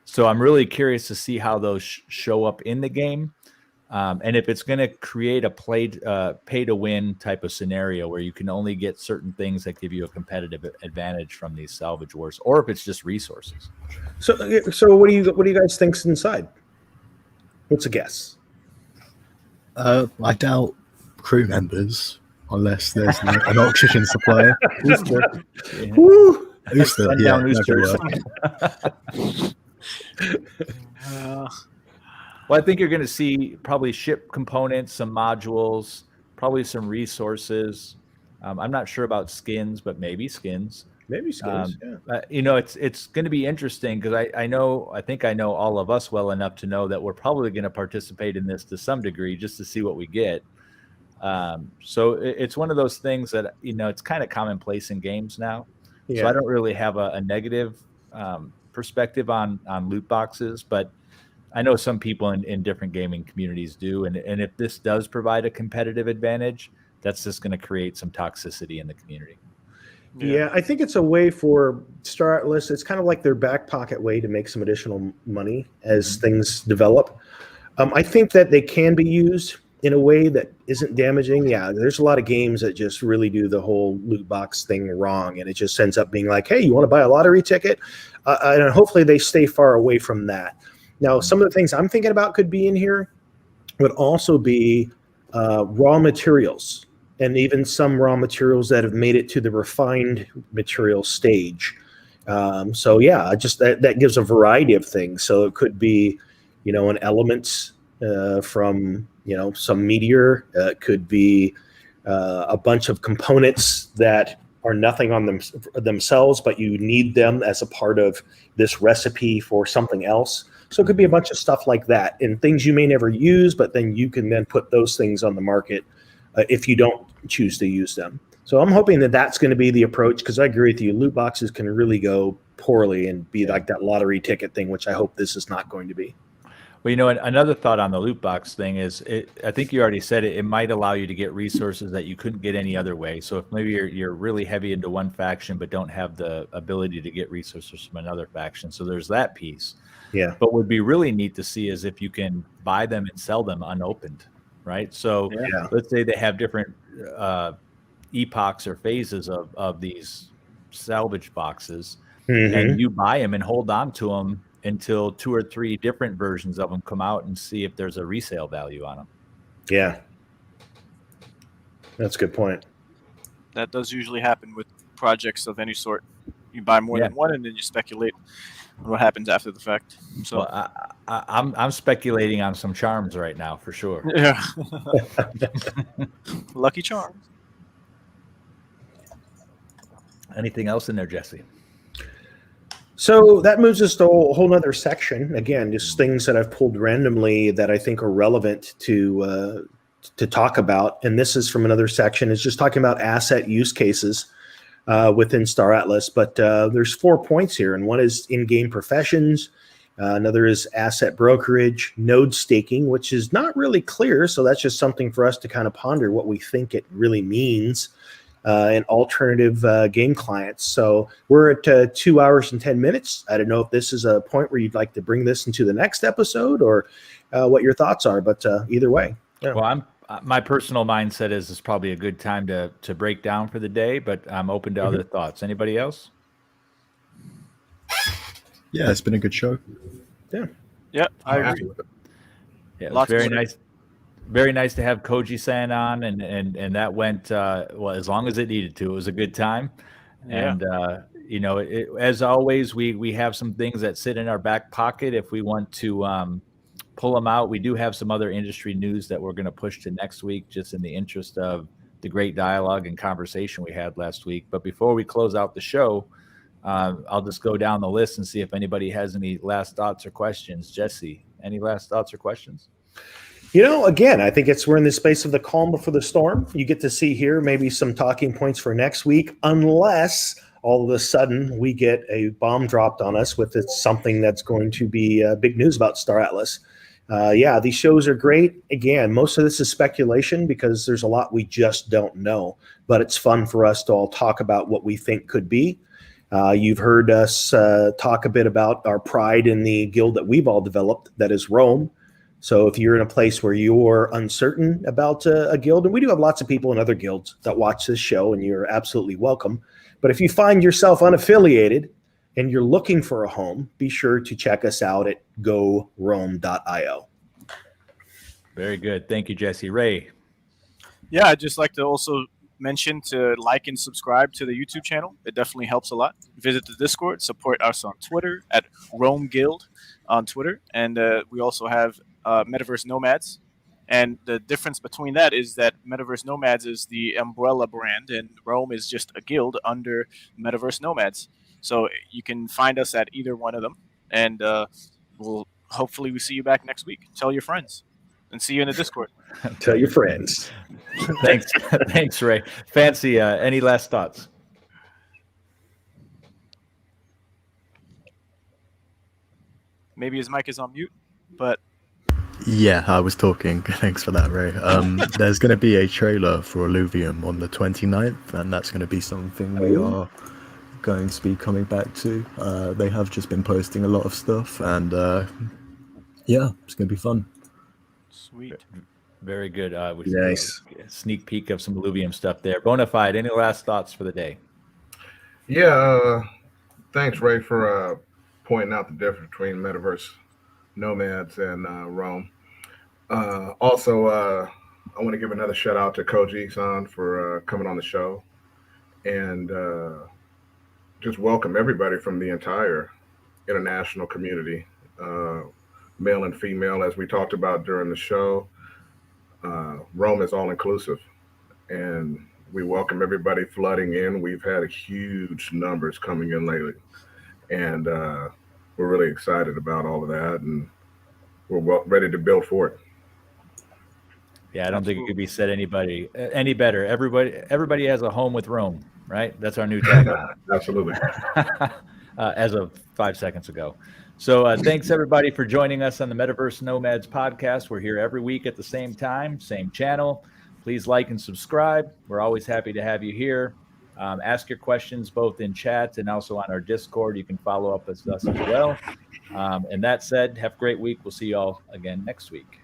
So I'm really curious to see how those show up in the game. And if it's going to create a pay to win type of scenario where you can only get certain things that give you a competitive advantage from these salvage wars, or if it's just resources. So what do you guys think's inside? What's a guess? I doubt crew members, unless there's an oxygen supplier. Well, I think you're going to see probably ship components, some modules, probably some resources. I'm not sure about skins, but maybe skins. It's going to be interesting because I think I know all of us well enough to know that we're probably going to participate in this to some degree just to see what we get. So it's one of those things that, it's kind of commonplace in games now. Yeah. So I don't really have a negative perspective on loot boxes, but I know some people in different gaming communities do. And if this does provide a competitive advantage, that's just going to create some toxicity in the community. Yeah, I think it's a way for Startless. It's kind of like their back pocket way to make some additional money as things develop. I think that they can be used in a way that isn't damaging. Yeah, there's a lot of games that just really do the whole loot box thing wrong, and it just ends up being like, hey, you want to buy a lottery ticket? And hopefully they stay far away from that. Now, some of the things I'm thinking about could be in here would also be raw materials, and even some raw materials that have made it to the refined material stage. So yeah, just that gives a variety of things. So it could be, an element from, some meteor. It could be a bunch of components that are nothing on themselves, but you need them as a part of this recipe for something else. So it could be a bunch of stuff like that, and things you may never use, but then you can then put those things on the market if you don't choose to use them. So I'm hoping that that's going to be the approach, because I agree with you. Loot boxes can really go poorly and be like that lottery ticket thing, which I hope this is not going to be. Well, another thought on the loot box thing is, I think you already said it might allow you to get resources that you couldn't get any other way. So if maybe you're really heavy into one faction but don't have the ability to get resources from another faction, so there's that piece. Yeah. But what would be really neat to see is if you can buy them and sell them unopened, right? So let's say they have different epochs or phases of these salvage boxes, and you buy them and hold on to them until 2 or 3 different versions of them come out and see if there's a resale value on them. Yeah. That's a good point. That does usually happen with projects of any sort. You buy more than one and then you speculate. what happens after the fact. So Well, I'm speculating on some charms right now for sure. yeah, Lucky Charms. Anything else in there, Jesse? So that moves us to a whole nother section. Again, just things that I've pulled randomly that I think are relevant to talk about. And this is from another section. It's just talking about asset use cases within Star Atlas. But there's 4 points here, and one is in-game professions. Another is asset brokerage, node staking, which is not really clear. So that's just something for us to kind of ponder what we think it really means. And alternative game clients. So we're at 2 hours and 10 minutes. I don't know if this is a point where you'd like to bring this into the next episode or what your thoughts are, but either way. Yeah. Well, my personal mindset is it's probably a good time to break down for the day, but I'm open to other thoughts. Anybody else? Yeah, it's been a good show. Yeah, I agree. Yeah, it was Lots of very work. nice. Very nice to have Koji-san on, and that went well as long as it needed to. It was a good time, Yeah. and as always, we have some things that sit in our back pocket if we want to pull them out. We do have some other industry news that we're going to push to next week, just in the interest of the great dialogue and conversation we had last week. But before we close out the show, I'll just go down the list and see if anybody has any last thoughts or questions. Jesse, any last thoughts or questions? Again, I think we're in the space of the calm before the storm. You get to see here maybe some talking points for next week, unless all of a sudden we get a bomb dropped on us with something that's going to be big news about Star Atlas. These shows are great. Again, most of this is speculation because there's a lot we just don't know, but it's fun for us to all talk about what we think could be. You've heard us talk a bit about our pride in the guild that we've all developed, that is Rome. So if you're in a place where you're uncertain about a guild, and we do have lots of people in other guilds that watch this show, and you're absolutely welcome. But if you find yourself unaffiliated and you're looking for a home, be sure to check us out at gorome.io. Very good. Thank you, Jesse. Ray. Yeah, I'd just like to also mention to like and subscribe to the YouTube channel. It definitely helps a lot. Visit the Discord, support us on Twitter at Rome Guild on Twitter, and we also have Metaverse Nomads. And the difference between that is that Metaverse Nomads is the umbrella brand, and Rome is just a guild under Metaverse Nomads. So you can find us at either one of them, and hopefully we see you back next week. Tell your friends, and see you in the Discord. Tell your friends. Thanks, thanks, Ray. Fancy. Any last thoughts? Maybe his mic is on mute, but Yeah, I was talking. Thanks for that, Ray. There's going to be a trailer for Illuvium on the 29th, and that's going to be something we are going to be coming back to. They have just been posting a lot of stuff, and it's going to be fun. sweet. Very good. Nice. Sneak peek of some Illuvium stuff there. Bonafide, any last thoughts for the day? Yeah, thanks, Ray, for pointing out the difference between Metaverse Nomads and Rome. Also, I want to give another shout out to Koji-san for coming on the show, and just welcome everybody from the entire international community, male and female, as we talked about during the show. Rome is all inclusive, and we welcome everybody flooding in. We've had huge numbers coming in lately, and we're really excited about all of that, and we're ready to build for it. Yeah, I don't think it could be said any better. Everybody has a home with Rome, right? That's our new tagline. Absolutely. As of 5 seconds ago. So thanks everybody for joining us on the Metaverse Nomads podcast. We're here every week at the same time, same channel. Please like and subscribe. We're always happy to have you here. Ask your questions both in chat and also on our Discord. You can follow up with us as well. And that said, have a great week. We'll see you all again next week.